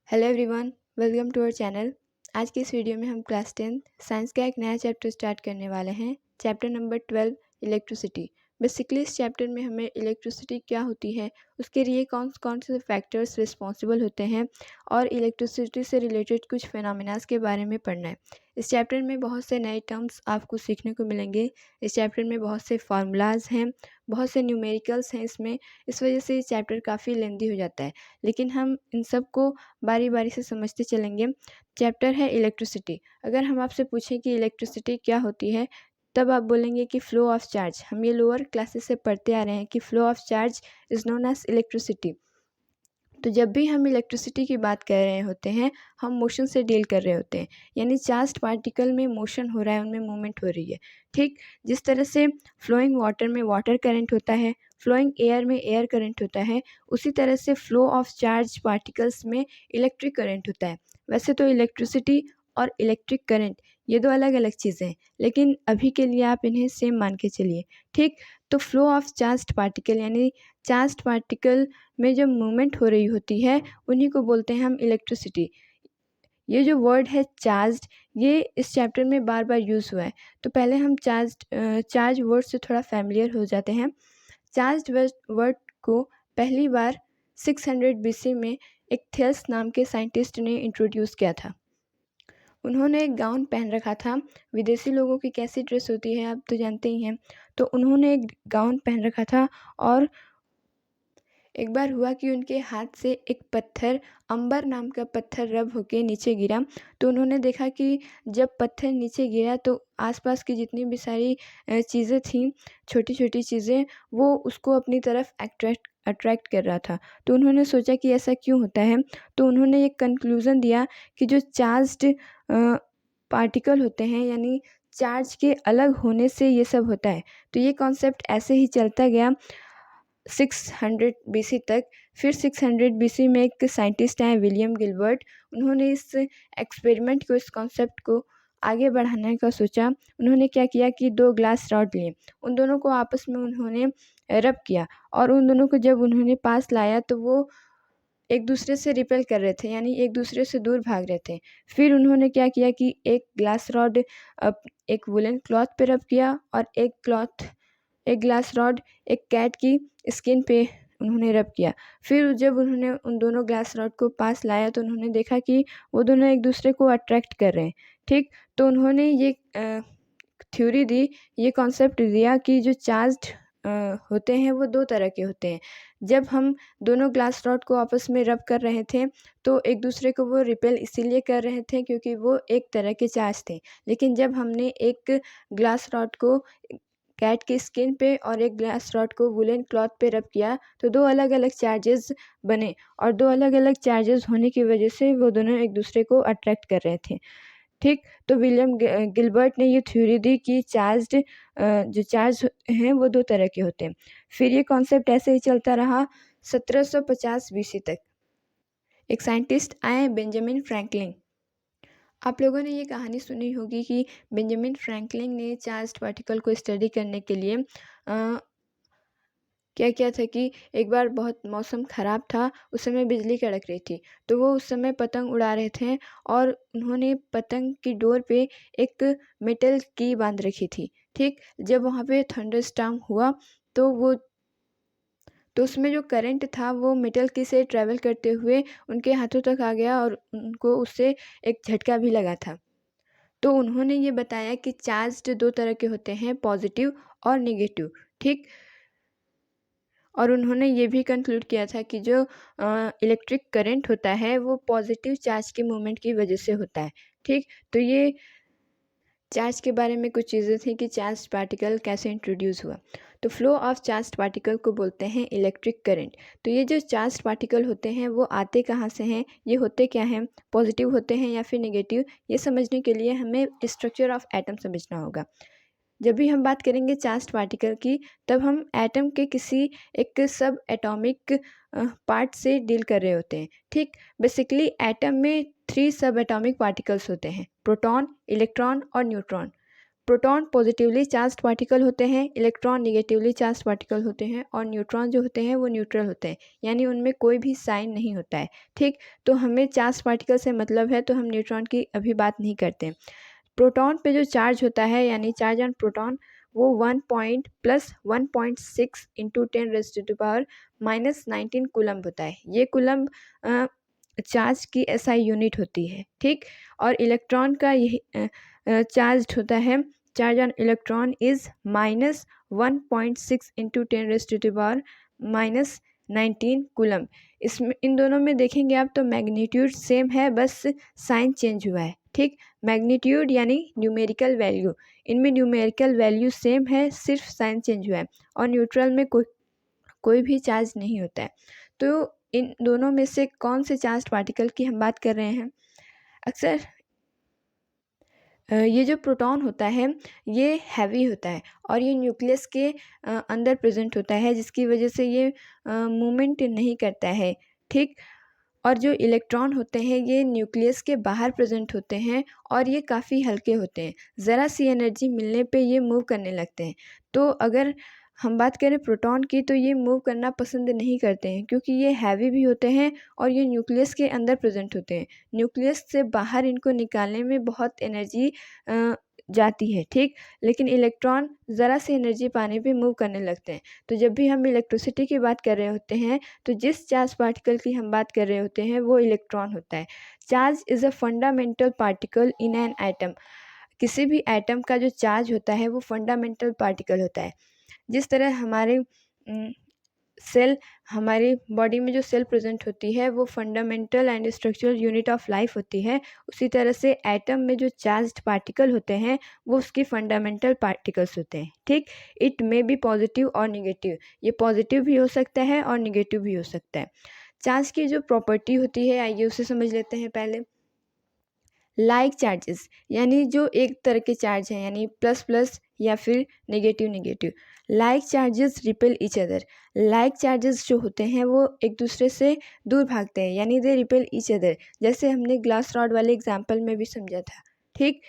Hello everyone, welcome to our channel. आज की इस वीडियो में हम क्लास 10 साइंस का एक नया चैप्टर स्टार्ट करने वाले हैं। Chapter number 12 electricity. बेसिकली इस चैप्टर में हमें इलेक्ट्रिसिटी क्या होती है, उसके लिए कौन कौन से फैक्टर्स रिस्पॉन्सिबल होते हैं और इलेक्ट्रिसिटी से रिलेटेड कुछ फिनोमिनास के बारे में पढ़ना है। इस चैप्टर में बहुत से नए टर्म्स आपको सीखने को मिलेंगे। इस चैप्टर में बहुत से फार्मूलाज हैं, बहुत से न्यूमेरिकल्स हैं इसमें। इस वजह से ये चैप्टर काफ़ी लेंदी हो जाता है, लेकिन हम इन सब को बारी बारी से समझते चलेंगे। चैप्टर है इलेक्ट्रिसिटी। अगर हम आपसे पूछें कि इलेक्ट्रिसिटी क्या होती है, तब आप बोलेंगे कि फ्लो ऑफ चार्ज। हम ये लोअर क्लासेस से पढ़ते आ रहे हैं कि flow of charge is known as electricity. तो जब भी हम इलेक्ट्रिसिटी की बात कर रहे होते हैं, हम मोशन से डील कर रहे होते हैं, यानी चार्ज्ड पार्टिकल में मोशन हो रहा है, उनमें मूवमेंट हो रही है। ठीक जिस तरह से फ्लोइंग वाटर में वाटर करंट होता है, फ्लोइंग एयर में एयर करंट होता है, उसी तरह से फ्लो ऑफ चार्ज पार्टिकल्स में इलेक्ट्रिक करंट होता है। वैसे तो इलेक्ट्रिसिटी और इलेक्ट्रिक करंट ये दो अलग अलग चीज़ें हैं, लेकिन अभी के लिए आप इन्हें सेम मान के चलिए। ठीक, तो फ्लो ऑफ चार्ज्ड पार्टिकल यानी चार्ज्ड पार्टिकल में जब मूवमेंट हो रही होती है, उन्हीं को बोलते हैं हम इलेक्ट्रिसिटी। ये जो वर्ड है चार्ज्ड, ये इस चैप्टर में बार बार यूज़ हुआ है। तो पहले हम चार्ज वर्ड से थोड़ा फैमिलियर हो जाते हैं। चार्ज्ड वर्ड को पहली बार 600 बीसी में एक थेल्स नाम के साइंटिस्ट ने इंट्रोड्यूस किया था। उन्होंने एक गाउन पहन रखा था। विदेशी लोगों की कैसी ड्रेस होती है आप तो जानते ही हैं। तो उन्होंने एक गाउन पहन रखा था और एक बार हुआ कि उनके हाथ से एक पत्थर, अंबर नाम का पत्थर रब होके नीचे गिरा। तो उन्होंने देखा कि जब पत्थर नीचे गिरा तो आसपास की जितनी भी सारी चीज़ें थीं, छोटी छोटी चीज़ें, वो उसको अपनी तरफ अट्रैक्ट कर रहा था। तो उन्होंने सोचा कि ऐसा क्यों होता है। तो उन्होंने एक कंक्लूज़न दिया कि जो चार्ज्ड पार्टिकल होते हैं, यानी चार्ज के अलग होने से ये सब होता है। तो ये कॉन्सेप्ट ऐसे ही चलता गया 600 बीसी तक। फिर 600 बीसी में एक साइंटिस्ट आए, विलियम गिलबर्ट। उन्होंने इस एक्सपेरिमेंट को, इस कॉन्सेप्ट को आगे बढ़ाने का सोचा। उन्होंने क्या किया कि दो ग्लास रॉड लिए, उन दोनों को आपस में उन्होंने रब किया और उन दोनों को जब उन्होंने पास लाया तो वो एक दूसरे से रिपेल कर रहे थे, यानी एक दूसरे से दूर भाग रहे थे। फिर उन्होंने क्या किया कि एक ग्लास रॉड एक वुलन क्लॉथ पे रब किया और एक ग्लास रॉड एक कैट की स्किन पे उन्होंने रब किया। फिर जब उन्होंने उन दोनों ग्लास रॉड को पास लाया तो उन्होंने देखा कि वो दोनों एक दूसरे को अट्रैक्ट कर रहे हैं। ठीक, तो उन्होंने ये थ्योरी दी, ये कॉन्सेप्ट दिया कि जो चार्ज्ड होते हैं वो दो तरह के होते हैं। जब हम दोनों ग्लास रॉड को आपस में रब कर रहे थे तो एक दूसरे को वो रिपेल इसीलिए कर रहे थे क्योंकि वो एक तरह के चार्ज थे। लेकिन जब हमने एक ग्लास रॉड को कैट की स्किन पे और एक ग्लास रॉड को वुलन क्लॉथ पे रब किया तो दो अलग अलग चार्जेस बने, और दो अलग अलग चार्जेस होने की वजह से वो दोनों एक दूसरे को अट्रैक्ट कर रहे थे। ठीक, तो विलियम गिलबर्ट ने ये थ्योरी दी कि जो चार्ज हैं वो दो तरह के होते हैं। फिर ये कॉन्सेप्ट ऐसे ही चलता रहा 1750 बीसी तक। एक साइंटिस्ट आए, बेंजामिन फ्रैंकलिन। आप लोगों ने ये कहानी सुनी होगी कि बेंजामिन फ्रैंकलिन ने चार्ज्ड पार्टिकल को स्टडी करने के लिए क्या किया था कि एक बार बहुत मौसम ख़राब था, उस समय बिजली कड़क रही थी। तो वो उस समय पतंग उड़ा रहे थे और उन्होंने पतंग की डोर पे एक मेटल की बांध रखी थी। ठीक, जब वहाँ पे थंडरस्टॉर्म हुआ तो उसमें जो करंट था वो मेटल की से ट्रैवल करते हुए उनके हाथों तक आ गया और उनको उससे एक झटका भी लगा था। तो उन्होंने ये बताया कि चार्ज्ड दो तरह के होते हैं, पॉजिटिव और नेगेटिव। ठीक, और उन्होंने ये भी कंक्लूड किया था कि जो इलेक्ट्रिक करंट होता है वो पॉजिटिव चार्ज के मूवमेंट की वजह से होता है। ठीक, तो ये चार्ज के बारे में कुछ चीज़ें थी कि चार्ज पार्टिकल कैसे इंट्रोड्यूस हुआ। तो फ्लो ऑफ चार्ज पार्टिकल को बोलते हैं इलेक्ट्रिक करंट। तो ये जो चार्ज पार्टिकल होते हैं वो आते कहाँ से हैं, ये होते क्या हैं, पॉजिटिव होते हैं या फिर नेगेटिव, ये समझने के लिए हमें स्ट्रक्चर ऑफ एटम समझना होगा। जब भी हम बात करेंगे चार्ज्ड पार्टिकल की, तब हम एटम के किसी एक सब एटॉमिक पार्ट से डील कर रहे होते हैं। ठीक, बेसिकली एटम में 3 सब एटॉमिक पार्टिकल्स होते हैं, प्रोटॉन, इलेक्ट्रॉन और neutron. Proton positively charge particle होते हैं, इलेक्ट्रॉन निगेटिवली चार्ज पार्टिकल होते हैं, और न्यूट्रॉन जो होते हैं वो न्यूट्रल होते हैं, यानी उनमें कोई भी साइन नहीं होता है। ठीक, तो हमें चार्ज पार्टिकल से मतलब है, तो हम न्यूट्रॉन की अभी बात नहीं करते। प्रोटॉन पे जो चार्ज होता है यानी चार्ज ऑन प्रोटॉन वो 1.6 इंटू 10⁻⁻19 कूलम्ब होता है। ये कूलम्ब चार्ज की एसआई यूनिट होती है। ठीक, और इलेक्ट्रॉन का यही चार्ज होता है, charge on electron is -1.6 into 10⁻⁻19 coulomb. इसमें इन दोनों में देखेंगे आप तो मैग्नीट्यूड सेम है, बस साइन चेंज हुआ है। ठीक, मैग्नीट्यूड यानी न्यूमेरिकल वैल्यू, इनमें न्यूमेरिकल वैल्यू सेम है, सिर्फ साइन चेंज हुआ है, और न्यूट्रल में कोई भी चार्ज नहीं होता है। तो इन दोनों में से कौन से चार्ज पार्टिकल की हम बात कर रहे हैं? अक्सर ये जो प्रोटॉन होता है ये हैवी होता है, और ये न्यूक्लियस के अंदर प्रेजेंट होता है, जिसकी वजह से ये मूवमेंट नहीं करता है। ठीक, और जो इलेक्ट्रॉन होते हैं ये न्यूक्लियस के बाहर प्रेजेंट होते हैं, और ये काफ़ी हल्के होते हैं, ज़रा सी एनर्जी मिलने पे ये मूव करने लगते हैं। तो अगर हम बात करें प्रोटॉन की, तो ये मूव करना पसंद नहीं करते हैं, क्योंकि ये हैवी भी होते हैं और ये न्यूक्लियस के अंदर प्रेजेंट होते हैं। न्यूक्लियस से बाहर इनको निकालने में बहुत एनर्जी जाती है। ठीक, लेकिन इलेक्ट्रॉन ज़रा सी एनर्जी पाने पे मूव करने लगते हैं। तो जब भी हम इलेक्ट्रिसिटी की बात कर रहे होते हैं, तो जिस चार्ज पार्टिकल की हम बात कर रहे होते हैं वो इलेक्ट्रॉन होता है। Charge is a fundamental particle in an atom. किसी भी एटम का जो चार्ज होता है वो फंडामेंटल पार्टिकल होता है। जिस तरह हमारे सेल, हमारी बॉडी में जो सेल प्रेजेंट होती है वो fundamental and structural unit of life होती है, उसी तरह से एटम में जो चार्ज्ड पार्टिकल होते हैं वो उसकी फंडामेंटल पार्टिकल्स होते हैं। ठीक, इट मे बी पॉजिटिव और निगेटिव, ये पॉजिटिव भी हो सकता है और निगेटिव भी हो सकता है। चार्ज की जो प्रॉपर्टी होती है आइए उसे समझ लेते हैं पहले। लाइक चार्जेस, यानी जो एक तरह के चार्ज हैं, यानी प्लस प्लस या फिर negative negative. Like charges repel each other. Like charges जो होते हैं वो एक दूसरे से दूर भागते हैं, यानी दे रिपेल ईच अदर, जैसे हमने ग्लास रॉड वाले एग्जाम्पल में भी समझा था। ठीक,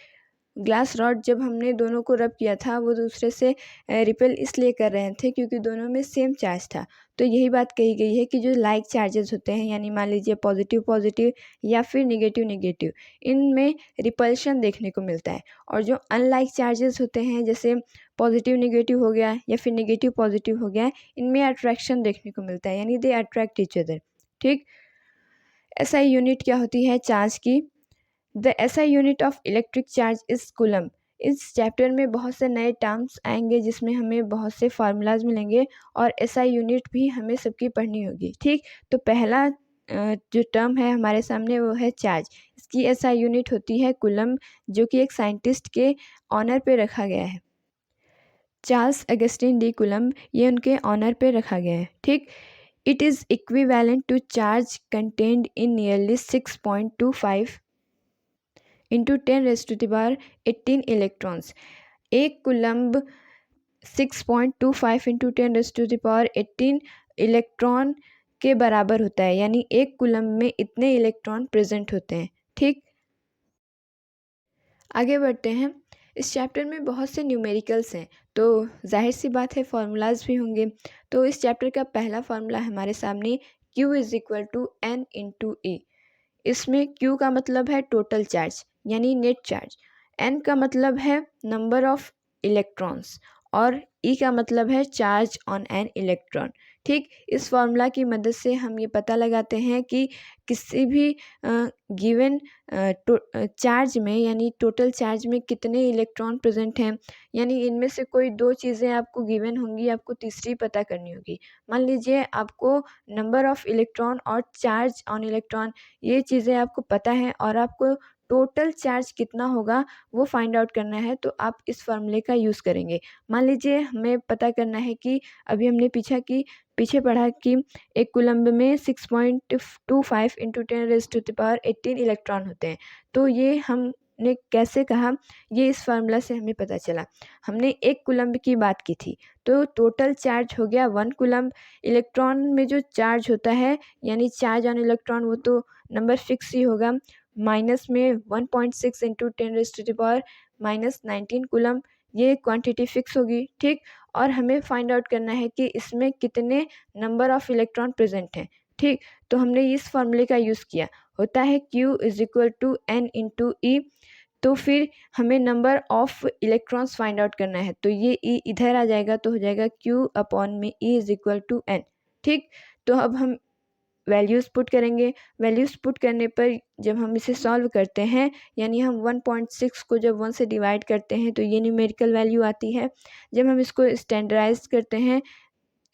ग्लास रॉड जब हमने दोनों को रब किया था वो दूसरे से रिपेल इसलिए कर रहे थे क्योंकि दोनों में सेम चार्ज था। तो यही बात कही गई है कि जो लाइक चार्जेस होते हैं, यानी मान लीजिए पॉजिटिव पॉजिटिव या फिर निगेटिव निगेटिव, इनमें रिपल्शन देखने को मिलता है। और जो अनलाइक चार्जेस होते हैं, जैसे पॉजिटिव निगेटिव हो गया या फिर निगेटिव पॉजिटिव हो गया, इनमें अट्रैक्शन देखने को मिलता है, यानी दे अट्रैक्ट ईच अदर। ठीक, एसआई यूनिट क्या होती है चार्ज की? The SI unit of electric charge is coulomb. इस चैप्टर में बहुत से नए टर्म्स आएंगे, जिसमें हमें बहुत से फार्मूलाज मिलेंगे, और एसआई यूनिट भी हमें सबकी पढ़नी होगी। ठीक, तो पहला जो टर्म है हमारे सामने वो है चार्ज। इसकी एसआई यूनिट होती है कूलम, जो कि एक साइंटिस्ट के ऑनर पे रखा गया है, चार्ल्स अगस्टिन डी कूलम, ये उनके ऑनर पे रखा गया है। ठीक, it is equivalent to charge contained in nearly 6.25 into 10⁻18 electrons. एक कूलम्ब 6.25 इंटू 10⁻18 इलेक्ट्रॉन के बराबर होता है, यानी एक कूलम्ब में इतने इलेक्ट्रॉन प्रेजेंट होते हैं। ठीक, आगे बढ़ते हैं। इस चैप्टर में बहुत से न्यूमेरिकल्स हैं, तो जाहिर सी बात है फार्मूलाज भी होंगे। तो इस चैप्टर का पहला फार्मूला हमारे सामने Q is equal to N into E। इसमें Q का मतलब है टोटल चार्ज यानी नेट चार्ज, N का मतलब है नंबर ऑफ इलेक्ट्रॉन्स, और E का मतलब है चार्ज ऑन एन इलेक्ट्रॉन। ठीक, इस फॉर्मूला की मदद से हम ये पता लगाते हैं कि किसी भी गिवन चार्ज में, यानी टोटल चार्ज में कितने इलेक्ट्रॉन प्रेजेंट हैं, यानी इनमें से कोई दो चीज़ें आपको गिवन होंगी, आपको तीसरी पता करनी होगी। मान लीजिए आपको नंबर ऑफ इलेक्ट्रॉन और चार्ज ऑन इलेक्ट्रॉन, ये चीज़ें आपको पता है, और आपको टोटल चार्ज कितना होगा वो फाइंड आउट करना है, तो आप इस फार्मूले का यूज़ करेंगे। मान लीजिए हमें पता करना है कि अभी हमने पीछे पढ़ा कि एक कूलम्ब में 6.25 इंटू 10⁻18 इलेक्ट्रॉन होते हैं। तो ये हमने कैसे कहा, ये इस फार्मूला से हमें पता चला। हमने एक कूलम्ब की बात की थी, तो टोटल चार्ज हो गया 1 कूलम्ब। इलेक्ट्रॉन में जो चार्ज होता है, यानी चार्ज ऑन इलेक्ट्रॉन, वो तो नंबर फिक्स ही होगा, माइनस में 1.6 इंटू 10⁻⁻19 कूलम, ये क्वांटिटी फिक्स होगी, ठीक। और हमें फाइंड आउट करना है कि इसमें कितने नंबर ऑफ इलेक्ट्रॉन प्रेजेंट हैं, ठीक। तो हमने इस फॉर्मूले का यूज़ किया, होता है Q is equal to N into E। तो फिर हमें number of electrons find out करना है, तो ये E इधर आ जाएगा, तो हो जाएगा Q अपॉन में E is equal to N, ठीक। तो अब हम वैल्यूज़ पुट करेंगे, वैल्यूज़ पुट करने पर जब हम इसे सॉल्व करते हैं, यानी हम 1.6 को जब 1 से डिवाइड करते हैं तो ये न्यूमेरिकल वैल्यू आती है। जब हम इसको स्टैंडर्डाइज करते हैं,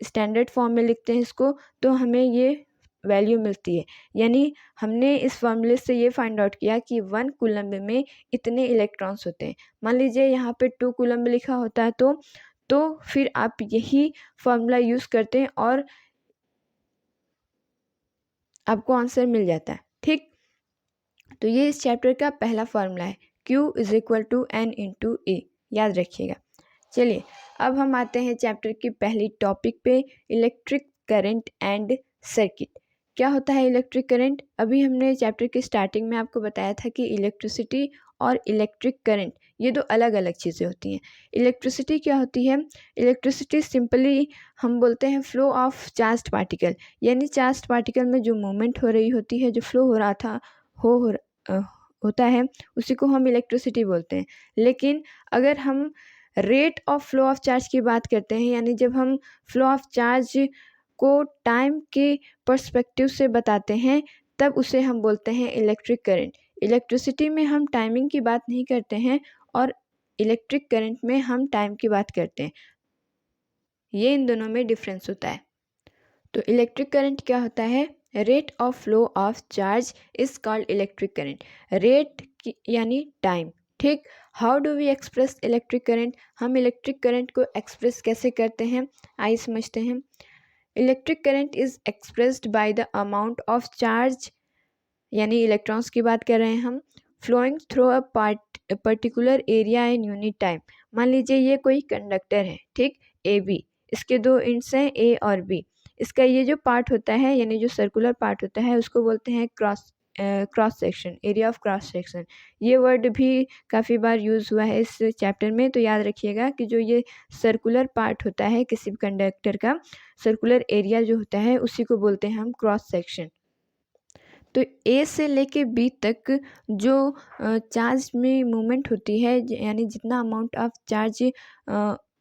स्टैंडर्ड फॉर्म में लिखते हैं इसको, तो हमें ये वैल्यू मिलती है। यानी हमने इस फॉर्मूले से ये फाइंड आउट किया कि 1 कूलम्ब में इतने इलेक्ट्रॉन्स होते हैं। मान लीजिए यहाँ पे 2 कूलम्ब लिखा होता है तो फिर आप यही फॉर्मूला यूज़ करते हैं और आपको आंसर मिल जाता है, ठीक। तो ये इस चैप्टर का पहला फॉर्मूला है, Q is equal to N into E, याद रखिएगा। चलिए अब हम आते हैं चैप्टर की पहली टॉपिक पे, इलेक्ट्रिक करंट एंड सर्किट। क्या होता है इलेक्ट्रिक करंट? अभी हमने चैप्टर की स्टार्टिंग में आपको बताया था कि इलेक्ट्रिसिटी और इलेक्ट्रिक करंट ये दो अलग अलग चीज़ें होती हैं। इलेक्ट्रिसिटी क्या होती है? इलेक्ट्रिसिटी सिंपली हम बोलते हैं फ्लो ऑफ चार्ज्ड पार्टिकल, यानी चार्ज्ड पार्टिकल में जो मूवमेंट हो रही होती है, जो फ्लो हो रहा था होता है, उसी को हम इलेक्ट्रिसिटी बोलते हैं। लेकिन अगर हम rate of flow of charge की बात करते हैं, यानी जब हम फ्लो ऑफ चार्ज को टाइम के पर्सपेक्टिव से बताते हैं, तब उसे हम बोलते हैं इलेक्ट्रिक करंट। इलेक्ट्रिसिटी में हम टाइमिंग की बात नहीं करते हैं और इलेक्ट्रिक करंट में हम टाइम की बात करते हैं। ये इन दोनों में डिफरेंस होता है। तो इलेक्ट्रिक करंट क्या होता है? Rate of flow of charge is called electric current. Rate यानी टाइम, ठीक। How do we express electric current? हम इलेक्ट्रिक करंट को एक्सप्रेस कैसे करते हैं, आइए समझते हैं। Electric current is expressed by the amount of charge, यानी इलेक्ट्रॉन्स की बात कर रहे हैं हम, flowing through a particular area in unit time. मान लीजिए ये कोई कंडक्टर है, ठीक, ए बी, इसके दो एंड्स हैं ए और बी। इसका ये जो पार्ट होता है, यानी जो सर्कुलर पार्ट होता है, उसको बोलते हैं cross section, area of cross section. ये वर्ड भी काफ़ी बार यूज़ हुआ है इस चैप्टर में, तो याद रखिएगा कि जो ये सर्कुलर पार्ट होता है किसी भी कंडक्टर का, सर्कुलर एरिया जो होता है, उसी को बोलते हैं हम क्रॉस सेक्शन। तो ए से लेके बी तक जो चार्ज में मूवमेंट होती है, यानी जितना अमाउंट ऑफ चार्ज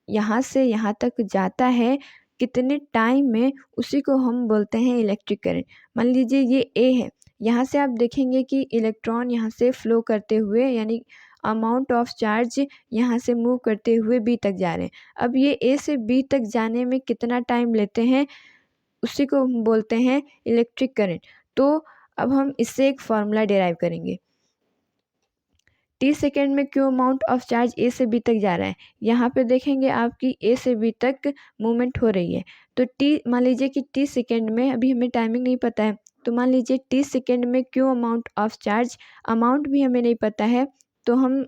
यहाँ से यहाँ तक जाता है कितने टाइम में, उसी को हम बोलते हैं इलेक्ट्रिक करंट। मान लीजिए ये ए है, यहाँ से आप देखेंगे कि इलेक्ट्रॉन यहाँ से फ्लो करते हुए, यानी अमाउंट ऑफ चार्ज यहाँ से मूव करते हुए बी तक जा रहे हैं। अब ये ए से बी तक जाने में कितना टाइम लेते हैं, उसी को हम बोलते हैं इलेक्ट्रिक करंट। तो अब हम इससे एक फार्मूला डिराइव करेंगे। टी सेकेंड में क्यों अमाउंट ऑफ चार्ज ए से बी तक जा रहा है, यहाँ पे देखेंगे आपकी ए से बी तक मूवमेंट हो रही है। तो टी, मान लीजिए कि टी सेकेंड में, अभी हमें टाइमिंग नहीं पता है, तो मान लीजिए टी सेकेंड में क्यों अमाउंट ऑफ चार्ज, अमाउंट भी हमें नहीं पता है, तो हम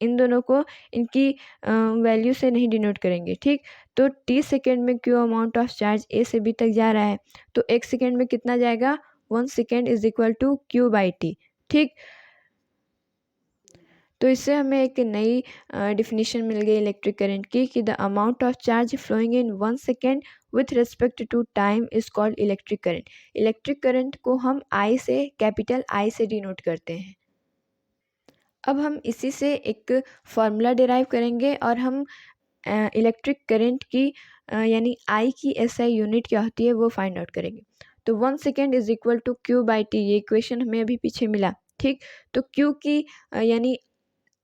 इन दोनों को इनकी वैल्यू से नहीं डिनोट करेंगे, ठीक। तो टी सेकेंड में क्यों अमाउंट ऑफ चार्ज ए से बी तक जा रहा है, तो एक सेकेंड में कितना जाएगा, 1 second is equal to Q by T, ठीक। तो इससे हमें एक नई डिफिनीशन मिल गई इलेक्ट्रिक करंट की, कि the amount of charge flowing in 1 second with respect to time is called electric current. Electric current को हम आई से, कैपिटल आई से डिनोट करते हैं। अब हम इसी से एक फार्मूला डिराइव करेंगे और हम इलेक्ट्रिक करंट की यानी आई की एसआई यूनिट क्या होती है वो फाइंड आउट करेंगे। तो 1 second is equal to Q by T, ये इक्वेशन हमें अभी पीछे मिला, ठीक। तो क्यू की यानी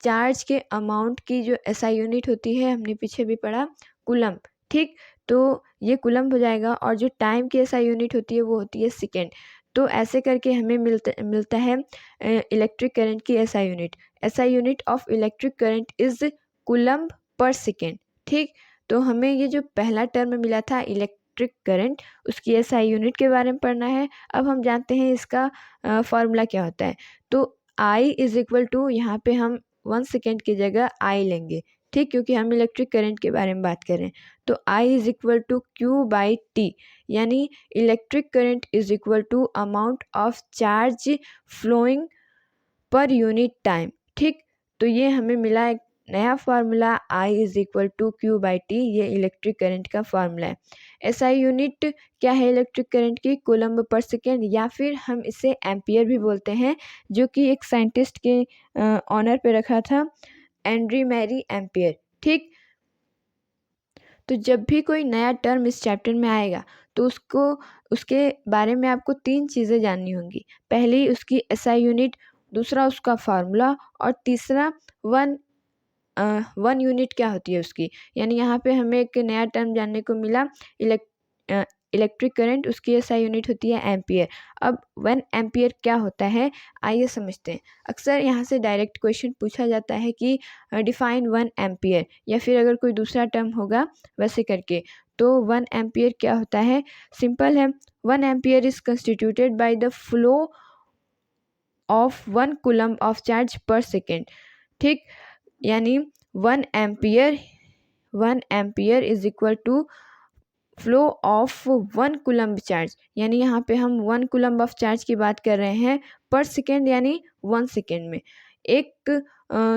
चार्ज के अमाउंट की जो एसआई यूनिट होती है, हमने पीछे भी पढ़ा, कूलम्ब, ठीक। तो ये कूलम्ब हो जाएगा, और जो टाइम की एसआई यूनिट होती है वो होती है सेकेंड। तो ऐसे करके हमें मिलता है इलेक्ट्रिक करंट की SI unit. SI unit of electric current is coulomb per second, ठीक। तो हमें ये जो पहला टर्म मिला था इलेक्ट्रिक करंट, उसकी एसआई यूनिट के बारे में पढ़ना है। अब हम जानते हैं इसका फार्मूला क्या होता है। तो आई इज इक्वल टू, यहाँ पे हम 1 सेकेंड की जगह आई लेंगे, ठीक, क्योंकि हम इलेक्ट्रिक करंट के बारे में बात कर रहे हैं। तो I is equal to Q by T, यानी electric current is equal to amount of charge flowing per unit time. ठीक, तो ये हमें मिला एक नया फार्मूला I = Q/T, ये इलेक्ट्रिक करंट का फार्मूला है। SI यूनिट क्या है इलेक्ट्रिक करंट की? कूलम्ब पर सेकेंड, या फिर हम इसे एम्पियर भी बोलते हैं, जो कि एक साइंटिस्ट के ऑनर पे रखा था, एंड्री मैरी एम्पियर। ठीक, तो जब भी कोई नया टर्म इस चैप्टर में आएगा तो उसके बारे में आपको 3 चीज़ें जाननी होंगी। पहली उसकी SI यूनिट, दूसरा उसका फार्मूला, और तीसरा वन यूनिट क्या होती है उसकी। यानी यहाँ पे हमें एक नया टर्म जानने को मिला, इलेक्ट्रिक करंट, उसकी SI यूनिट होती है एम्पियर। अब 1 एम्पियर क्या होता है, आइए समझते हैं। अक्सर यहाँ से डायरेक्ट क्वेश्चन पूछा जाता है कि डिफाइन 1 एम्पियर, या फिर अगर कोई दूसरा टर्म होगा वैसे करके। तो 1 एम्पियर क्या होता है? सिंपल है, 1 ampere is constituted by the flow of 1 coulomb of charge per second. ठीक, यानी 1 ampere is equal to flow of 1 coulomb charge. यानी यहाँ पे हम 1 कूलम्ब ऑफ चार्ज की बात कर रहे हैं पर सेकेंड, यानी 1 सेकेंड में। एक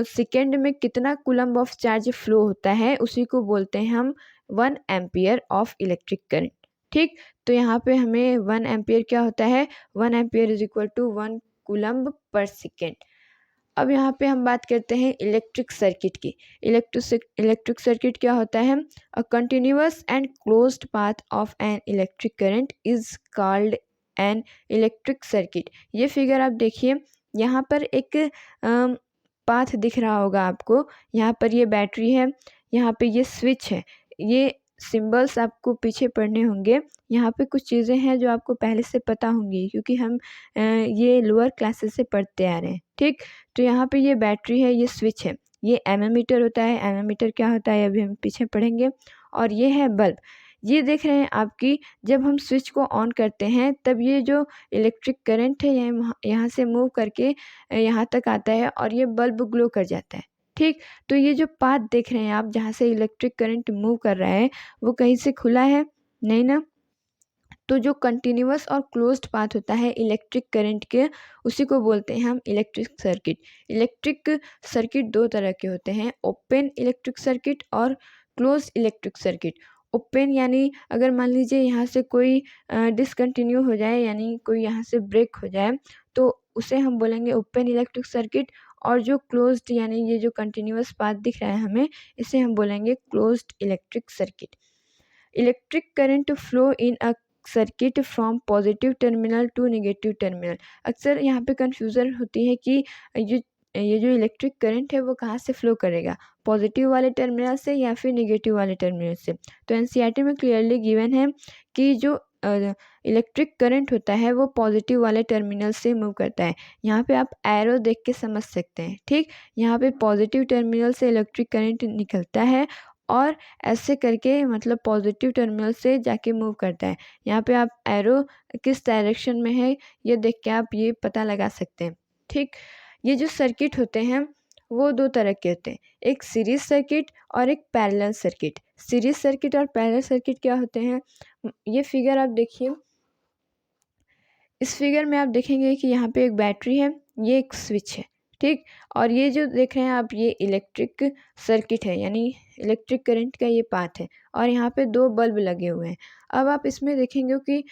सेकेंड में कितना कूलम्ब ऑफ चार्ज फ्लो होता है उसी को बोलते हैं हम 1 एम्पियर ऑफ इलेक्ट्रिक करंट। ठीक, तो यहाँ पे हमें 1 एम्पियर क्या होता है, 1 ampere is equal to 1 coulomb per second. अब यहाँ पे हम बात करते हैं इलेक्ट्रिक सर्किट की। इलेक्ट्रिक सर्किट क्या होता है? A continuous and closed path of an electric current is called an electric circuit. ये फिगर आप देखिए, यहाँ पर एक पाथ दिख रहा होगा आपको। यहाँ पर ये बैटरी है, यहाँ पे ये स्विच है। ये सिंबल्स आपको पीछे पढ़ने होंगे। यहाँ पे कुछ चीज़ें हैं जो आपको पहले से पता होंगी, क्योंकि हम ये लोअर क्लासेस से पढ़ते आ रहे हैं। ठीक, तो यहाँ पे ये बैटरी है, ये स्विच है, ये एमीमीटर होता है। एमीमीटर क्या होता है अभी हम पीछे पढ़ेंगे। और ये है बल्ब। ये देख रहे हैं आपकी, जब हम स्विच को ऑन करते हैं तब ये जो इलेक्ट्रिक करंट है यहाँ से मूव करके यहाँ तक आता है और ये बल्ब ग्लो कर जाता है। ठीक, तो ये जो पाथ देख रहे हैं आप, जहाँ से इलेक्ट्रिक करंट मूव कर रहा है, वो कहीं से खुला है? नहीं ना। तो जो कंटिन्यूअस और क्लोज्ड पाथ होता है इलेक्ट्रिक करंट के, उसी को बोलते हैं हम इलेक्ट्रिक सर्किट। इलेक्ट्रिक सर्किट 2 तरह के होते हैं, ओपन इलेक्ट्रिक सर्किट और क्लोज इलेक्ट्रिक सर्किट। ओपन यानी अगर मान लीजिए यहाँ से कोई डिसकंटिन्यू हो जाए, यानी कोई यहाँ से ब्रेक हो जाए, तो उसे हम बोलेंगे ओपन इलेक्ट्रिक सर्किट। और जो क्लोज्ड यानी ये जो कंटिन्यूअस पाथ दिख रहा है हमें, इसे हम बोलेंगे closed electric circuit. Electric current flow in a circuit from positive terminal to negative terminal. अक्सर यहाँ पे कन्फ्यूज़न होती है कि ये जो इलेक्ट्रिक करंट है वो कहाँ से फ्लो करेगा, पॉजिटिव वाले टर्मिनल से या फिर नेगेटिव वाले टर्मिनल से। तो एनसीईआरटी में क्लियरली गिवन है कि जो इलेक्ट्रिक करंट होता है वो पॉजिटिव वाले टर्मिनल से मूव करता है। यहाँ पे आप एरो देख के समझ सकते हैं। ठीक, यहाँ पे पॉजिटिव टर्मिनल से इलेक्ट्रिक करंट निकलता है और ऐसे करके मतलब पॉजिटिव टर्मिनल से जाके मूव करता है। यहाँ पे आप एरो किस डायरेक्शन में है ये देख के आप ये पता लगा सकते हैं। ठीक, ये जो सर्किट होते हैं वो 2 तरह के होते हैं, एक सीरीज सर्किट और एक पैरेलल सर्किट। सीरीज सर्किट और पैरेलल सर्किट क्या होते हैं? ये फिगर आप देखिए, इस फिगर में आप देखेंगे कि यहाँ पे एक बैटरी है, ये एक स्विच है। ठीक, और ये जो देख रहे हैं आप, ये इलेक्ट्रिक सर्किट है, यानी इलेक्ट्रिक करंट का ये पाथ है, और यहाँ पे 2 बल्ब लगे हुए हैं। अब आप इसमें देखेंगे कि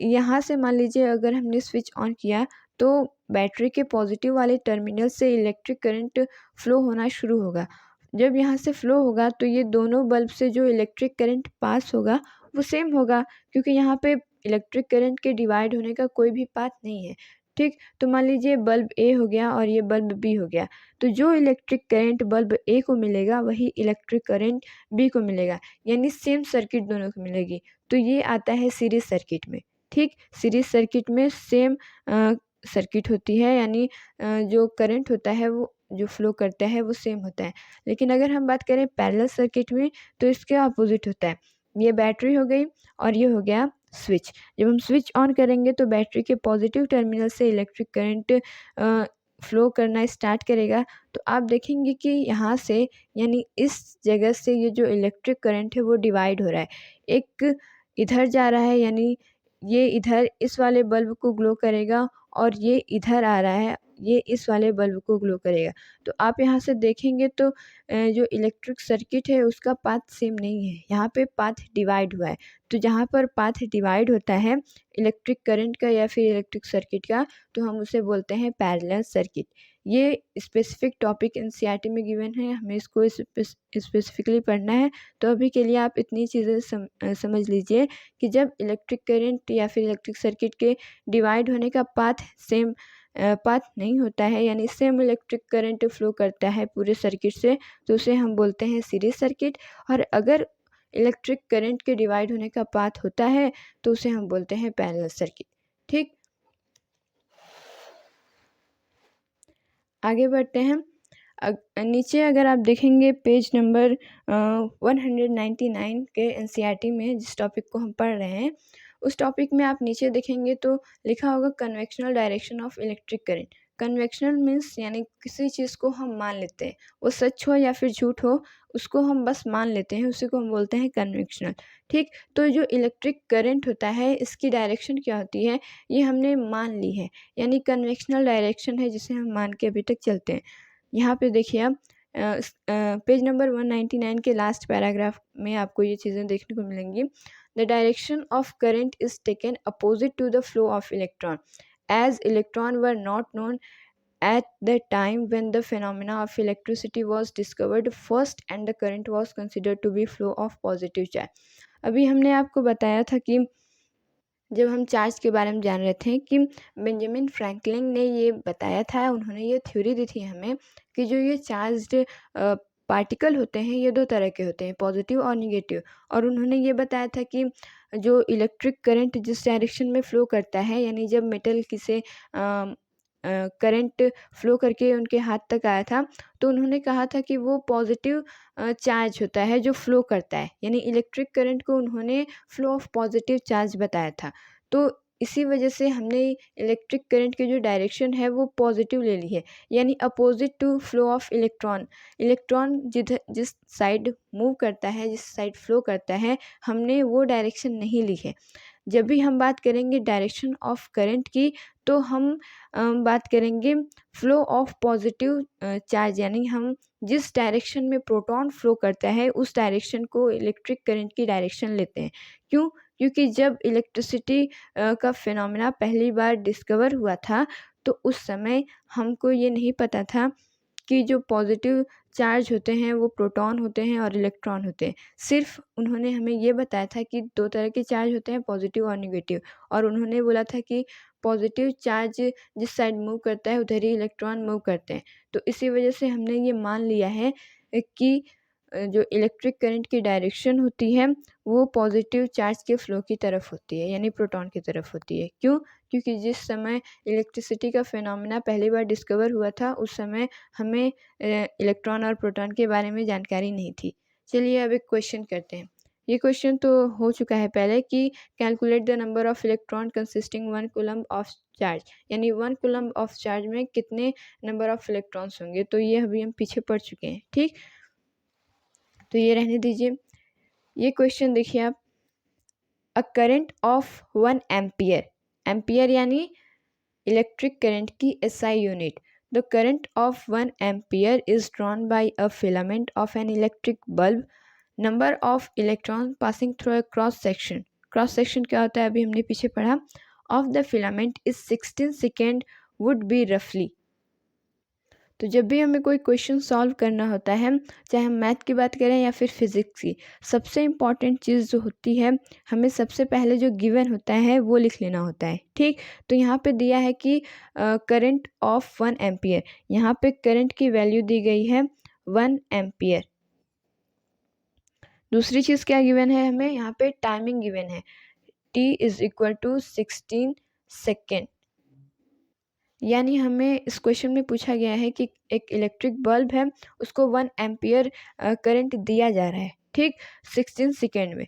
यहाँ से मान लीजिए अगर हमने स्विच ऑन किया तो बैटरी के पॉजिटिव वाले टर्मिनल से इलेक्ट्रिक करंट फ्लो होना शुरू होगा। जब यहाँ से फ्लो होगा तो ये दोनों बल्ब से जो इलेक्ट्रिक करंट पास होगा वो सेम होगा, क्योंकि यहाँ पे इलेक्ट्रिक करंट के डिवाइड होने का कोई भी पाथ नहीं है। ठीक, तो मान लीजिए बल्ब ए हो गया और ये बल्ब बी हो गया, तो जो इलेक्ट्रिक करंट बल्ब ए को मिलेगा वही इलेक्ट्रिक करंट बी को मिलेगा, यानी सेम सर्किट दोनों को मिलेगी। तो ये आता है सीरीज सर्किट में। ठीक, सीरीज सर्किट में सेम सर्किट होती है, यानी जो करंट होता है वो जो फ्लो करता है वो सेम होता है। लेकिन अगर हम बात करें पैरेलल सर्किट में तो इसके अपोजिट होता है। ये बैटरी हो गई और ये हो गया स्विच। जब हम स्विच ऑन करेंगे तो बैटरी के पॉजिटिव टर्मिनल से इलेक्ट्रिक करंट फ्लो करना स्टार्ट करेगा। तो आप देखेंगे कि यहाँ से, यानी इस जगह से ये जो इलेक्ट्रिक करंट है वो डिवाइड हो रहा है। एक इधर जा रहा है, यानी ये इधर इस वाले बल्ब को ग्लो करेगा, और ये इधर आ रहा है, ये इस वाले बल्ब को ग्लो करेगा। तो आप यहाँ से देखेंगे तो जो इलेक्ट्रिक सर्किट है उसका पाथ सेम नहीं है, यहाँ पे पाथ डिवाइड हुआ है। तो जहाँ पर पाथ डिवाइड होता है इलेक्ट्रिक करंट का या फिर इलेक्ट्रिक सर्किट का, तो हम उसे बोलते हैं पैरेलल सर्किट। ये स्पेसिफिक टॉपिक एनसीईआरटी में गिवन है, हमें इसको स्पेसिफिकली पढ़ना है। तो अभी के लिए आप इतनी चीज़ें समझ लीजिए कि जब इलेक्ट्रिक करंट या फिर इलेक्ट्रिक सर्किट के डिवाइड होने का पाथ सेम पाथ नहीं होता है, यानी सेम इलेक्ट्रिक करंट फ्लो करता है पूरे सर्किट से, तो उसे हम बोलते हैं सीरीज सर्किट। और अगर इलेक्ट्रिक करंट के डिवाइड होने का पाथ होता है तो उसे हम बोलते हैं पैरेलल सर्किट। ठीक, आगे बढ़ते हैं। नीचे अगर आप देखेंगे पेज नंबर 199 के एनसीईआरटी में जिस टॉपिक को हम पढ़ रहे हैं, उस टॉपिक में आप नीचे देखेंगे तो लिखा होगा convectional direction of electric current. Convectional means यानी किसी चीज़ को हम मान लेते हैं, वो सच हो या फिर झूठ हो, उसको हम बस मान लेते हैं, उसी को हम बोलते हैं कन्वेक्शनल। ठीक, तो जो इलेक्ट्रिक करंट होता है इसकी डायरेक्शन क्या होती है, ये हमने मान ली है, यानी कन्वेक्शनल डायरेक्शन है जिसे हम मान के अभी तक चलते हैं। यहाँ पे देखिए आप पेज नंबर 199 के लास्ट पैराग्राफ में आपको ये चीज़ें देखने को मिलेंगी। The direction of current is taken opposite to the flow of electron, as electron were not known at the time when the phenomena of electricity was discovered first and the current was considered to be flow of positive charge। अभी हमने आपको बताया था कि जब हम charge के बारे में जान रहे थे कि बेंजामिन फ्रैंकलिन ने ये बताया था, उन्होंने ये थ्योरी दी थी हमें कि जो ये चार्ज्ड पार्टिकल होते हैं ये दो तरह के होते हैं, पॉजिटिव और निगेटिव। और उन्होंने ये बताया था कि जो इलेक्ट्रिक करंट जिस डायरेक्शन में फ़्लो करता है, यानी जब मेटल किसे करंट फ़्लो करके उनके हाथ तक आया था तो उन्होंने कहा था कि वो पॉजिटिव चार्ज होता है जो फ़्लो करता है, यानी इलेक्ट्रिक करंट को उन्होंने फ़्लो ऑफ पॉजिटिव चार्ज बताया था। तो इसी वजह से हमने इलेक्ट्रिक करंट की जो डायरेक्शन है वो पॉजिटिव ले ली है, यानी opposite to flow of electron. Electron जिस साइड मूव करता है, जिस साइड फ्लो करता है, हमने वो डायरेक्शन नहीं ली है। जब भी हम बात करेंगे डायरेक्शन ऑफ करंट की तो हम बात करेंगे फ्लो ऑफ पॉजिटिव चार्ज, यानी हम जिस डायरेक्शन में प्रोटॉन फ्लो करता है उस डायरेक्शन को इलेक्ट्रिक करंट की डायरेक्शन लेते हैं। क्यों? क्योंकि जब इलेक्ट्रिसिटी का फिनोमेना पहली बार डिस्कवर हुआ था तो उस समय हमको ये नहीं पता था कि जो पॉजिटिव चार्ज होते हैं वो प्रोटॉन होते हैं और इलेक्ट्रॉन होते हैं। सिर्फ उन्होंने हमें ये बताया था कि दो तरह के चार्ज होते हैं, पॉजिटिव और नेगेटिव। और उन्होंने बोला था कि पॉजिटिव चार्ज जिस साइड मूव करता है उधर ही इलेक्ट्रॉन मूव करते हैं। तो इसी वजह से हमने ये मान लिया है कि जो इलेक्ट्रिक करंट की डायरेक्शन होती है वो पॉजिटिव चार्ज के फ्लो की तरफ होती है, यानी प्रोटॉन की तरफ होती है। क्यों? क्योंकि जिस समय इलेक्ट्रिसिटी का फिनोमेना पहली बार डिस्कवर हुआ था उस समय हमें इलेक्ट्रॉन और प्रोटॉन के बारे में जानकारी नहीं थी। चलिए अब एक क्वेश्चन करते हैं। ये क्वेश्चन तो हो चुका है पहले कि calculate the number of electron consisting 1 coulomb of charge, यानी 1 कूलम ऑफ चार्ज में कितने नंबर ऑफ इलेक्ट्रॉन्स होंगे। तो ये अभी हम पीछे पढ़ चुके हैं। ठीक, तो ये रहने दीजिए। ये क्वेश्चन देखिए आप, a current of 1 ampere, ampere यानी इलेक्ट्रिक करंट की SI unit. The current of 1 ampere is drawn by a filament of an electric bulb. Number of electron passing through a cross section, cross section क्या होता है अभी हमने पीछे पढ़ा, of the filament is 16 second would be रफली। तो जब भी हमें कोई क्वेश्चन सॉल्व करना होता है, चाहे हम मैथ की बात करें या फिर फिज़िक्स की, सबसे इम्पॉर्टेंट चीज़ जो होती है, हमें सबसे पहले जो गिवन होता है वो लिख लेना होता है। ठीक, तो यहाँ पे दिया है कि करंट ऑफ 1 एम्पियर, यहाँ पे करंट की वैल्यू दी गई है 1 एम्पियर। दूसरी चीज़ क्या गिवन है हमें, यहाँ पे टाइमिंग गिवन है, t is equal to 16 second. यानी हमें इस क्वेश्चन में पूछा गया है कि एक इलेक्ट्रिक बल्ब है, उसको 1 एम्पियर करंट दिया जा रहा है, ठीक, 16 सेकेंड में।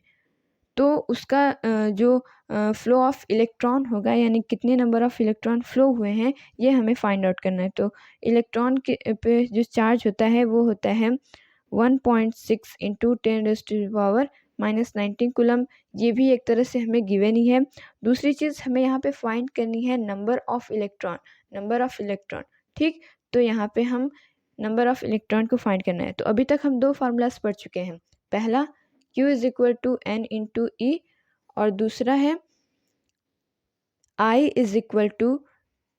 तो उसका जो फ्लो ऑफ इलेक्ट्रॉन होगा, यानी कितने नंबर ऑफ इलेक्ट्रॉन फ्लो हुए हैं, ये हमें फाइंड आउट करना है। तो इलेक्ट्रॉन के पे जो चार्ज होता है वो होता है 1.6 इंटू 10⁻⁻19 कूलम। ये भी एक तरह से हमें गिवन ही है। दूसरी चीज़ हमें यहाँ पे फाइंड करनी है number of electron, number of electron. ठीक, तो यहाँ पे हम नंबर ऑफ़ इलेक्ट्रॉन को फाइंड करना है। तो अभी तक हम 2 फार्मूलाज़ पढ़ चुके हैं। पहला Q = N × E और दूसरा है I =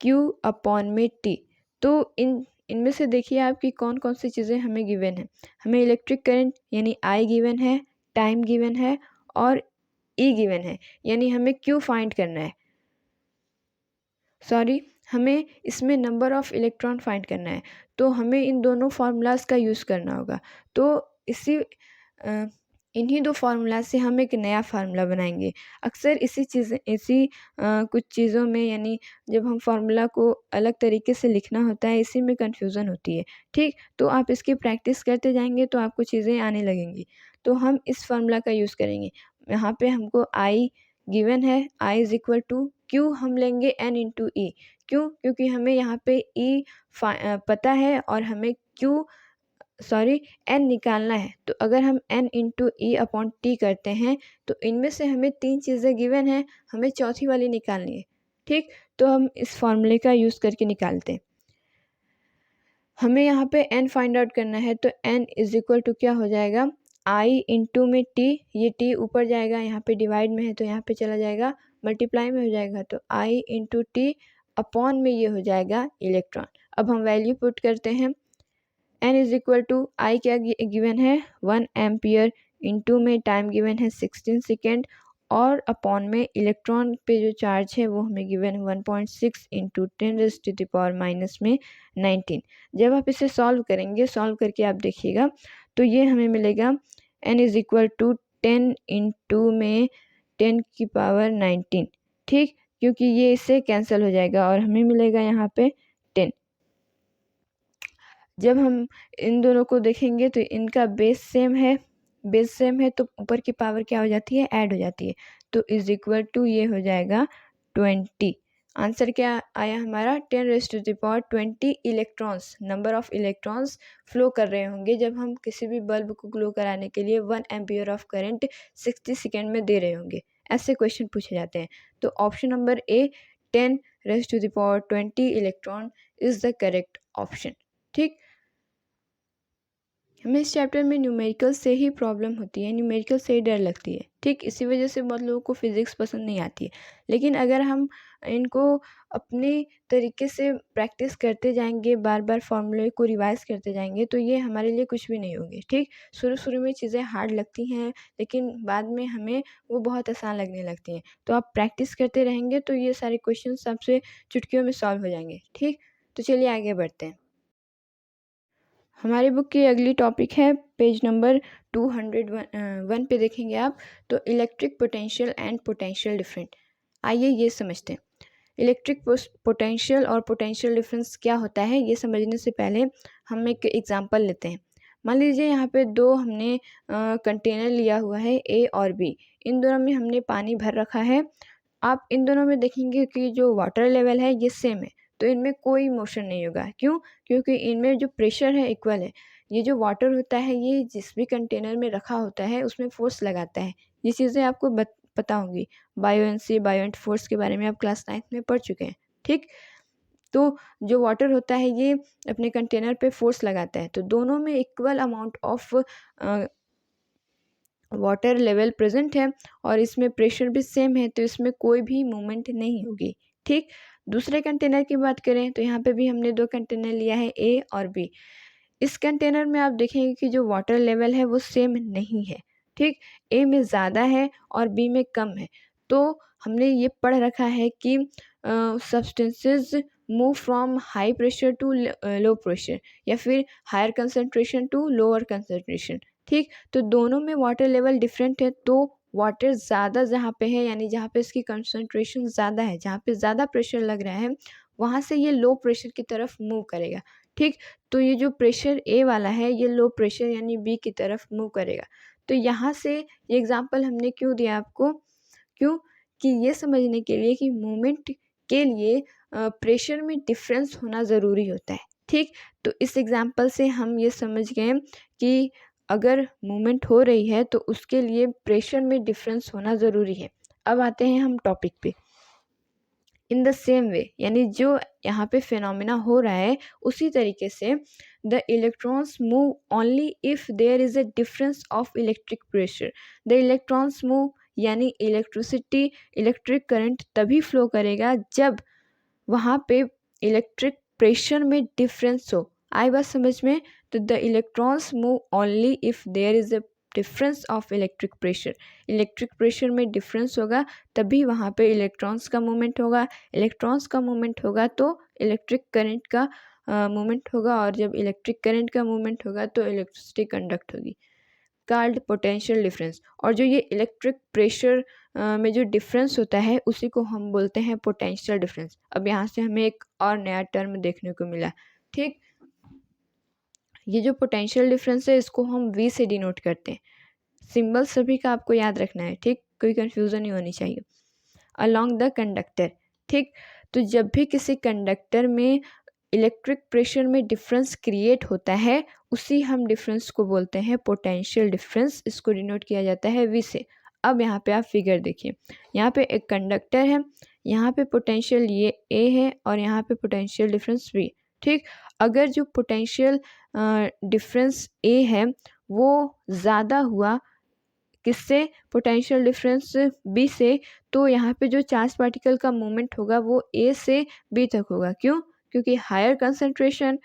Q/T। तो इनमें से देखिए आप कि कौन-कौन सी चीज़ें हमें गिवन है। हमें इलेक्ट्रिक करंट यानी I गिवन है, टाइम गिवन है और E गिवन है, यानी हमें Q फाइंड करना है। हमें इसमें नंबर ऑफ़ इलेक्ट्रॉन फाइंड करना है, तो हमें इन दोनों फार्मूलाज़ का यूज़ करना होगा। तो इन्हीं 2 फार्मूला से हम एक नया फार्मूला बनाएंगे। अक्सर कुछ चीज़ों में यानी जब हम फार्मूला को अलग तरीके से लिखना होता है, इसी में कन्फ्यूज़न होती है। ठीक, तो आप इसकी प्रैक्टिस करते जाएंगे तो आपको चीज़ें आने लगेंगी। तो हम इस फार्मूला का यूज़ करेंगे। यहाँ पे हमको I गिवन है, I = Q हम लेंगे N × E। क्यों? क्योंकि हमें यहाँ पे E पता है और हमें N निकालना है। तो अगर हम N × E/T करते हैं तो इनमें से हमें 3 चीज़ें गिवन हैं, हमें चौथी वाली निकालनी है। ठीक, तो हम इस फार्मूले का यूज़ करके निकालते हैं। हमें यहाँ पे N फाइंड आउट करना है, तो N = क्या हो जाएगा, I × में T, ये T ऊपर जाएगा, यहाँ पे डिवाइड में है तो यहाँ पे चला जाएगा, मल्टीप्लाई में हो जाएगा तो I × T अपॉन में ये हो जाएगा इलेक्ट्रॉन। अब हम वैल्यू पुट करते हैं। N = I क्या गिवन है 1 एम्पियर, इंटू में टाइम गिवन है 16 सेकेंड और अपॉन में इलेक्ट्रॉन पे जो चार्ज है वो हमें गिवन है 1.6 × 10⁻⁻⁹ जब आप इसे सॉल्व करेंगे, सॉल्व करके आप देखिएगा तो ये हमें मिलेगा N = 10 इंटू में 10⁻⁹। ठीक, क्योंकि ये इससे कैंसिल हो जाएगा और हमें मिलेगा यहाँ पे 10। जब हम इन दोनों को देखेंगे तो इनका बेस सेम है तो ऊपर की पावर क्या हो जाती है, ऐड हो जाती है। तो = ये हो जाएगा 20। आंसर क्या आया हमारा 10⁻20 electrons, number of electrons flow कर रहे होंगे जब हम किसी भी बल्ब को ग्लो कराने के लिए 1 एम्पियर ऑफ करंट 60 सेकेंड में दे रहे होंगे। ऐसे क्वेश्चन पूछे जाते हैं। तो option number A 10⁻20 electron is the correct option. ठीक, हमें इस चैप्टर में न्यूमेरिकल से ही प्रॉब्लम होती है, न्यूमेरिकल से ही डर लगती है। ठीक, इसी वजह से बहुत लोगों को फिज़िक्स पसंद नहीं आती है। लेकिन अगर हम इनको अपने तरीके से प्रैक्टिस करते जाएंगे, बार बार फार्मूले को रिवाइज करते जाएंगे तो ये हमारे लिए कुछ भी नहीं होंगे। ठीक, शुरू में चीज़ें हार्ड लगती हैं लेकिन बाद में हमें वो बहुत आसान लगने लगती हैं। तो आप प्रैक्टिस करते रहेंगे तो ये सारे क्वेश्चन आपसे चुटकियों में सॉल्व हो जाएंगे। ठीक, तो चलिए आगे बढ़ते हैं। हमारी बुक की अगली टॉपिक है पेज नंबर 201 पे देखेंगे आप, तो electric potential and potential difference. आइए ये समझते हैं इलेक्ट्रिक पोटेंशियल और पोटेंशियल डिफरेंस क्या होता है। ये समझने से पहले हम एक एग्जांपल लेते हैं। मान लीजिए यहाँ पे दो हमने कंटेनर लिया हुआ है A और B, इन दोनों में हमने पानी भर रखा है। आप इन दोनों में देखेंगे कि जो वाटर लेवल है ये सेम है, तो इनमें कोई मोशन नहीं होगा। क्यों? क्योंकि इनमें जो प्रेशर है इक्वल है। ये जो वाटर होता है ये जिस भी कंटेनर में रखा होता है उसमें फोर्स लगाता है। ये चीज़ें आपको पता होंगी। बायोएंसी, बायोएंट फोर्स के बारे में आप क्लास 9th में पढ़ चुके हैं। ठीक, तो जो वाटर होता है ये अपने कंटेनर पे फोर्स लगाता है, तो दोनों में equal amount of water level present है और इसमें प्रेशर भी सेम है, तो इसमें कोई भी मूवमेंट नहीं होगी। ठीक, दूसरे कंटेनर की बात करें तो यहाँ पे भी हमने दो कंटेनर लिया है A और B। इस कंटेनर में आप देखेंगे कि जो वाटर लेवल है वो सेम नहीं है। ठीक, A में ज़्यादा है और B में कम है। तो हमने ये पढ़ रखा है कि substances move from high pressure to low pressure या फिर higher concentration to lower concentration. ठीक, तो दोनों में वाटर लेवल डिफरेंट है, तो वाटर ज़्यादा जहाँ पे है यानी जहाँ पे इसकी कंसंट्रेशन ज़्यादा है, जहाँ पे ज़्यादा प्रेशर लग रहा है वहाँ से ये लो प्रेशर की तरफ मूव करेगा। ठीक, तो ये जो प्रेशर A वाला है ये लो प्रेशर यानी B की तरफ मूव करेगा। तो यहाँ से ये एग्जांपल हमने क्यों दिया आपको, क्यों कि ये समझने के लिए कि मूवमेंट के लिए प्रेशर में डिफरेंस होना ज़रूरी होता है। ठीक, तो इस एग्जांपल से हम ये समझ गए कि अगर मूवमेंट हो रही है तो उसके लिए प्रेशर में डिफरेंस होना ज़रूरी है। अब आते हैं हम टॉपिक पे। इन द सेम वे, यानी जो यहाँ पे फिनोमिना हो रहा है उसी तरीके से the electrons move only if there is a difference of electric pressure. The electrons move यानी इलेक्ट्रिसिटी, इलेक्ट्रिक करंट तभी फ्लो करेगा जब वहाँ पे इलेक्ट्रिक प्रेशर में डिफरेंस हो। आई बात समझ में? तो the electrons move only if there is a difference of electric pressure. Electric pressure में डिफरेंस होगा तभी वहाँ पे इलेक्ट्रॉन्स का मूवमेंट होगा। इलेक्ट्रॉन्स का मूवमेंट होगा तो इलेक्ट्रिक करंट का मूवमेंट होगा, और जब इलेक्ट्रिक करंट का मूवमेंट होगा तो इलेक्ट्रिसिटी कंडक्ट होगी। Called potential difference. और जो ये इलेक्ट्रिक प्रेशर में जो डिफरेंस होता है उसी को हम बोलते हैं पोटेंशियल डिफरेंस। अब यहाँ से हमें एक और नया टर्म देखने को मिला। ठीक, ये जो पोटेंशियल डिफरेंस है इसको हम V से डिनोट करते हैं। सिंबल सभी का आपको याद रखना है, ठीक, कोई कन्फ्यूज़न नहीं होनी चाहिए। अलोंग द कंडक्टर, ठीक, तो जब भी किसी कंडक्टर में इलेक्ट्रिक प्रेशर में डिफरेंस क्रिएट होता है उसी हम डिफरेंस को बोलते हैं पोटेंशियल डिफरेंस। इसको डिनोट किया जाता है V से। अब यहाँ पे आप फिगर देखिए, यहाँ पे एक कंडक्टर है, यहाँ पे पोटेंशियल ये A है और यहाँ पे पोटेंशियल डिफरेंस V। ठीक, अगर जो पोटेंशियल डिफरेंस A है वो ज़्यादा हुआ किससे? पोटेंशियल डिफरेंस B से, तो यहाँ पे जो चार्ज पार्टिकल का मूवमेंट होगा वो A से B तक होगा। क्यों? क्योंकि higher concentration,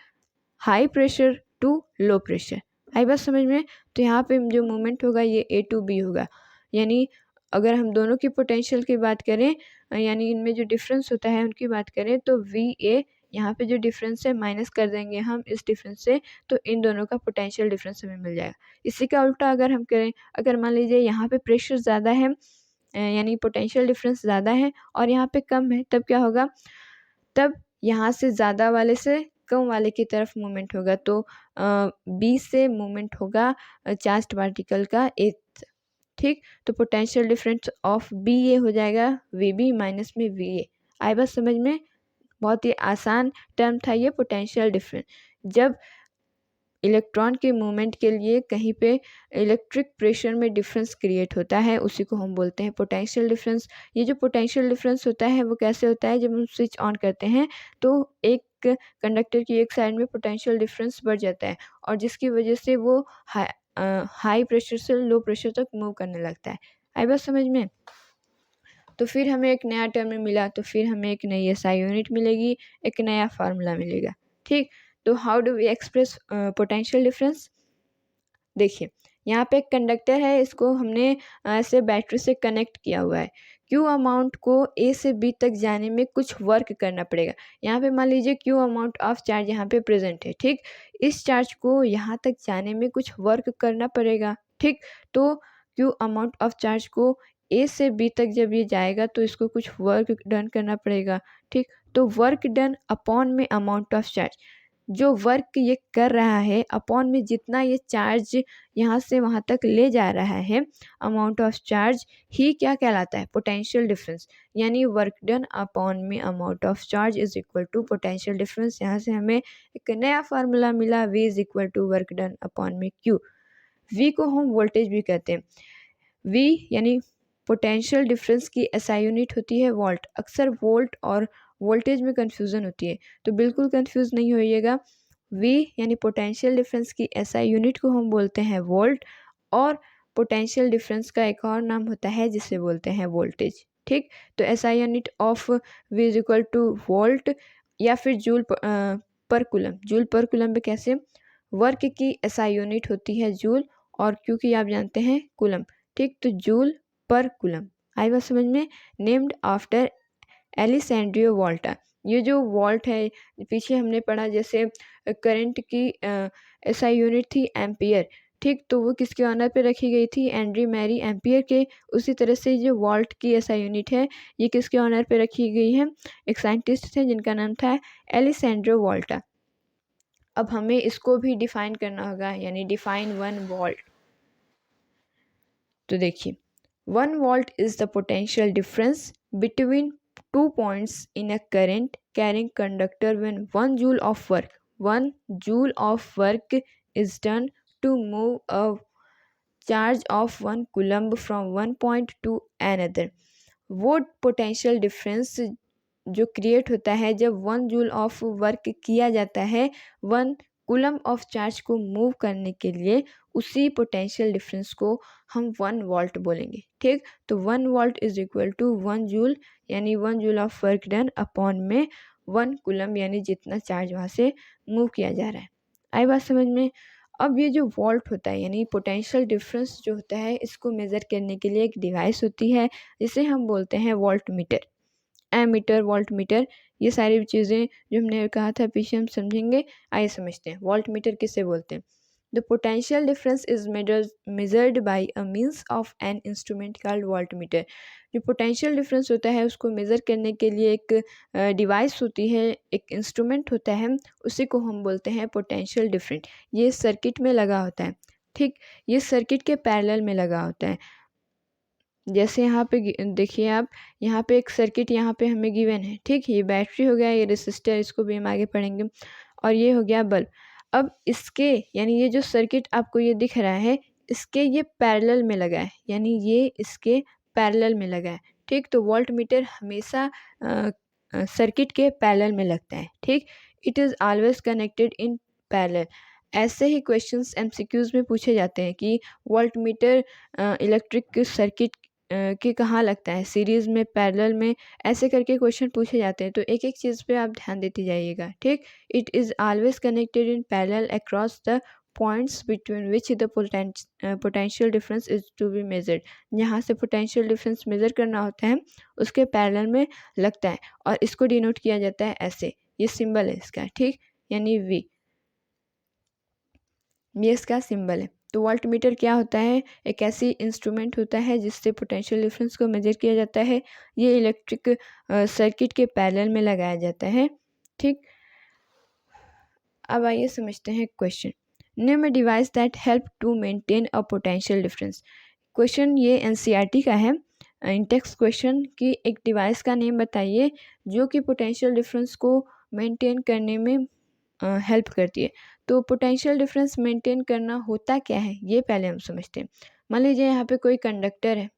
high pressure to low pressure. आई बात समझ में? तो यहाँ पे जो मूवमेंट होगा ये A टू B होगा। यानी अगर हम दोनों की पोटेंशियल की बात करें, यानी इनमें जो डिफरेंस होता है उनकी बात करें, तो VA यहाँ पे जो डिफरेंस है माइनस कर देंगे हम इस डिफरेंस से, तो इन दोनों का पोटेंशियल डिफरेंस हमें मिल जाएगा। इसी का उल्टा अगर हम करें, अगर मान लीजिए यहाँ पे प्रेशर ज़्यादा है, यानी पोटेंशियल डिफरेंस ज़्यादा है और यहाँ पे कम है, तब क्या होगा? तब यहाँ से ज़्यादा वाले से कम वाले की तरफ मूवमेंट होगा। तो B से मूवमेंट होगा चार्ज्ड पार्टिकल का A। ठीक, तो पोटेंशियल डिफरेंस ऑफ BA हो जाएगा VB माइनस में VA। आई बात समझ में? बहुत ही आसान टर्म था ये पोटेंशियल डिफरेंस। जब इलेक्ट्रॉन के मूवमेंट के लिए कहीं पे इलेक्ट्रिक प्रेशर में डिफरेंस क्रिएट होता है उसी को हम बोलते हैं पोटेंशियल डिफरेंस। ये जो पोटेंशियल डिफरेंस होता है वो कैसे होता है? जब हम स्विच ऑन करते हैं तो एक कंडक्टर की एक साइड में पोटेंशियल डिफरेंस बढ़ जाता है और जिसकी वजह से वो हाई प्रेशर से लो प्रेशर तक मूव करने लगता है। आई बात समझ में? तो फिर हमें एक नया टर्म मिला, तो फिर हमें एक नई SI यूनिट मिलेगी, एक नया फार्मूला मिलेगा। ठीक, तो how do we express potential difference? देखिए, यहाँ पे एक कंडक्टर है, इसको हमने ऐसे बैटरी से कनेक्ट किया हुआ है। Q अमाउंट को A से B तक जाने में कुछ वर्क करना पड़ेगा। यहाँ पे मान लीजिए Q अमाउंट ऑफ चार्ज यहाँ पे प्रेजेंट है। ठीक, इस चार्ज को यहाँ तक जाने में कुछ वर्क करना पड़ेगा। ठीक, तो Q अमाउंट ऑफ चार्ज को A से B तक जब ये जाएगा तो इसको कुछ वर्क डन करना पड़ेगा। ठीक, तो वर्क डन अपॉन में अमाउंट ऑफ चार्ज, जो वर्क ये कर रहा है अपॉन में जितना ये चार्ज यहाँ से वहाँ तक ले जा रहा है, अमाउंट ऑफ चार्ज ही क्या कहलाता है? Potential difference. यानी वर्क डन अपॉन में amount of charge is equal to potential difference. यहाँ से हमें एक नया फार्मूला मिला, V is equal to work done upon में Q। V को हम वोल्टेज भी कहते हैं। V यानी पोटेंशियल डिफरेंस की SI यूनिट होती है वोल्ट। अक्सर वोल्ट और वोल्टेज में कन्फ्यूज़न होती है, तो बिल्कुल कन्फ्यूज़ नहीं होइएगा। V यानी पोटेंशियल डिफरेंस की SI यूनिट को हम बोलते हैं वोल्ट, और पोटेंशियल डिफरेंस का एक और नाम होता है जिसे बोलते हैं वोल्टेज। ठीक, तो SI unit of V is equal two volt या फिर जूल पर कूलम। जूल पर कूलम में कैसे? वर्क की SI यूनिट होती है जूल, और क्योंकि आप जानते हैं कूलम। ठीक, तो जूल पर कूलम। आई बात समझ में? Named after Alessandro Volta. ये जो वोल्ट है, पीछे हमने पढ़ा जैसे करंट की SI यूनिट थी एम्पियर। ठीक, तो वो किसके ऑनर पे रखी गई थी? एंड्री मैरी एम्पियर के। उसी तरह से जो वोल्ट की SI यूनिट है ये किसके ऑनर पे रखी गई है? एक साइंटिस्ट थे जिनका नाम था एलिसेंड्रो वोल्टा। अब हमें इसको भी डिफाइन करना होगा, यानी डिफाइन 1 वोल्ट। तो देखिए, 1 volt is the potential difference between 2 points in a current carrying conductor when 1 joule of work is done to move a charge of 1 coulomb from one point to another। वो potential difference जो create होता है जब 1 joule of work किया जाता है 1 coulomb of charge को move करने के लिए, उसी पोटेंशियल डिफरेंस को हम 1 वोल्ट बोलेंगे। ठीक, तो 1 volt is equal to 1 joule, यानी 1 joule of work done upon में 1 कूलम, यानी जितना चार्ज वहाँ से मूव किया जा रहा है। आई बात समझ में? अब ये जो वोल्ट होता है यानी पोटेंशियल डिफरेंस जो होता है, इसको मेज़र करने के लिए एक डिवाइस होती है जिसे हम बोलते हैं voltmeter, ammeter, voltmeter. ये सारी चीज़ें जो हमने कहा था पीछे हम समझेंगे। आइए समझते हैं वोल्ट मीटर किसे बोलते हैं। The potential difference is measured by a means of an instrument called volt meter. जो पोटेंशियल डिफरेंस होता है उसको मेज़र करने के लिए एक डिवाइस होती है, एक इंस्ट्रूमेंट होता है, उसी को हम बोलते हैं पोटेंशियल डिफरेंस। ये सर्किट में लगा होता है। ठीक, ये सर्किट के पैरेलल में लगा होता है। जैसे यहाँ पे देखिए आप, यहाँ पे एक सर्किट यहाँ पे हमें गिवन है। ठीक, ये बैटरी हो गया, ये रेसिस्टर, इसको भी हम आगे पढ़ेंगे, और ये हो गया बल्ब। अब इसके यानी ये जो सर्किट आपको ये दिख रहा है, इसके ये पैरेलल में लगा है, यानी ये इसके पैरेलल में लगा है। ठीक, तो वोल्ट मीटर हमेशा सर्किट के पैरेलल में लगता है। ठीक, it is always connected in parallel. ऐसे ही क्वेश्चंस एमसीक्यूज़ में पूछे जाते हैं कि वोल्ट मीटर इलेक्ट्रिक सर्किट कि कहाँ लगता है, सीरीज़ में, पैरेलल में, ऐसे करके क्वेश्चन पूछे जाते हैं। तो एक एक चीज़ पे आप ध्यान देती जाइएगा। ठीक, it is always connected in parallel across the points between which the potential difference is to be measured. जहाँ से पोटेंशियल डिफरेंस मेज़र करना होता है उसके पैरेलल में लगता है, और इसको डिनोट किया जाता है ऐसे, ये सिंबल है इसका। ठीक, यानी वी, ये इसका सिंबल है। तो वोल्ट मीटर क्या होता है? एक ऐसी इंस्ट्रूमेंट होता है जिससे पोटेंशियल डिफरेंस को मेजर किया जाता है। ये इलेक्ट्रिक सर्किट के पैरेलल में लगाया जाता है। ठीक, अब आइए समझते हैं question. Name a device that help to maintain a potential difference. Question ये एनसीईआरटी का है, इंटेक्स क्वेश्चन, कि एक डिवाइस का नेम बताइए जो कि पोटेंशियल डिफरेंस को मेंटेन करने में हेल्प करती है। तो पोटेंशियल डिफरेंस मेंटेन करना होता क्या है, ये पहले हम समझते हैं। मान लीजिए यहाँ पे कोई कंडक्टर है।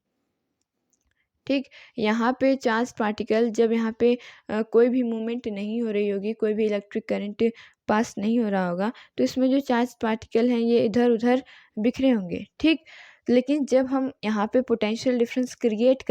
ठीक, यहाँ पे चार्ज पार्टिकल, जब यहाँ पे कोई भी मूवमेंट नहीं हो रही होगी, कोई भी इलेक्ट्रिक करंट पास नहीं हो रहा होगा, तो इसमें जो चार्ज पार्टिकल हैं ये इधर उधर बिखरे होंगे। ठीक, लेकिन जब हम यहाँ पे पोटेंशियल डिफरेंस क्रिएट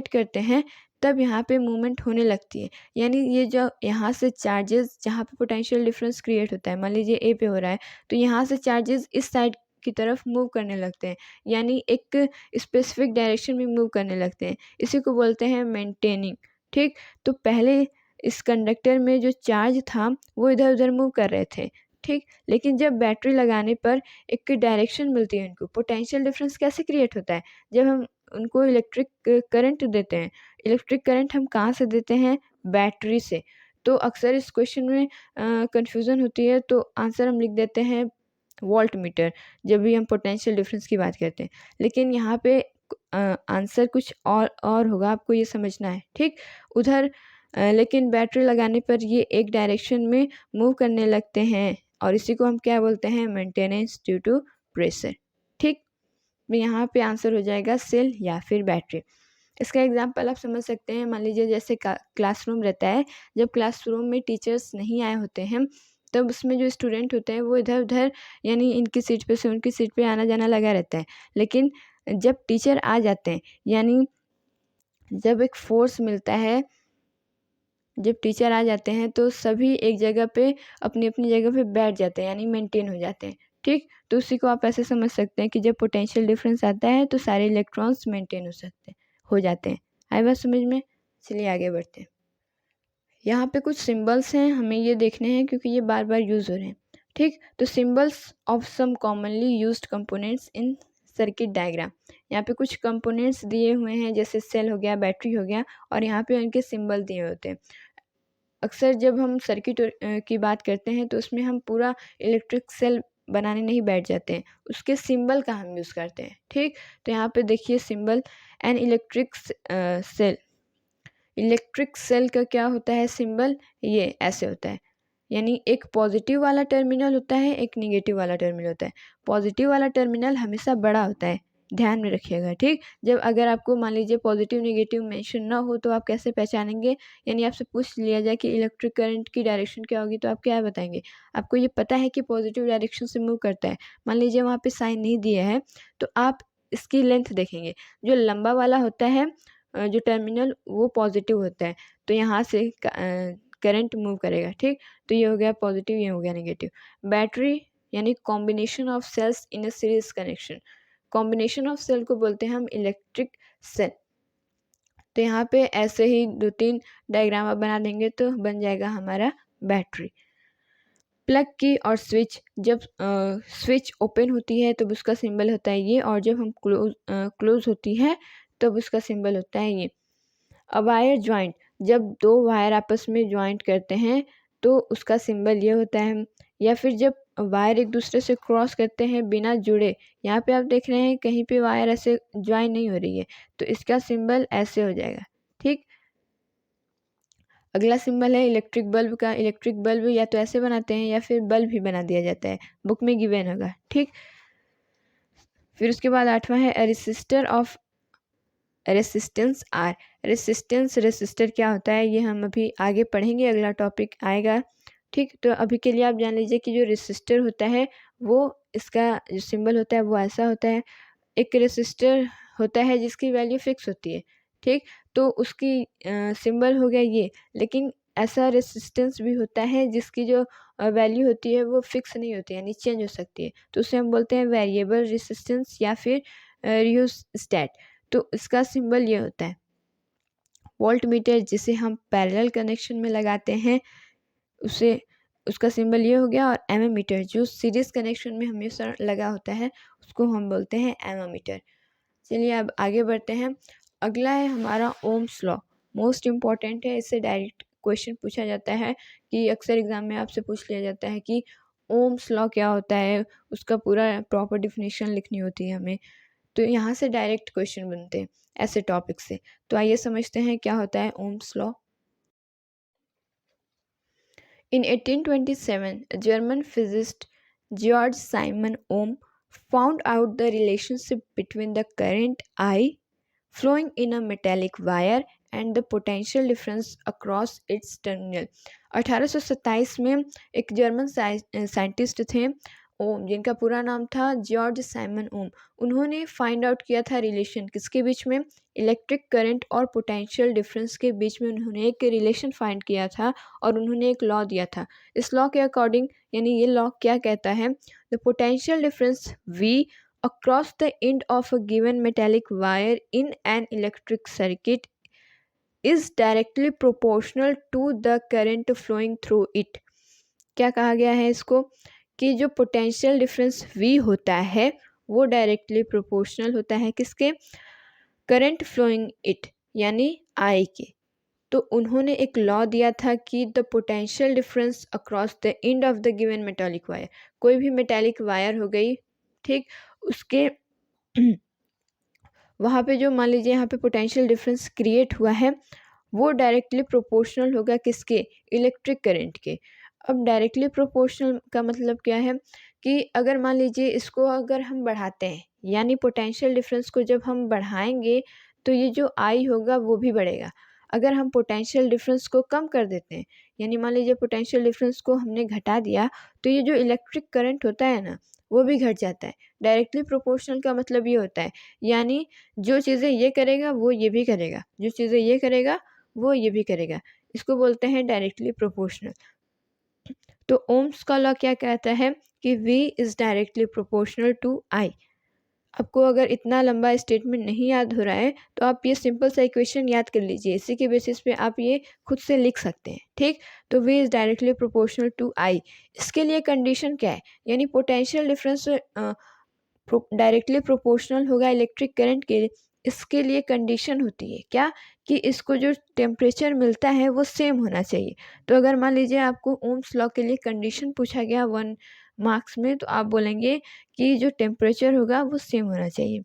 करते हैं तब यहाँ पे मूवमेंट होने लगती है। यानी ये जो यहाँ से चार्जेस, जहाँ पे पोटेंशियल डिफरेंस क्रिएट होता है, मान लीजिए ए पे हो रहा है, तो यहाँ से चार्जेस इस साइड की तरफ मूव करने लगते हैं, यानी एक स्पेसिफिक डायरेक्शन में मूव करने लगते हैं। इसी को बोलते हैं मेंटेनिंग। ठीक, तो पहले इस कंडक्टर में जो चार्ज था वो इधर उधर मूव कर रहे थे। ठीक, लेकिन जब बैटरी लगाने पर एक डायरेक्शन मिलती है इनको। पोटेंशियल डिफरेंस कैसे क्रिएट होता है? जब हम उनको इलेक्ट्रिक करंट देते हैं। इलेक्ट्रिक करंट हम कहाँ से देते हैं? बैटरी से। तो अक्सर इस क्वेश्चन में कन्फ्यूज़न होती है, तो आंसर हम लिख देते हैं वोल्ट मीटर, जब भी हम पोटेंशियल डिफरेंस की बात करते हैं। लेकिन यहाँ पे आंसर कुछ और होगा, आपको ये समझना है। ठीक, उधर लेकिन बैटरी लगाने पर ये एक डायरेक्शन में मूव करने लगते हैं, और इसी को हम क्या बोलते हैं? Maintenance due to pressure. ठीक, यहाँ पे आंसर हो जाएगा सेल या फिर बैटरी। इसका एग्जांपल आप समझ सकते हैं। मान लीजिए जैसे क्लासरूम रहता है, जब क्लासरूम में टीचर्स नहीं आए होते हैं, तब उसमें जो स्टूडेंट होते हैं वो इधर उधर, यानी इनकी सीट पे से उनकी सीट पे आना जाना लगा रहता है। लेकिन जब टीचर आ जाते हैं, यानी जब एक फोर्स मिलता है, जब टीचर आ जाते हैं तो सभी एक जगह पे अपनी अपनी जगह पे बैठ जाते हैं, यानी मेंटेन हो जाते हैं। ठीक, तो उसी को आप ऐसे समझ सकते हैं कि जब पोटेंशियल डिफरेंस आता है तो सारे इलेक्ट्रॉन्स मेंटेन हो जाते हैं। आई बात समझ में? चलिए आगे बढ़ते हैं। यहाँ पे कुछ सिंबल्स हैं, हमें ये देखने हैं क्योंकि ये बार बार यूज़ हो रहे हैं। ठीक, तो symbols of some commonly used components in circuit diagram. यहाँ पे कुछ कंपोनेंट्स दिए हुए हैं, जैसे सेल हो गया, बैटरी हो गया, और यहाँ पे उनके सिंबल दिए होते हैं। अक्सर जब हम सर्किट की बात करते हैं तो उसमें हम पूरा इलेक्ट्रिक सेल बनाने नहीं बैठ जाते हैं, उसके सिंबल का हम यूज़ करते हैं। ठीक, तो यहाँ पे देखिए symbol, an electric cell. Electric cell का क्या होता है सिंबल? ये ऐसे होता है, यानी एक पॉजिटिव वाला टर्मिनल होता है, एक निगेटिव वाला टर्मिनल होता है। पॉजिटिव वाला टर्मिनल हमेशा बड़ा होता है, ध्यान में रखिएगा, ठीक। जब अगर आपको मान लीजिए पॉजिटिव नेगेटिव मेंशन ना हो तो आप कैसे पहचानेंगे, यानी आपसे पूछ लिया जाए कि इलेक्ट्रिक करंट की डायरेक्शन क्या होगी, तो आप क्या बताएंगे। आपको ये पता है कि पॉजिटिव डायरेक्शन से मूव करता है, मान लीजिए वहाँ पे साइन नहीं दिया है, तो आप इसकी लेंथ देखेंगे। जो लंबा वाला होता है जो टर्मिनल, वो पॉजिटिव होता है, तो यहाँ से करंट मूव करेगा, ठीक। तो ये हो गया पॉजिटिव, ये हो गया नेगेटिव। बैटरी यानी combination of cells in a series connection, combination of cell को बोलते हैं हम इलेक्ट्रिक सेल। तो यहाँ पे ऐसे ही 2-3 डायग्राम आप बना देंगे तो बन जाएगा हमारा बैटरी। प्लग की और स्विच, जब स्विच ओपन होती है तब उसका सिंबल होता है ये, और जब हम क्लोज होती है तब उसका सिंबल होता है ये। अ वायर ज्वाइंट, जब 2 वायर आपस में ज्वाइंट करते हैं तो उसका सिंबल ये होता है। या फिर जब वायर एक दूसरे से क्रॉस करते हैं बिना जुड़े, यहाँ पे आप देख रहे हैं कहीं पे वायर ऐसे ज्वाइन नहीं हो रही है, तो इसका सिंबल ऐसे हो जाएगा, ठीक। अगला सिंबल है इलेक्ट्रिक बल्ब का। इलेक्ट्रिक बल्ब या तो ऐसे बनाते हैं या फिर बल्ब भी बना दिया जाता है, बुक में गिवन होगा, ठीक। फिर उसके बाद 8वां है resistor of resistance R. Resistor क्या होता है ये हम अभी आगे पढ़ेंगे, अगला टॉपिक आएगा, ठीक। तो अभी के लिए आप जान लीजिए कि जो रेसिस्टर होता है वो, इसका जो सिंबल होता है वो ऐसा होता है। एक रेसिस्टर होता है जिसकी वैल्यू फिक्स होती है, ठीक। तो उसकी सिंबल हो गया ये। लेकिन ऐसा रेसिस्टेंस भी होता है जिसकी जो वैल्यू होती है वो फिक्स नहीं होती, यानी चेंज हो सकती है, तो उसे हम बोलते हैं वेरिएबल रेसिस्टेंस या फिर रियोस्टैट। तो इसका सिंबल ये होता है। वोल्ट मीटर जिसे हम पैरेलल कनेक्शन में लगाते हैं उसे, उसका सिंबल ये हो गया। और एममीटर जो सीरीज कनेक्शन में हमेशा लगा होता है उसको हम बोलते हैं एममीटर। चलिए अब आगे बढ़ते हैं। अगला है हमारा ओम्स लॉ, मोस्ट इम्पॉर्टेंट है, इससे डायरेक्ट क्वेश्चन पूछा जाता है कि अक्सर एग्जाम में आपसे पूछ लिया जाता है कि ओम्स लॉ क्या होता है, उसका पूरा प्रॉपर डिफिनेशन लिखनी होती है हमें। तो यहाँ से डायरेक्ट क्वेश्चन बनते हैं ऐसे टॉपिक से। तो आइए समझते हैं क्या होता है Ohm's law. In 1827, a German physicist, George Simon Ohm, found out the relationship between the current I flowing in a metallic wire and the potential difference across its terminal। 1827 में एक जर्मन साइंटिस्ट थे ओम, जिनका पूरा नाम था George Simon ओम। उन्होंने find out किया था रिलेशन किसके बीच में, इलेक्ट्रिक करंट और पोटेंशियल डिफरेंस के बीच में उन्होंने एक रिलेशन फाइंड किया था, और उन्होंने एक लॉ दिया था। इस लॉ के अकॉर्डिंग, यानी ये लॉ क्या कहता है, the potential difference V across the end of a given metallic wire in an electric circuit is directly proportional to the current flowing through it। क्या कहा गया है इसको, कि जो पोटेंशियल डिफरेंस V होता है वो डायरेक्टली प्रोपोर्शनल होता है किसके, करंट फ्लोइंग इट यानी I के। तो उन्होंने एक लॉ दिया था कि the potential difference across the end of the given metallic wire, कोई भी मेटालिक वायर हो गई, ठीक, उसके वहाँ पे जो मान लीजिए यहाँ पे पोटेंशियल डिफरेंस क्रिएट हुआ है वो डायरेक्टली प्रोपोर्शनल होगा किसके, इलेक्ट्रिक करंट के। अब डायरेक्टली प्रोपोर्शनल का मतलब क्या है कि अगर मान लीजिए इसको अगर हम बढ़ाते हैं, यानी पोटेंशियल डिफरेंस को जब हम बढ़ाएंगे तो ये जो आई होगा वो भी बढ़ेगा। अगर हम पोटेंशियल डिफरेंस को कम कर देते हैं, यानी मान लीजिए पोटेंशियल डिफरेंस को हमने घटा दिया, तो ये जो इलेक्ट्रिक करंट होता है ना वो भी घट जाता है। डायरेक्टली प्रोपोर्शनल का मतलब ये होता है, यानी जो चीज़ें ये करेगा वो ये भी करेगा, जो चीज़ें ये करेगा वो ये भी करेगा, इसको बोलते हैं डायरेक्टली प्रोपोर्शनल। तो ओम्स का लॉ क्या कहता है कि V is directly proportional to I। आपको अगर इतना लंबा स्टेटमेंट नहीं याद हो रहा है तो आप ये सिंपल सा इक्वेशन याद कर लीजिए, इसी के बेसिस पे आप ये खुद से लिख सकते हैं, ठीक। तो V is directly proportional to I। इसके लिए कंडीशन क्या है, यानी पोटेंशियल डिफरेंस डायरेक्टली प्रोपोर्शनल होगा इलेक्ट्रिक करंट के, इसके लिए कंडीशन होती है क्या, कि इसको जो टेम्परेचर मिलता है वो सेम होना चाहिए। तो अगर मान लीजिए आपको ओम्स लॉ के लिए कंडीशन पूछा गया 1 मार्क्स में, तो आप बोलेंगे कि जो टेम्परेचर होगा वो सेम होना चाहिए।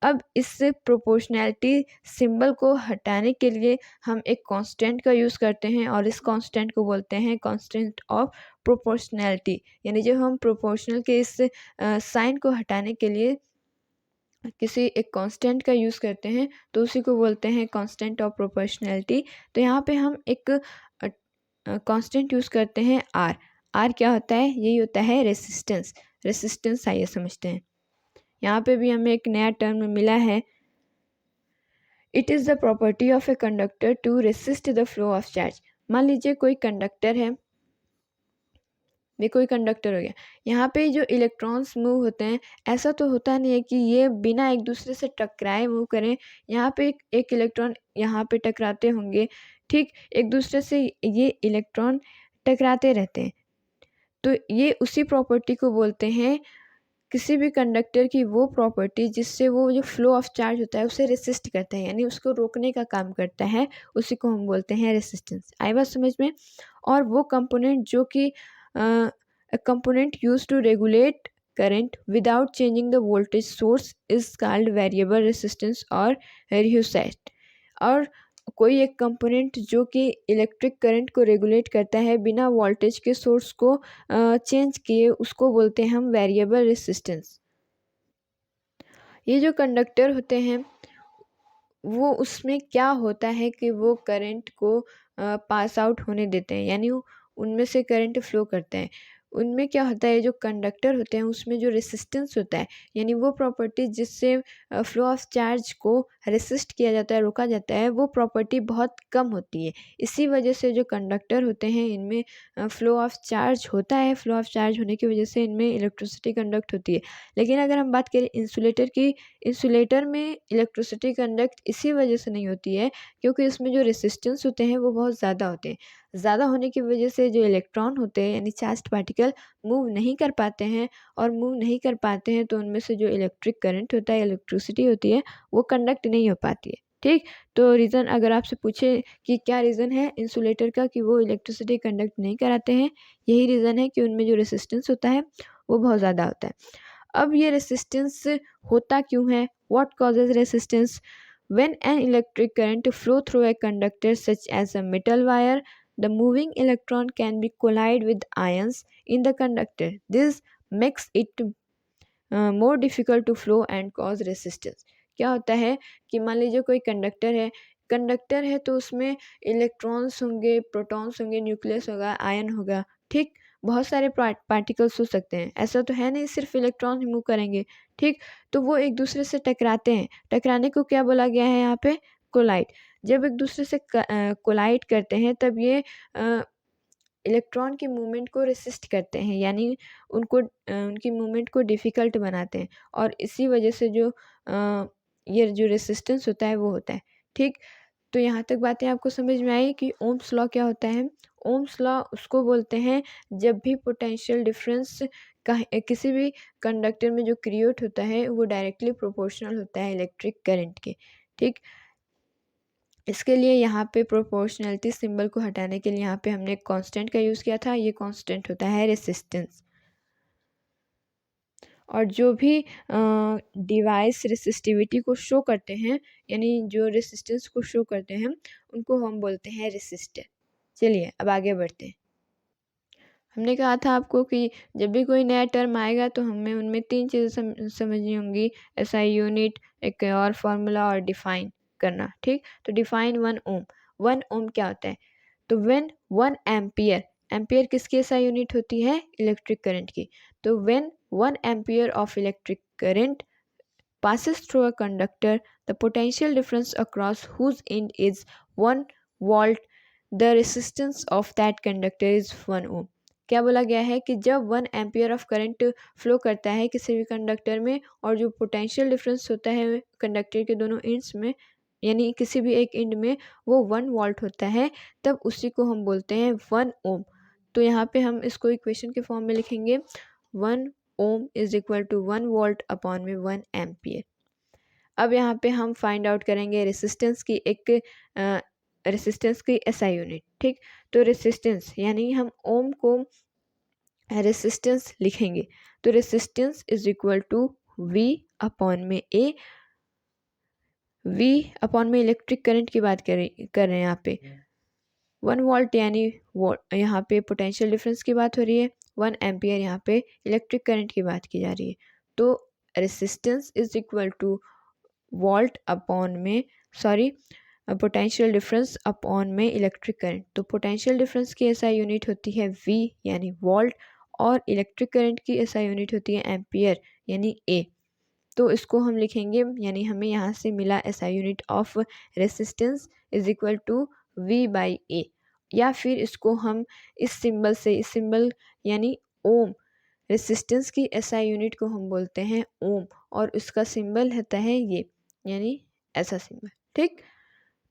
अब इस प्रोपोर्शनैलिटी सिंबल को हटाने के लिए हम एक कांस्टेंट का यूज़ करते हैं, और इस कांस्टेंट को बोलते हैं कांस्टेंट ऑफ प्रोपोर्शनैलिटी। यानी जब हम प्रोपोर्शनल के इस साइन को हटाने के लिए किसी एक कांस्टेंट का यूज़ करते हैं तो उसी को बोलते हैं कांस्टेंट ऑफ प्रोपोर्शनैलिटी। तो यहाँ पे हम एक कांस्टेंट यूज़ करते हैं आर। आर क्या होता है? यही होता है रेसिस्टेंस। रेसिस्टेंस आइए समझते हैं। यहाँ पे भी हमें एक नया टर्म मिला है। It is the property of a conductor to resist the flow of charge. मान लीजिए कोई कंडक्टर है, ये कोई कंडक्टर हो गया। यहाँ पे जो इलेक्ट्रॉन्स मूव होते हैं, ऐसा तो होता नहीं है कि ये बिना एक दूसरे से टकराए मूव करें। यहाँ पे एक इलेक्ट्रॉन यहाँ पे टकराते होंगे, ठीक, एक दूसरे से ये इलेक्ट्रॉन टकराते रहते हैं। तो ये उसी प्रॉपर्टी को बोलते हैं, किसी भी कंडक्टर की वो प्रॉपर्टी जिससे वो जो फ्लो ऑफ चार्ज होता है उसे रेसिस्ट करता है, यानी उसको रोकने का काम करता है, उसी को हम बोलते हैं रेसिस्टेंस। आई बात समझ में? और वो कंपोनेंट जो कि a component used to regulate current without changing the voltage source is called variable resistance or rheostat। और कोई एक कंपोनेंट जो कि इलेक्ट्रिक करंट को रेगुलेट करता है बिना वोल्टेज के सोर्स को चेंज किए, उसको बोलते हैं हम वेरिएबल रेसिस्टेंस। ये जो कंडक्टर होते हैं वो उसमें क्या होता है कि वो करंट को पास आउट होने देते हैं, यानी उनमें से करंट फ्लो करते हैं। उनमें क्या होता है, जो कंडक्टर होते हैं उसमें जो रेसिस्टेंस होता है, यानी वो प्रॉपर्टी जिससे फ्लो ऑफ चार्ज को रेसिस्ट किया जाता है, रोका जाता है, वो प्रॉपर्टी बहुत कम होती है। इसी वजह से जो कंडक्टर होते हैं इनमें फ्लो ऑफ चार्ज होता है। फ्लो ऑफ चार्ज होने की वजह से इनमें इलेक्ट्रिसिटी कंडक्ट होती है। लेकिन अगर हम बात करें इंसुलेटर की, इंसुलेटर में इलेक्ट्रिसिटी कंडक्ट इसी वजह से नहीं होती है क्योंकि इसमें जो रेसिस्टेंस होते हैं वो बहुत ज़्यादा होते हैं। ज़्यादा होने की वजह से जो इलेक्ट्रॉन होते हैं यानी चार्ज्ड पार्टिकल मूव नहीं कर पाते हैं, और मूव नहीं कर पाते हैं तो उनमें से जो इलेक्ट्रिक करंट होता है, इलेक्ट्रिसिटी होती है, वो कंडक्ट नहीं हो पाती है। ठीक, तो रीज़न अगर आपसे पूछे कि क्या रीज़न है इंसुलेटर का कि वो इलेक्ट्रिसिटी कंडक्ट नहीं कराते हैं, यही रीज़न है कि उनमें जो रेसिस्टेंस होता है वो बहुत ज़्यादा होता है। अब ये रेसिस्टेंस होता क्यों है? What causes resistance? When an electric current flow through a conductor such as a metal wire, the moving electron can be collide with ions in the conductor. This makes it more difficult to flow and cause resistance। क्या होता है कि मान लीजिए कोई conductor है तो उसमें इलेक्ट्रॉन्स होंगे, प्रोटॉन्स होंगे, न्यूक्लियस होगा, आयन होगा, ठीक, बहुत सारे पार्टिकल्स हो सकते हैं। ऐसा तो है नहीं सिर्फ इलेक्ट्रॉन ही मूव करेंगे, ठीक, तो वो एक दूसरे से टकराते हैं। टकराने को क्या बोला गया है यहाँ पे? कोलाइड। जब एक दूसरे से कोलाइड करते हैं तब ये इलेक्ट्रॉन की मूवमेंट को रेसिस्ट करते हैं, यानी उनकी मूवमेंट को डिफ़िकल्ट बनाते हैं, और इसी वजह से ये जो रेसिस्टेंस होता है वो होता है। ठीक, तो यहाँ तक बातें आपको समझ में आई कि ओम्स लॉ क्या होता है? ओम्स लॉ उसको बोलते हैं जब भी पोटेंशियल डिफरेंस किसी भी कंडक्टर में जो क्रिएट होता है वो डायरेक्टली प्रोपोर्शनल होता है इलेक्ट्रिक करंट के। ठीक, इसके लिए यहाँ पे प्रोपोर्शनैलिटी सिंबल को हटाने के लिए यहाँ पे हमने एक कांस्टेंट का यूज़ किया था। ये कांस्टेंट होता है रेसिस्टेंस। और जो भी डिवाइस रेसिस्टिविटी को शो करते हैं, यानी जो रेसिस्टेंस को शो करते हैं, उनको हम बोलते हैं रेसिस्टर। चलिए अब आगे बढ़ते हैं। हमने कहा था आपको कि जब भी कोई नया टर्म आएगा तो हमें उनमें 3 चीज़ें समझनी होंगी, SI यूनिट, एक और फार्मूला और डिफाइन करना। ठीक, तो डिफाइन 1 ओम। 1 ओम क्या होता है? तो व्हेन 1 एम्पियर, एम्पियर किसकी SI यूनिट होती है? इलेक्ट्रिक करंट की। तो when 1 ampere of electric current passes through a conductor, the potential difference across whose end is 1 volt, the resistance of that conductor is 1 ohm। क्या बोला गया है कि जब 1 एम्पियर ऑफ करंट फ्लो करता है किसी भी कंडक्टर में, और जो पोटेंशियल डिफरेंस होता है कंडक्टर के दोनों एंड्स में, यानी किसी भी एक एंड में, वो 1 वोल्ट होता है, तब उसी को हम बोलते हैं 1 ओम। तो यहाँ पे हम इसको इक्वेशन के फॉर्म में लिखेंगे, 1 ohm is equal to 1 volt upon में 1 एम्पियर। अब यहाँ पे हम फाइंड आउट करेंगे रेसिस्टेंस की SI यूनिट। ठीक, तो रेसिस्टेंस यानी हम ओम को रेसिस्टेंस लिखेंगे, तो resistance is equal to V upon में A। V अपॉन में इलेक्ट्रिक करंट की बात कर रहे हैं यहाँ पे, 1 वोल्ट यानी यहाँ पे पोटेंशियल डिफरेंस की बात हो रही है, 1 एम्पियर यहाँ पे इलेक्ट्रिक करंट की बात की जा रही है। तो resistance is equal two volt upon में पोटेंशियल डिफरेंस अपॉन में इलेक्ट्रिक करंट। तो पोटेंशियल डिफरेंस की एसआई यूनिट होती है वी यानी वोल्ट, और इलेक्ट्रिक करंट की एसआई यूनिट होती है एम्पियर यानी ए। तो इसको हम लिखेंगे, यानी हमें यहाँ से मिला SI unit of resistance is equal to V by A, या फिर इसको हम इस सिंबल यानी ओम, रेसिस्टेंस की एसआई यूनिट को हम बोलते हैं ओम, और उसका सिंबल होता है ये, यानी ऐसा सिंबल। ठीक,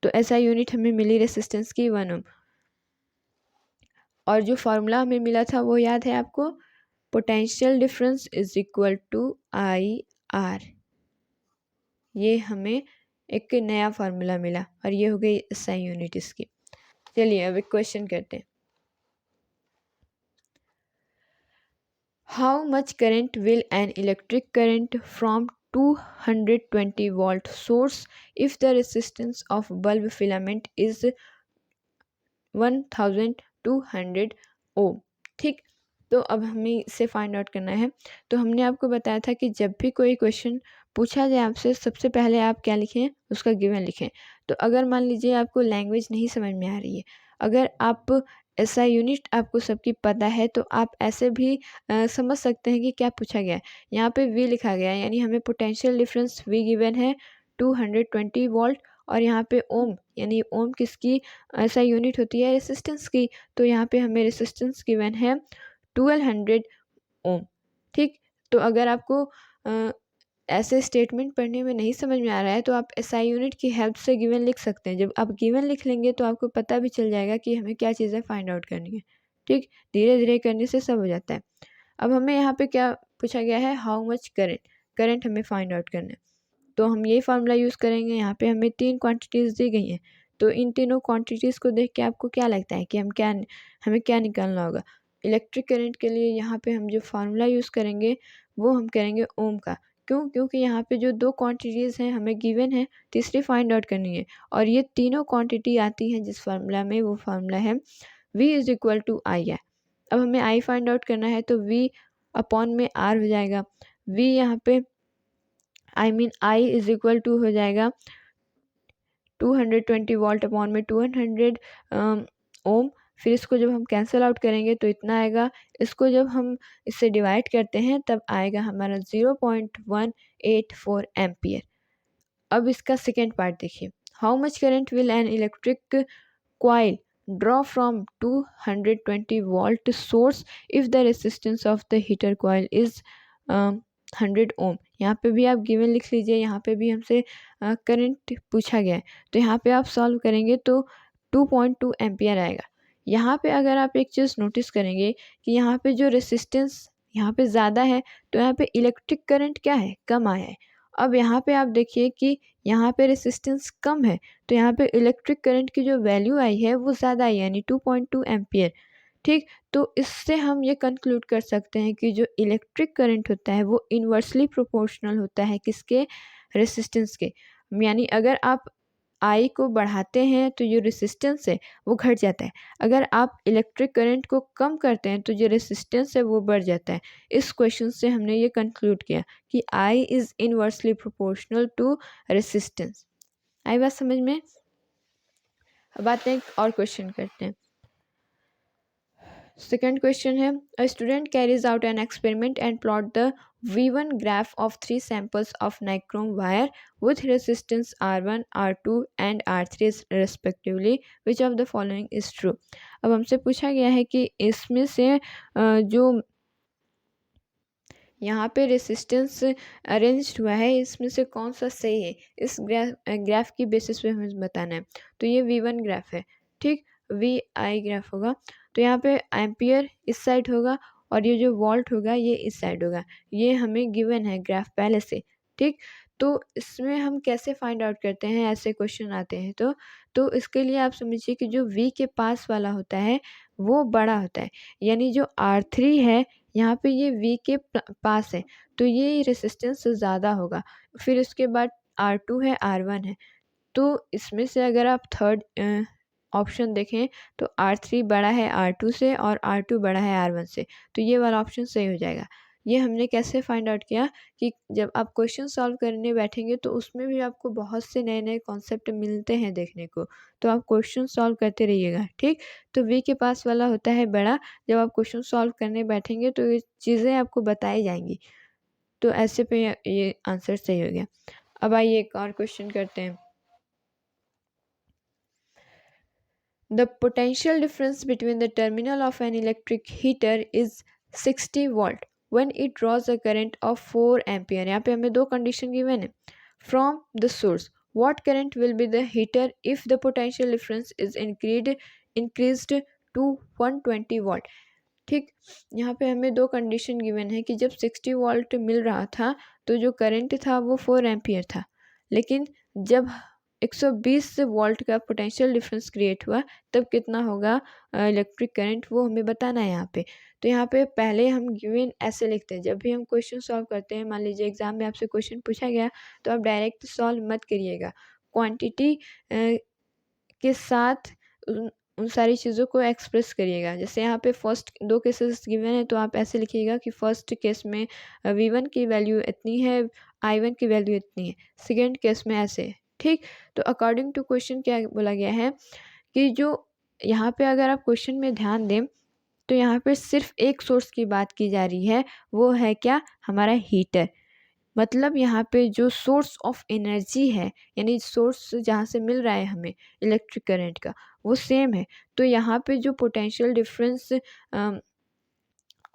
तो एसआई यूनिट हमें मिली रेसिस्टेंस की 1 ओम, और जो फार्मूला हमें मिला था वो याद है आपको, potential difference is equal to I R. ये हमें एक नया फार्मूला मिला और ये हो गई एसआई यूनिट इसकी। चलिए अब एक क्वेश्चन करते हैं। How much current will an electric current from 220 volt source if the resistance of bulb filament is 1200 ओम। ठीक, तो अब हमें इसे फाइंड आउट करना है। तो हमने आपको बताया था कि जब भी कोई क्वेश्चन पूछा जाए आपसे, सबसे पहले आप क्या लिखें, उसका गिवन लिखें। तो अगर मान लीजिए आपको लैंग्वेज नहीं समझ में आ रही है, अगर आप एसआई यूनिट आपको सबकी पता है, तो आप ऐसे भी समझ सकते हैं कि क्या पूछा गया है। यहाँ पे वी लिखा गया है, यानी हमें पोटेंशियल डिफरेंस वी गिवन है 220 वोल्ट, और यहाँ पे ओम, यानी ओम किसकी एसआई यूनिट होती है, रेसिस्टेंस की। तो यहाँ पे हमें रेसिस्टेंस गिवन है 1200 ओम। ठीक, तो अगर आपको ऐसे स्टेटमेंट पढ़ने में नहीं समझ में आ रहा है, तो आप एसआई यूनिट की हेल्प से गिवन लिख सकते हैं। जब आप गिवन लिख लेंगे तो आपको पता भी चल जाएगा कि हमें क्या चीज़ें फाइंड आउट करनी है। ठीक, धीरे धीरे करने से सब हो जाता है। अब हमें यहाँ पे क्या पूछा गया है, हाउ मच करंट हमें फाइंड आउट करना है। तो हम यही फार्मूला यूज़ करेंगे। यहाँ पे हमें 3 क्वांटिटीज़ दी गई हैं, तो इन तीनों क्वांटिटीज़ को देख के आपको क्या लगता है कि हमें क्या निकालना होगा। इलेक्ट्रिक करंट के लिए यहाँ पे हम जो फार्मूला यूज़ करेंगे वो हम करेंगे ओम का। क्यों? क्योंकि यहाँ पे जो 2 क्वांटिटीज़ हैं हमें गिवन है, तीसरी फाइंड आउट करनी है, और ये तीनों क्वांटिटी आती हैं जिस फार्मूला में, वो फार्मूला है V इज इक्वल टू आई है। अब हमें I फाइंड आउट करना है, तो V अपॉन में R हो जाएगा। V यहाँ पे I इज इक्वल टू हो जाएगा 220 वोल्ट अपॉन में 200 ओम। फिर इसको जब हम कैंसिल आउट करेंगे तो इतना आएगा। इसको जब हम इससे डिवाइड करते हैं तब आएगा हमारा 0.184 एम्पियर। अब इसका सेकेंड पार्ट देखिए, how much current will an electric coil draw from 220 volt source if the resistance of the heater coil is 100 ओम। यहाँ पे भी आप गिवन लिख लीजिए, यहाँ पे भी हमसे करंट पूछा गया है, तो यहाँ पे आप सॉल्व करेंगे तो 2.2 एम्पियर आएगा। यहाँ पे अगर आप एक चीज़ नोटिस करेंगे कि यहाँ पे जो रेसिस्टेंस यहाँ पे ज़्यादा है, तो यहाँ पे इलेक्ट्रिक करंट क्या है, कम आया है। अब यहाँ पे आप देखिए कि यहाँ पे रेसिस्टेंस कम है, तो यहाँ पे इलेक्ट्रिक करंट की जो वैल्यू आई है वो ज़्यादा आई है, यानी 2.2 एम्पियर। ठीक, तो इससे हम ये कंक्लूड कर सकते हैं कि जो इलेक्ट्रिक करंट होता है वो इन्वर्सली प्रोपोर्शनल होता है किसके, रेसिस्टेंस के। यानी अगर आप आई को बढ़ाते हैं तो जो रेसिस्टेंस है वो घट जाता है, अगर आप इलेक्ट्रिक करंट को कम करते हैं तो जो रेसिस्टेंस है वो बढ़ जाता है। इस क्वेश्चन से हमने ये कंक्लूड किया कि I is inversely proportional to resistance. आई बात समझ में? अब आते हैं और क्वेश्चन करते हैं। सेकेंड क्वेश्चन है, a student carries out an experiment and plot the V1 graph of 3 samples of nichrome wire with resistance R1, R2 and R3 respectively. Which of the following is true? अब हमसे पूछा गया है कि इसमें से जो यहाँ पे रेसिस्टेंस अरेंज हुआ है इसमें से कौन सा सही है, इस ग्राफ की बेसिस पे हमें बताना है। तो ये V1 ग्राफ है, ठीक, VI ग्राफ होगा। तो यहाँ पे एम्पियर इस साइड होगा और ये जो वोल्ट होगा ये इस साइड होगा। ये हमें गिवन है ग्राफ पहले से, ठीक। तो इसमें हम कैसे फाइंड आउट करते हैं, ऐसे क्वेश्चन आते हैं तो इसके लिए आप समझिए कि जो V के पास वाला होता है वो बड़ा होता है, यानी जो R3 है यहाँ पे ये V के पास है तो ये रेसिस्टेंस ज़्यादा होगा। फिर उसके बाद R2 है, R1 है। तो इसमें से अगर आप थर्ड ऑप्शन देखें तो R3 बड़ा है R2 से और R2 बड़ा है R1 से, तो ये वाला ऑप्शन सही हो जाएगा। ये हमने कैसे फाइंड आउट किया कि जब आप क्वेश्चन सॉल्व करने बैठेंगे तो उसमें भी आपको बहुत से नए नए कॉन्सेप्ट मिलते हैं देखने को, तो आप क्वेश्चन सॉल्व करते रहिएगा, ठीक। तो वी के पास वाला होता है बड़ा, जब आप क्वेश्चन सॉल्व करने बैठेंगे तो ये चीज़ें आपको बताई जाएंगी, तो ऐसे पे ये आंसर सही हो गया। अब आइए एक और क्वेश्चन करते हैं। The potential difference between the terminal of an electric heater is 60 volt when it draws a current of 4 ampere। यहाँ पे हमें दो कंडीशन गिवन है। From the source, what current will be the heater if the potential difference is increased to 120 volt। ठीक, यहाँ पे हमें दो कंडीशन गिवन है कि जब 60 वोल्ट मिल रहा था तो जो करंट था वो 4 एम्पियर था, लेकिन जब 120 वोल्ट का पोटेंशियल डिफरेंस क्रिएट हुआ तब कितना होगा इलेक्ट्रिक करंट, वो हमें बताना है यहाँ पे। तो यहाँ पे पहले हम गिवन ऐसे लिखते हैं, जब भी हम क्वेश्चन सॉल्व करते हैं, मान लीजिए एग्जाम में आपसे क्वेश्चन पूछा गया तो आप डायरेक्ट सॉल्व मत करिएगा, क्वांटिटी के साथ उन सारी चीज़ों को एक्सप्रेस करिएगा। जैसे यहाँ पे फर्स्ट दो केसेस गिवन है तो आप ऐसे लिखिएगा कि फर्स्ट केस में V1 की वैल्यू इतनी है, I1 की वैल्यू इतनी है, सेकेंड केस में ऐसे, ठीक। तो अकॉर्डिंग टू क्वेश्चन क्या बोला गया है कि जो यहाँ पे अगर आप क्वेश्चन में ध्यान दें तो यहाँ पे सिर्फ एक सोर्स की बात की जा रही है, वो है क्या, हमारा हीटर। मतलब यहाँ पे जो सोर्स ऑफ एनर्जी है, यानी सोर्स जहाँ से मिल रहा है हमें इलेक्ट्रिक करंट का, वो सेम है। तो यहाँ पे जो पोटेंशियल डिफरेंस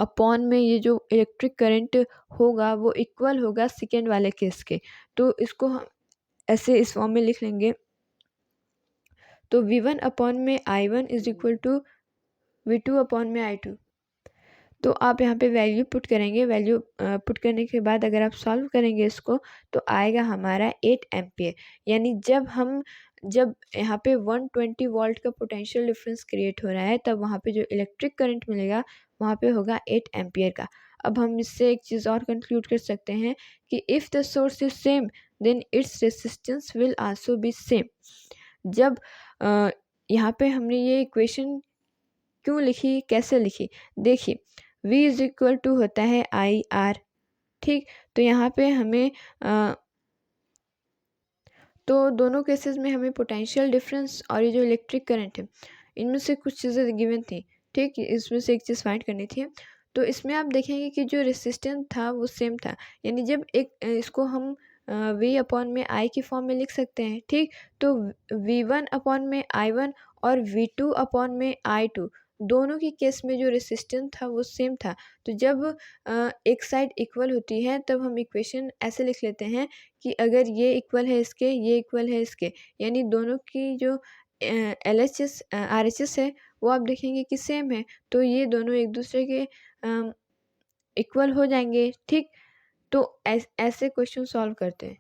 अपॉन में ये जो इलेक्ट्रिक करंट होगा वो इक्वल होगा सेकेंड वाले केस के। तो इसको हम ऐसे इस फॉर्म में लिख लेंगे। तो V1 अपॉन में I1 is equal to V2 upon में I2। तो आप यहाँ पे वैल्यू पुट करेंगे, वैल्यू पुट करने के बाद अगर आप सॉल्व करेंगे इसको तो आएगा हमारा 8 एम्पियर। यानी जब यहाँ पे 120 वोल्ट का पोटेंशियल डिफरेंस क्रिएट हो रहा है तब वहाँ पे जो इलेक्ट्रिक करंट मिलेगा वहाँ पे होगा 8 एम्पियर का। अब हम इससे एक चीज़ और कंक्लूड कर सकते हैं कि if the source is same then it's resistance will also be same. जब यहाँ पे हमने ये इक्वेशन क्यों लिखी, कैसे लिखी, देखिए V इज इक्वल टू होता है IR, ठीक। तो यहाँ पे हमें तो दोनों केसेस में हमें पोटेंशियल डिफरेंस और ये जो इलेक्ट्रिक करंट है इनमें से कुछ चीज़ें गिवन थी, ठीक। इसमें से एक चीज़ फाइंड करनी थी। तो इसमें आप देखेंगे कि जो रेसिस्टेंस था वो सेम था, यानी जब एक इसको हम V अपॉन में I की फॉर्म में लिख सकते हैं, ठीक। तो V1 अपॉन में I1 और V2 अपॉन में I2 दोनों की केस में जो रेसिस्टेंस था वो सेम था। तो जब एक साइड इक्वल होती है तब हम इक्वेशन ऐसे लिख लेते हैं कि अगर ये इक्वल है इसके, ये इक्वल है इसके, यानी दोनों की जो LHS RHS है वो आप देखेंगे कि सेम है, तो ये दोनों एक दूसरे के इक्वल हो जाएंगे, ठीक। तो ऐसे क्वेश्चन सॉल्व करते हैं।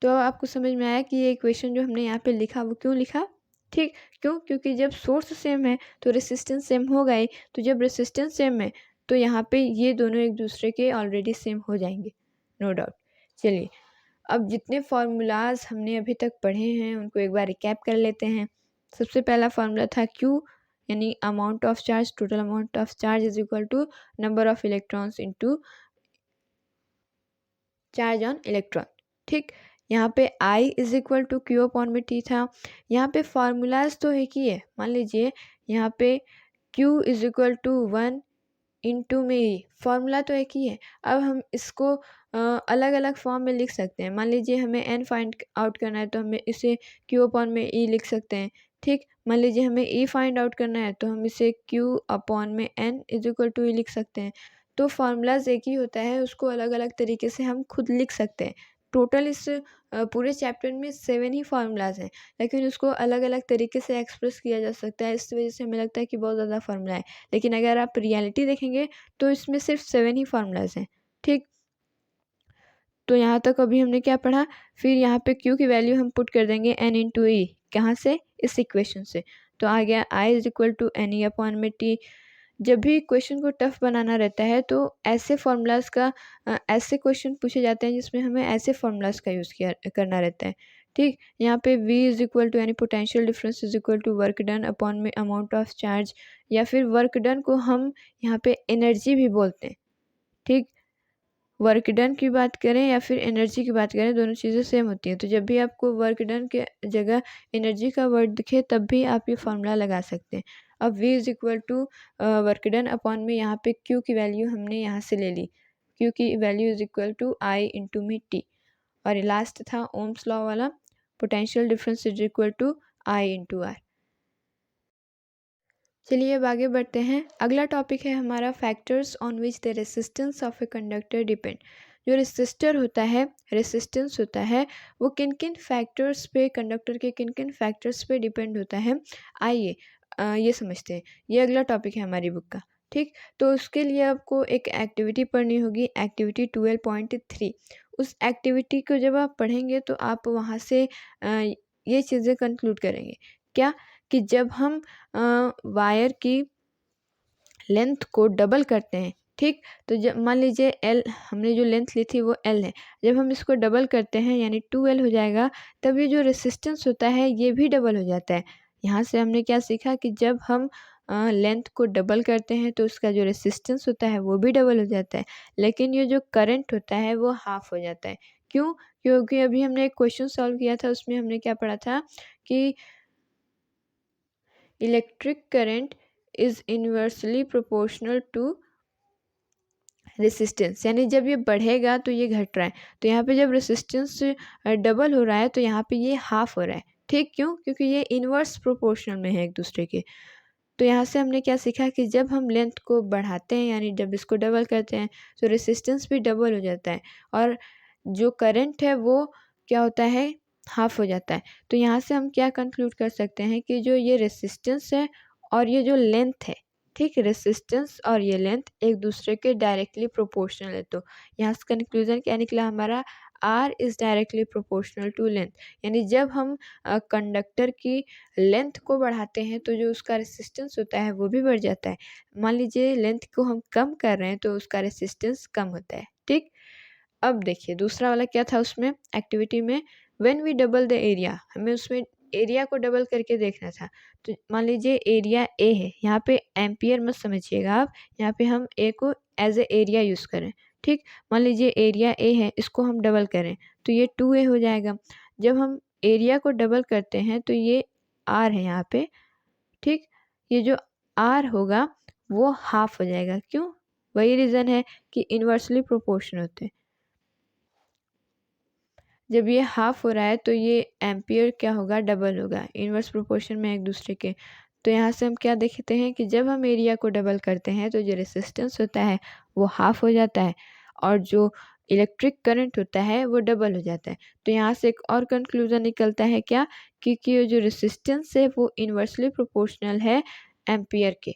तो आपको समझ में आया कि ये इक्वेशन जो हमने यहाँ पे लिखा वो क्यों लिखा, ठीक। क्यों, क्योंकि जब सोर्स सेम है तो रेसिस्टेंस सेम होगा ही, तो जब रेसिस्टेंस सेम है तो यहाँ पे ये दोनों एक दूसरे के ऑलरेडी सेम हो जाएंगे, नो डाउट। चलिए अब जितने फार्मूलाज हमने अभी तक पढ़े हैं उनको एक बार रिकैप कर लेते हैं। सबसे पहला फार्मूला था Q, यानी amount of charge, total amount of charge is equal to number of electrons into charge on electron, ठीक। यहाँ पे I is equal to Q upon में T था। यहाँ पे फार्मूलाज तो एक ही है, मान लीजिए यहाँ पे Q is equal to 1 into में E, फार्मूला तो एक ही है। अब हम इसको अलग अलग फॉर्म में लिख सकते हैं। मान लीजिए हमें N फाइंड आउट करना है तो हमें इसे Q अपॉन में E लिख सकते हैं, ठीक। मान लीजिए हमें E फाइंड आउट करना है तो हम इसे Q अपॉन में N is equal to E लिख सकते हैं। तो फार्मूलाज एक ही होता है, उसको अलग अलग तरीके से हम खुद लिख सकते हैं। टोटल इस पूरे चैप्टर में 7 ही फार्मूलाज हैं, लेकिन उसको अलग अलग तरीके से एक्सप्रेस किया जा सकता है। इस वजह से हमें लगता है कि बहुत ज़्यादा फार्मूला है, लेकिन अगर आप रियलिटी देखेंगे तो इसमें सिर्फ 7 ही फार्मूलाज हैं, ठीक। तो यहाँ तक अभी हमने क्या पढ़ा, फिर यहाँ पे Q की वैल्यू हम पुट कर देंगे N इंटू E, कहाँ से, इस इक्वेशन से। तो आ गया I is equal to NE upon में T। जब भी क्वेश्चन को टफ बनाना रहता है तो ऐसे फार्मूलाज का ऐसे क्वेश्चन पूछे जाते हैं जिसमें हमें ऐसे फार्मूलाज का यूज़ करना रहता है, ठीक। यहाँ पे V इज इक्वल टू यानी potential difference is equal to work done upon में अमाउंट ऑफ चार्ज, या फिर वर्क डन को हम यहाँ पे एनर्जी भी बोलते हैं, ठीक। वर्क डन की बात करें या फिर एनर्जी की बात करें, दोनों चीज़ें सेम होती हैं। तो जब भी आपको वर्क डन के जगह एनर्जी का वर्ड दिखे तब भी आप ये फार्मूला लगा सकते हैं। अब V is equal to work done upon में यहाँ पे Q की वैल्यू हमने यहाँ से ले ली। Q की value is equal to I into में T। और ये लास्ट था ओम्स लॉ वाला, potential difference is equal to I into R। चलिए अब आगे बढ़ते हैं। अगला टॉपिक है हमारा factors on which the resistance of a conductor depend. जो रेसिस्टर होता है, रेसिस्टेंस होता है, वो किन किन फैक्टर्स पे, कंडक्टर के किन किन फैक्टर्स पे डिपेंड होता है, आइए ये समझते हैं। ये अगला टॉपिक है हमारी बुक का। ठीक, तो उसके लिए आपको एक एक्टिविटी पढ़नी होगी, एक्टिविटी 12.3। उस एक्टिविटी को जब आप पढ़ेंगे तो आप वहाँ से ये चीज़ें कंक्लूड करेंगे क्या, कि जब हम वायर की लेंथ को डबल करते हैं, ठीक, तो जब मान लीजिए एल, हमने जो लेंथ ली थी वो एल है, जब हम इसको डबल करते हैं यानी 2L हो जाएगा, तब ये जो रेसिस्टेंस होता है ये भी डबल हो जाता है। यहाँ से हमने क्या सीखा कि जब हम लेंथ को डबल करते हैं तो उसका जो रेसिस्टेंस होता है वो भी डबल हो जाता है, लेकिन ये जो करंट होता है वो हाफ हो जाता है। क्यों? क्योंकि अभी हमने एक क्वेश्चन सॉल्व किया था, उसमें हमने क्या पढ़ा था कि electric current is inversely proportional to resistance, यानी जब ये बढ़ेगा तो ये घट रहा है, तो यहाँ पे जब रेसिस्टेंस डबल हो रहा है तो यहाँ पे ये हाफ हो रहा है। ठीक, क्यों? क्योंकि ये इन्वर्स प्रोपोर्शनल में है एक दूसरे के। तो यहाँ से हमने क्या सीखा कि जब हम लेंथ को बढ़ाते हैं यानी जब इसको डबल करते हैं तो रेसिस्टेंस भी डबल हो जाता है, और जो करंट है वो क्या होता है, हाफ हो जाता है। तो यहाँ से हम क्या कंक्लूड कर सकते हैं कि जो ये रेसिस्टेंस है और ये जो लेंथ है, ठीक, रेसिस्टेंस और ये लेंथ एक दूसरे के डायरेक्टली प्रोपोर्शनल है। तो यहाँ से कंक्लूजन क्या निकला हमारा, R is directly proportional to length. यानी जब हम कंडक्टर की लेंथ को बढ़ाते हैं तो जो उसका रेसिस्टेंस होता है वो भी बढ़ जाता है। मान लीजिए लेंथ को हम कम कर रहे हैं तो उसका रेसिस्टेंस कम होता है। ठीक, अब देखिए दूसरा वाला क्या था उसमें एक्टिविटी में, when we double the area, हमें उसमें एरिया को डबल करके देखना था। तो मान लीजिए एरिया ए है, यहाँ पे एम्पियर मत समझिएगा आप, यहाँ पे हम ए को एज ए एरिया यूज़ करें। ठीक, मान लीजिए एरिया ए है, इसको हम डबल करें तो ये 2A हो जाएगा। जब हम एरिया को डबल करते हैं तो ये R है यहाँ पे, ठीक, ये जो R होगा वो हाफ हो जाएगा। क्यों? वही रीज़न है कि इन्वर्सली प्रोपोर्शन होते हैं। जब ये हाफ हो रहा है तो ये एम्पियर क्या होगा, डबल होगा, इन्वर्स प्रोपोर्शन में एक दूसरे के। तो यहाँ से हम क्या देखते हैं कि जब हम एरिया को डबल करते हैं तो जो रेसिस्टेंस होता है वो हाफ हो जाता है, और जो इलेक्ट्रिक करंट होता है वो डबल हो जाता है। तो यहाँ से एक और कंक्लूजन निकलता है क्या, क्योंकि ये जो रेसिस्टेंस है वो इन्वर्सली प्रोपोर्शनल है एम्पियर के।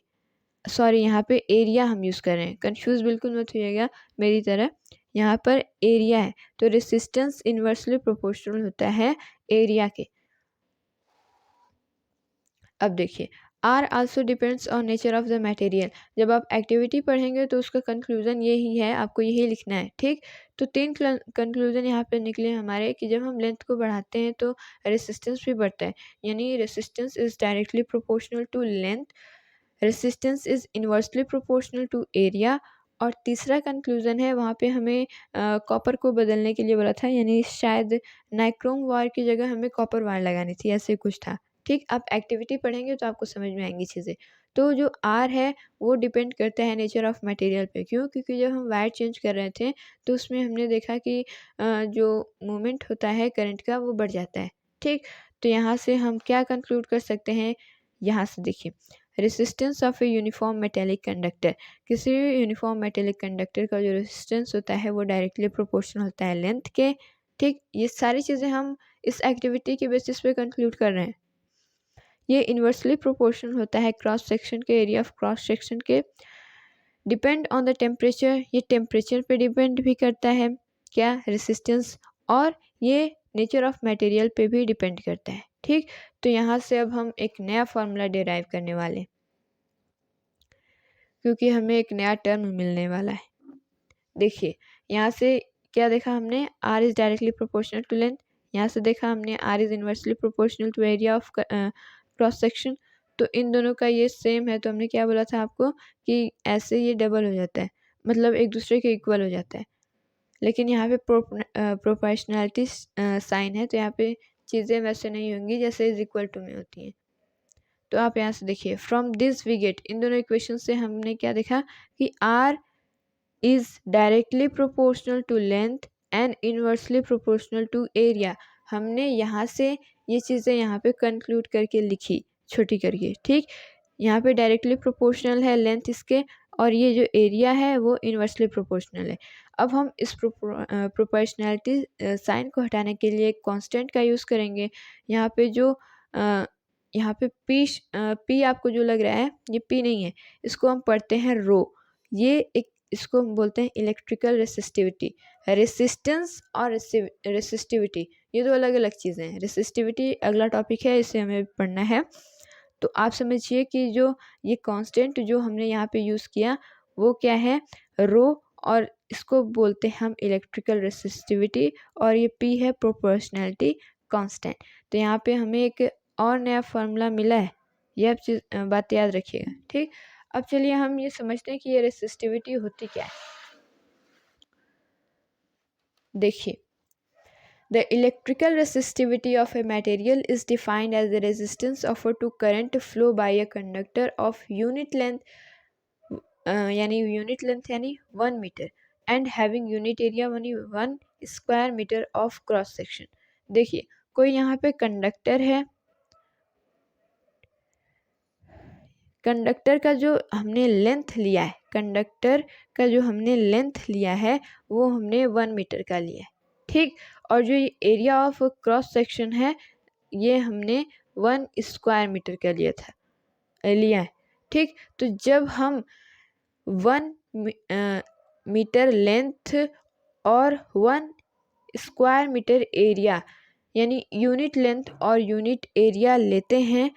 सॉरी, यहाँ पे एरिया हम यूज़ कर रहे हैं, कंफ्यूज बिल्कुल मत होइएगा मेरी तरह। यहाँ पर एरिया है तो रेसिस्टेंस इन्वर्सली प्रोपोर्शनल होता है एरिया के। अब देखिए, R also depends on nature of the material. जब आप एक्टिविटी पढ़ेंगे तो उसका कंक्लूजन यही है, आपको यही लिखना है। ठीक, तो 3 कंक्लूजन यहाँ पे निकले हमारे कि जब हम लेंथ को बढ़ाते हैं तो रेसिस्टेंस भी बढ़ता है, यानी resistance is directly proportional to length, resistance is inversely proportional to area. और तीसरा कंक्लूज़न है, वहाँ पे हमें कॉपर को बदलने के लिए बोला था, यानी शायद नाइक्रोम वायर की जगह हमें कॉपर वायर लगानी थी, ऐसे कुछ था। ठीक, आप एक्टिविटी पढ़ेंगे तो आपको समझ में आएंगी चीज़ें। तो जो आर है वो डिपेंड करता है नेचर ऑफ मटेरियल पे। क्यों? क्योंकि जब हम वायर चेंज कर रहे थे तो उसमें हमने देखा कि जो मूवमेंट होता है करंट का वो बढ़ जाता है। ठीक, तो यहाँ से हम क्या कंक्लूड कर सकते हैं, यहाँ से देखिए, resistance of a uniform metallic conductor, किसी भी यूनिफॉर्म मेटेलिक कंडक्टर का जो रेसिस्टेंस होता है वो डायरेक्टली प्रोपोर्शनल होता है लेंथ के। ठीक, ये सारी चीज़ें हम इस एक्टिविटी के बेसिस पे कंक्लूड कर रहे हैं। ये इन्वर्सली प्रोपोर्शनल होता है क्रॉस सेक्शन के, एरिया ऑफ क्रॉस सेक्शन के। डिपेंड ऑन द टेम्परेचर, ये टेम्परेचर पे डिपेंड भी करता है क्या, रेसिस्टेंस, और ये नेचर ऑफ मटेरियल पे भी डिपेंड करता है। ठीक, तो यहाँ से अब हम एक नया फार्मूला डिराइव करने वाले हैं, क्योंकि हमें एक नया टर्म मिलने वाला है। देखिए, यहाँ से क्या देखा हमने, R is directly proportional to length. यहाँ से देखा हमने R is inversely proportional to area of cross section. तो इन दोनों का ये सेम है, तो हमने क्या बोला था आपको कि ऐसे ये डबल हो जाता है, मतलब एक दूसरे के इक्वल हो जाता है। लेकिन यहाँ पे प्रोपोर्शनैलिटी साइन है, तो यहाँ पे चीज़ें वैसे नहीं होंगी जैसे इज इक्वल टू में होती हैं। तो आप यहाँ से देखिए, फ्रॉम दिस वी गेट, इन दोनों इक्वेशन से हमने क्या देखा कि R is directly proportional to length and inversely proportional to area. हमने यहाँ से ये चीज़ें यहाँ पे कंक्लूड करके लिखी छोटी करके, ठीक। यहाँ पे डायरेक्टली प्रोपोर्शनल है लेंथ इसके, और ये जो एरिया है वो इनवर्सली प्रोपोर्शनल है। अब हम इस प्रोपोर्शनैलिटी साइन को हटाने के लिए एक कांस्टेंट का यूज़ करेंगे। यहाँ पे जो यहाँ पे पी आपको जो लग रहा है, ये पी नहीं है, इसको हम पढ़ते हैं रो। ये एक, इसको हम बोलते हैं इलेक्ट्रिकल रेसिस्टिविटी। रेसिस्टेंस और रेसिस्टिविटी ये दो अलग अलग चीज़ें हैं। रेसिस्टिविटी अगला टॉपिक है, इसे हमें पढ़ना है। तो आप समझिए कि जो ये कांस्टेंट जो हमने यहाँ पे यूज़ किया वो क्या है, रो, और इसको बोलते हैं हम इलेक्ट्रिकल रेसिस्टिविटी, और ये पी है प्रोपोर्शनैलिटी कांस्टेंट। तो यहाँ पे हमें एक और नया फार्मूला मिला है, ये आप बात याद रखिएगा, ठीक। अब चलिए हम ये समझते हैं कि ये रेसिस्टिविटी होती क्या है। देखिए, the electrical resistivity of a material is defined as the resistance offered to current flow by a conductor of unit length यानी 1 metre and having unit area 1 square metre of cross section. देखिए, कोई यहाँ पे conductor है, conductor का जो हमने length लिया है, कंडक्टर का जो हमने लेंथ लिया है वो हमने 1 मीटर का लिया है, ठीक। और जो ये एरिया ऑफ क्रॉस सेक्शन है ये हमने 1 स्क्वायर मीटर का लिया है, ठीक। तो जब हम 1 मीटर लेंथ और 1 स्क्वायर मीटर एरिया यानी यूनिट लेंथ और यूनिट एरिया लेते हैं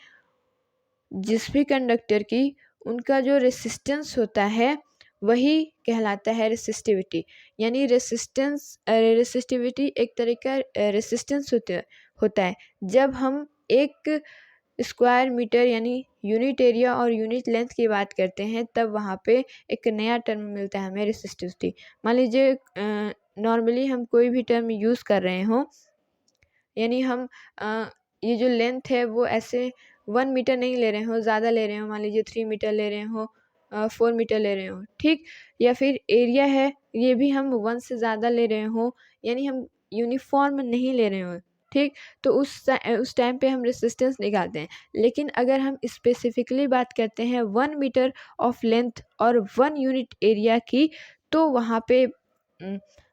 जिस भी कंडक्टर की, उनका जो रेसिस्टेंस होता है वही कहलाता है रेसिस्टिविटी। यानी रेसिस्टिविटी एक तरह का रेसिस्टेंस होता है। जब हम एक स्क्वायर मीटर यानी यूनिट एरिया और यूनिट लेंथ की बात करते हैं तब वहाँ पे एक नया टर्म मिलता है हमें, रेसिस्टिविटी। मान लीजिए नॉर्मली हम कोई भी टर्म यूज़ कर रहे हों, यानी हम ये जो लेंथ है वो ऐसे 1 मीटर नहीं ले रहे हो, ज़्यादा ले रहे हो, मान लीजिए 3 मीटर ले रहे हो, 4 मीटर ले रहे हो, ठीक। या फिर एरिया है, ये भी हम 1 से ज़्यादा ले रहे हो, यानी हम यूनिफॉर्म नहीं ले रहे हो, ठीक। तो उस टाइम पे हम रेसिस्टेंस निकालते हैं। लेकिन अगर हम स्पेसिफिकली बात करते हैं 1 मीटर ऑफ लेंथ और 1 यूनिट एरिया की, तो वहाँ पे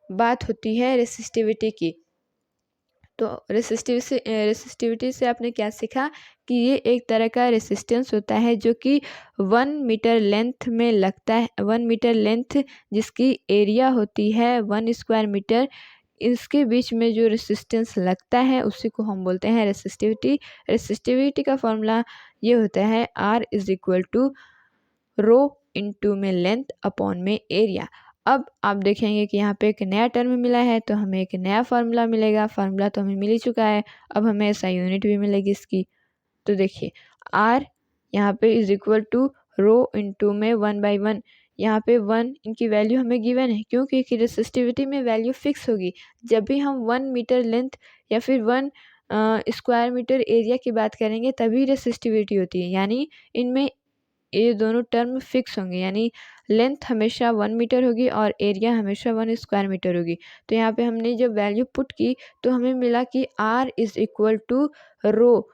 बात होती है रेसिस्टिविटी की। तो रेसिस्टिविटी से आपने क्या सीखा कि ये एक तरह का रेसिस्टेंस होता है जो कि 1 मीटर लेंथ में लगता है। 1 मीटर लेंथ जिसकी एरिया होती है 1 स्क्वायर मीटर, इसके बीच में जो रेसिस्टेंस लगता है उसी को हम बोलते हैं रेसिस्टिविटी। रेसिस्टिविटी का फॉर्मूला ये होता है R is equal to rho into में लेंथ अपॉन में एरिया। अब आप देखेंगे कि यहाँ पे एक नया टर्म मिला है तो हमें एक नया फार्मूला मिलेगा। फार्मूला तो हमें मिल ही चुका है, अब हमें ऐसा यूनिट भी मिलेगी इसकी। तो देखिए, आर यहाँ पे is equal to rho into में 1/1। यहाँ पे 1 इनकी वैल्यू हमें गिवन है क्योंकि रेसिस्टिविटी में वैल्यू फिक्स होगी। जब भी हम 1 मीटर लेंथ या फिर 1 स्क्वायर मीटर एरिया की बात करेंगे तभी रेसिस्टिविटी होती है, यानी इनमें ये दोनों टर्म फिक्स होंगे। यानी लेंथ हमेशा 1 मीटर होगी और एरिया हमेशा 1 स्क्वायर मीटर होगी। तो यहाँ पे हमने जब वैल्यू पुट की तो हमें मिला कि आर इज इक्वल टू रो,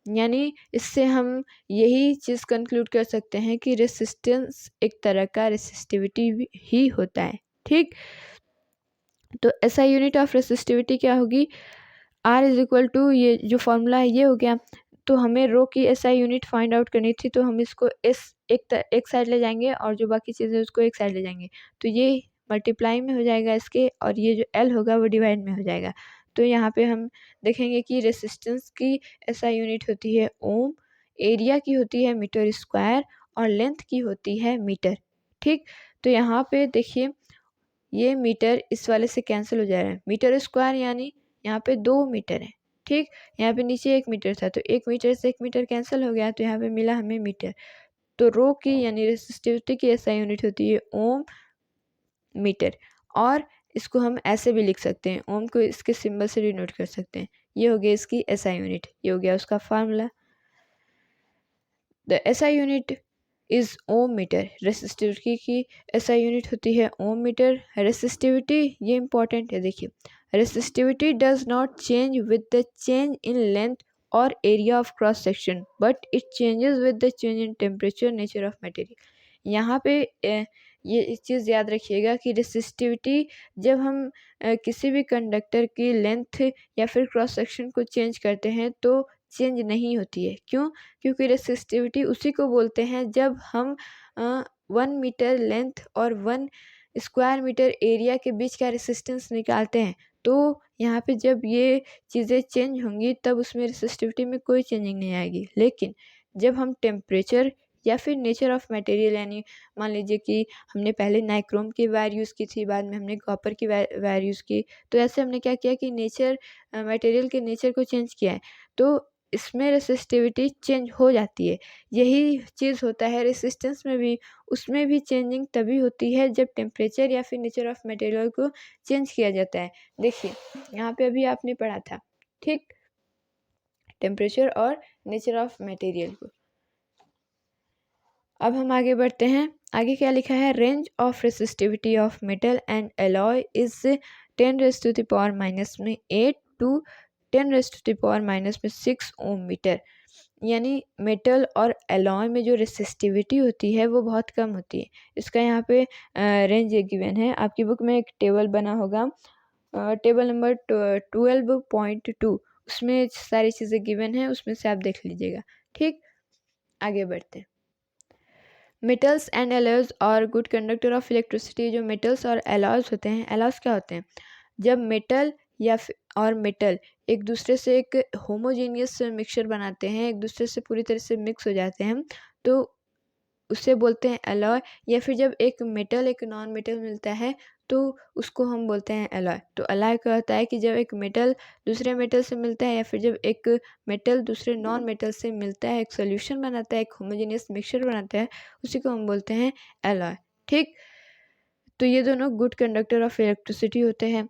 यानी इससे हम यही चीज़ कंक्लूड कर सकते हैं कि रेसिस्टेंस एक तरह का रेसिस्टिविटी ही होता है, ठीक। तो ऐसा यूनिट ऑफ रेसिस्टिविटी क्या होगी, आर इज इक्वल टू, ये जो फॉर्मूला है ये हो गया। तो हमें रो की एसआई यूनिट फाइंड आउट करनी थी, तो हम इसको एक साइड ले जाएंगे और जो बाकी चीज़ें उसको एक साइड ले जाएंगे। तो ये मल्टीप्लाई में हो जाएगा इसके, और ये जो एल होगा वो डिवाइड में हो जाएगा। तो यहाँ पे हम देखेंगे कि रेसिस्टेंस की एसआई यूनिट होती है ओम, एरिया की होती है मीटर स्क्वायर और लेंथ की होती है मीटर, ठीक। तो यहाँ पे देखिए, ये मीटर इस वाले से कैंसिल हो जा रहा है, मीटर स्क्वायर यानी यहाँ पे 2 मीटर है, ठीक। यहाँ पे नीचे 1 मीटर था तो 1 मीटर से 1 मीटर कैंसिल हो गया, तो यहाँ पे मिला हमें मीटर। तो रो की यानी रेसिस्टिविटी की एसआई यूनिट होती है ओम मीटर। और इसको हम ऐसे भी लिख सकते हैं, ओम को इसके सिंबल से डिनोट कर सकते हैं। ये हो गया इसकी एसआई यूनिट, ये हो गया उसका formula. The SI unit is ohm metre. Resistivity की एसआई यूनिट होती है ओम मीटर। रेसिस्टिविटी ये इंपॉर्टेंट है, देखिए resistivity does not change with the change in length और area of cross section but it changes with the change in temperature nature of material. यहाँ पे ये इस चीज़ याद रखिएगा कि रेसिस्टिविटी जब हम किसी भी कंडक्टर की लेंथ या फिर क्रॉस सेक्शन को चेंज करते हैं तो चेंज नहीं होती है। क्यों? क्योंकि रेसिस्टिविटी उसी को बोलते हैं जब हम 1 मीटर लेंथ और 1 स्क्वायर मीटर एरिया के बीच का रेसिस्टेंस निकालते हैं। तो यहाँ पे जब ये चीज़ें चेंज होंगी तब उसमें रेसिस्टिविटी में कोई चेंजिंग नहीं आएगी। लेकिन जब हम टेम्परेचर या फिर नेचर ऑफ मटेरियल यानी मान लीजिए कि हमने पहले नाइक्रोम की वायर यूज़ की थी, बाद में हमने कॉपर की वायर यूज़ की, तो ऐसे हमने क्या किया कि मटेरियल के नेचर को चेंज किया है, तो इसमें रेसिस्टिविटी चेंज हो जाती है। यही चीज़ होता है रेसिस्टेंस में भी, उसमें भी चेंजिंग तभी होती है जब टेम्परेचर या फिर नेचर ऑफ मटेरियल को चेंज किया जाता है। देखिए यहाँ पे अभी आपने पढ़ा था, ठीक, टेम्परेचर और नेचर ऑफ मटेरियल को। अब हम आगे बढ़ते हैं। आगे क्या लिखा है, range of resistivity of metal and alloy is 10⁻⁻8 to 10⁻⁻6 ohm metre. यानी मेटल और एलॉय में जो रेसिस्टिविटी होती है वो बहुत कम होती है। इसका यहाँ पे रेंज गिवन है, आपकी बुक में एक टेबल बना होगा, टेबल नंबर 12.2, उसमें सारी चीज़ें गिवन है, उसमें से आप देख लीजिएगा। ठीक, आगे बढ़ते हैं। मेटल्स एंड एलॉयज और गुड कंडक्टर ऑफ इलेक्ट्रिसिटी। जो मेटल्स और एलॉयज होते हैं, एलॉयज क्या होते हैं, जब मेटल और मेटल एक दूसरे से एक होमोजेनियस मिक्सचर बनाते हैं, एक दूसरे से पूरी तरह से मिक्स हो जाते हैं, तो उसे बोलते हैं एलॉय। या फिर जब एक मेटल एक नॉन मेटल मिलता है तो उसको हम बोलते हैं एलॉय। तो एलॉय क्या होता है कि जब एक मेटल दूसरे मेटल से मिलता है या फिर जब एक मेटल दूसरे नॉन मेटल से मिलता है, एक सोल्यूशन बनाता है, एक होमोजेनियस मिक्सचर बनाता है, उसी को हम बोलते हैं एलॉय। ठीक, तो ये दोनों गुड कंडक्टर ऑफ इलेक्ट्रिसिटी होते हैं।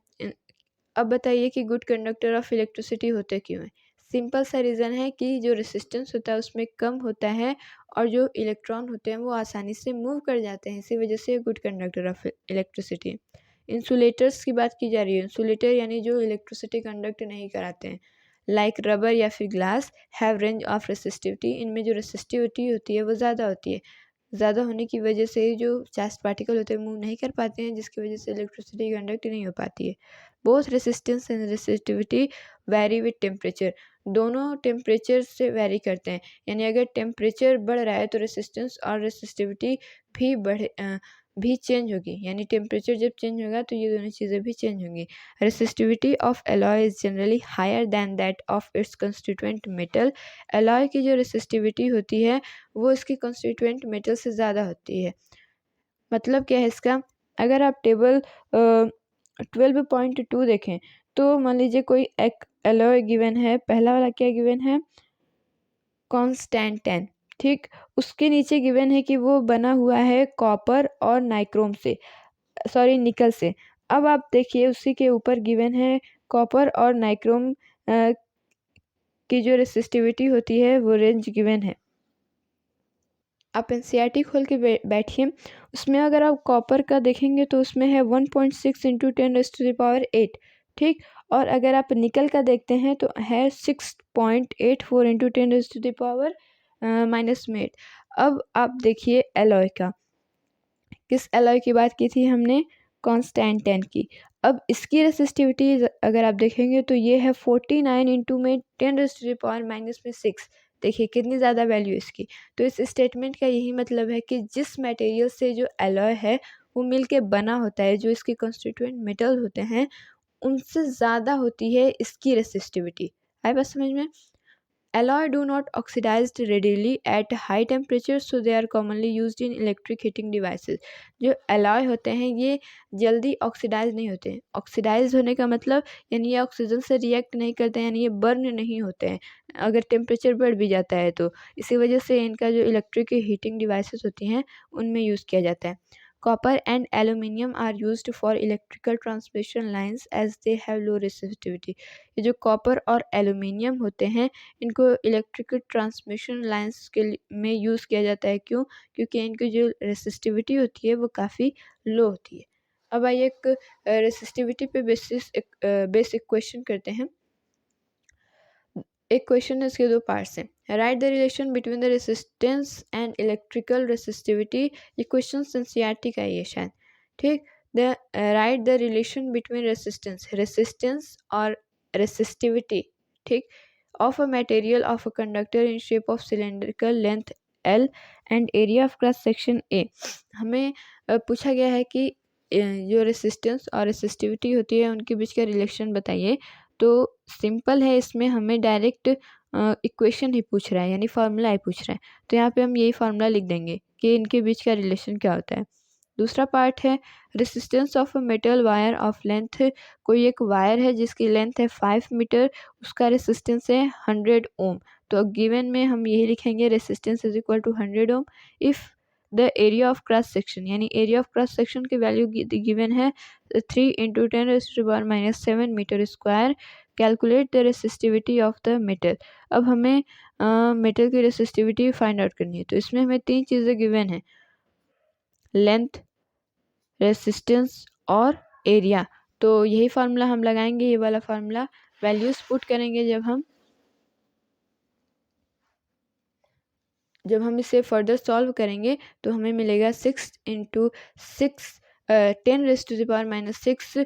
अब बताइए कि गुड कंडक्टर ऑफ इलेक्ट्रिसिटी होते क्यों हैं। सिंपल सा रीज़न है कि जो रेसिस्टेंस होता है उसमें कम होता है और जो इलेक्ट्रॉन होते हैं वो आसानी से मूव कर जाते हैं, इसी वजह से good conductor of electricity. Insulators की बात की जा रही है। इंसुलेटर यानी जो इलेक्ट्रिसिटी कंडक्ट नहीं कराते हैं, लाइक रबर या फिर glass, have range of resistivity. इनमें जो रेसिस्टिविटी होती है वो ज़्यादा होती है। ज़्यादा होने की वजह से जो चार्ज पार्टिकल होते हैं मूव नहीं कर पाते हैं, जिसकी वजह से इलेक्ट्रिसिटी कंडक्ट नहीं हो पाती है। Both resistance and resistivity vary with temperature. दोनों टेम्परेचर से वैरी करते हैं, यानी अगर टेम्परेचर बढ़ रहा है तो रेसिस्टेंस और रेसिस्टिविटी भी चेंज होगी, यानी टेम्परेचर जब चेंज होगा तो ये दोनों चीज़ें भी चेंज होंगी। Resistivity of alloy is generally higher than that of its constituent metal. Alloy की जो रेसिस्टिविटी होती है वो इसके कंस्टिट्यूएंट मेटल से ज़्यादा होती है। मतलब क्या है इसका, अगर आप टेबल 12.2 देखें तो मान लीजिए कोई एक एलॉय गिवन है, पहला वाला क्या गिवन है, कॉन्स्टेंटेन। ठीक, उसके नीचे गिवन है कि वो बना हुआ है कॉपर और नाइक्रोम से, सॉरी निकल से। अब आप देखिए उसी के ऊपर गिवन है कॉपर और नाइक्रोम की जो रेसिस्टिविटी होती है वो रेंज गिवन है। आप एनसीईआरटी खोल के बैठिए, उसमें अगर आप कॉपर का देखेंगे तो उसमें है 1.6 इंटू 10⁻8। ठीक, और अगर आप निकल का देखते हैं तो है 6.84 इंटू 10⁻⁻8। अब आप देखिए एलॉय का, किस एलॉय की बात की थी हमने, कॉन्स्टेंटेन की। अब इसकी रेसिस्टिविटी अगर आप देखेंगे तो ये है 49 इंटू में 10⁻⁻6। देखिए कितनी ज़्यादा वैल्यू इसकी। तो इस स्टेटमेंट का यही मतलब है कि जिस मटेरियल से जो एलॉय है वो मिल के बना होता है, जो इसके कंस्टिट्यूएंट मेटल होते हैं उनसे ज़्यादा होती है इसकी रेसिस्टिविटी। आए बात समझ में। alloy do not oxidized readily at high temperature, so they are commonly used in electric heating devices. जो alloy होते हैं ये जल्दी ऑक्सीडाइज नहीं होते हैं. ऑक्सीडाइज होने का मतलब यानी ये ऑक्सीजन से रिएक्ट नहीं करते हैं, यानी ये बर्न नहीं होते हैं अगर टेम्परेचर बढ़ भी जाता है तो. इसी वजह से इनका जो इलेक्ट्रिक हीटिंग डिवाइसेस होती हैं उनमें यूज़ किया जाता है. Copper and aluminium are used for electrical transmission lines as they have low resistivity. ये जो कॉपर और एल्यूमिनियम होते हैं इनको इलेक्ट्रिकल ट्रांसमिशन लाइंस के में यूज़ किया जाता है. क्यों? क्योंकि इनकी जो रेसिस्टिविटी होती है वो काफ़ी लो होती है. अब आइए एक रेसिस्टिविटी पे बेसिक क्वेश्चन करते हैं. एक क्वेश्चन है, इसके दो पार्ट्स हैं. Right the relation between the resistance and electrical resistivity. ये क्वेश्चन एनसीईआरटी का ही है शायद. ठीक. The right the relation between resistance और रेसिस्टिविटी. ठीक. Of a material of a conductor in shape of cylindrical length L and area of cross section A. हमें पूछा गया है कि जो रेसिस्टेंस और रेसिस्टिविटी होती है उनके बीच का रिलेशन बताइए. तो सिंपल है, इसमें हमें डायरेक्ट इक्वेशन ही पूछ रहा है यानी फार्मूला ही पूछ रहा है. तो यहाँ पे हम यही फार्मूला लिख देंगे कि इनके बीच का रिलेशन क्या होता है. दूसरा पार्ट है resistance of a metal wire of length. कोई एक वायर है जिसकी लेंथ है 5 मीटर, उसका रेसिस्टेंस है 100 ओम. तो गिवन में हम यही लिखेंगे resistance is equal to 100 ohm. If the area of cross section यानी एरिया ऑफ क्रॉस सेक्शन की वैल्यू गिवन है 3 × 10⁻⁻7 metre square. Calculate the resistivity of the metal. अब हमें मेटल की रेसिस्टिविटी फाइंड आउट करनी है. तो इसमें हमें 3 चीज़ें गिवन है, लेंथ, रेसिस्टेंस और एरिया. तो यही फार्मूला हम लगाएंगे, ये वाला फार्मूला. वैल्यूज़ पुट करेंगे जब हम इसे फर्दर सॉल्व करेंगे तो हमें मिलेगा 6 × 6 10⁻⁻6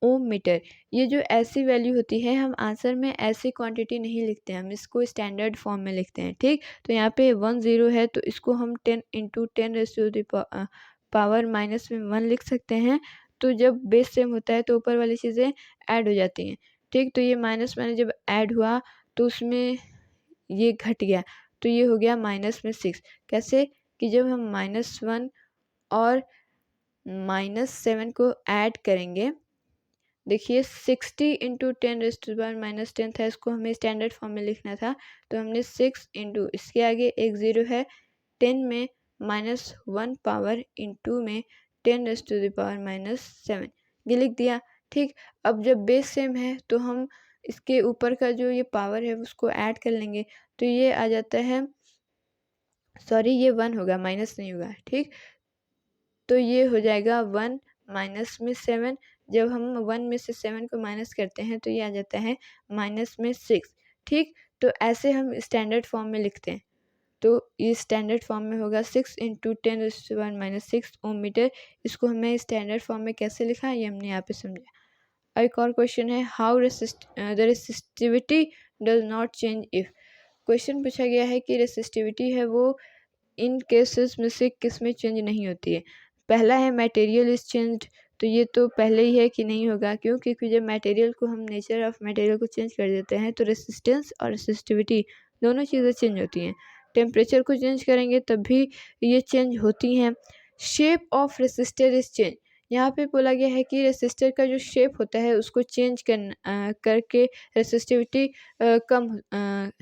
ओम मीटर. ये जो ऐसी वैल्यू होती है हम आंसर में ऐसी क्वांटिटी नहीं लिखते हैं, हम इसको स्टैंडर्ड फॉर्म में लिखते हैं. ठीक. तो यहाँ पे 1 0 है तो इसको हम 10 × 10⁻⁻1 लिख सकते हैं. तो जब बेस सेम होता है तो ऊपर वाली चीज़ें ऐड हो जाती हैं. ठीक. तो ये माइनस जब ऐड हुआ तो उसमें ये घट गया तो ये हो गया -6. कैसे? कि जब हम -1 और -7 को ऐड करेंगे, देखिए 60 × 10⁻⁻10 था, इसको हमें स्टैंडर्ड फॉर्म में लिखना था. तो हमने 6 × इसके आगे एक 0 है, 10 में -1 पावर इंटू में 10⁻⁻7 ये लिख दिया. ठीक. अब जब बेस सेम है तो हम इसके ऊपर का जो ये पावर है उसको ऐड कर लेंगे. तो ये आ जाता है, सॉरी ये 1 होगा, माइनस नहीं होगा. ठीक. तो ये हो जाएगा 1 -7. जब हम 1 में से 7 को माइनस करते हैं तो ये आ जाता है -6. ठीक. तो ऐसे हम स्टैंडर्ड फॉर्म में लिखते हैं. तो ये स्टैंडर्ड फॉर्म में होगा 6 × 10⁻⁻6 ओम मीटर. इसको हमें स्टैंडर्ड फॉर्म में कैसे लिखा ये हमने यहाँ पे समझा. एक और क्वेश्चन है, how the resistivity does not change if. Question पूछा गया है कि रेसिस्टिविटी है वो इन केसेस में से किस में चेंज नहीं होती है. पहला है मटेरियल इज चेंज्ड. तो ये तो पहले ही है कि नहीं होगा. क्यों? क्योंकि जब मटेरियल को हम नेचर ऑफ मटेरियल को चेंज कर देते हैं तो रेसिस्टेंस और रेसिस्टिविटी दोनों चीज़ें चेंज होती हैं. टेम्परेचर को चेंज करेंगे तब भी ये चेंज होती हैं. Shape of resistor is change. यहाँ पे बोला गया है कि रेसिस्टर का जो शेप होता है उसको चेंज करके रेसिस्टिविटी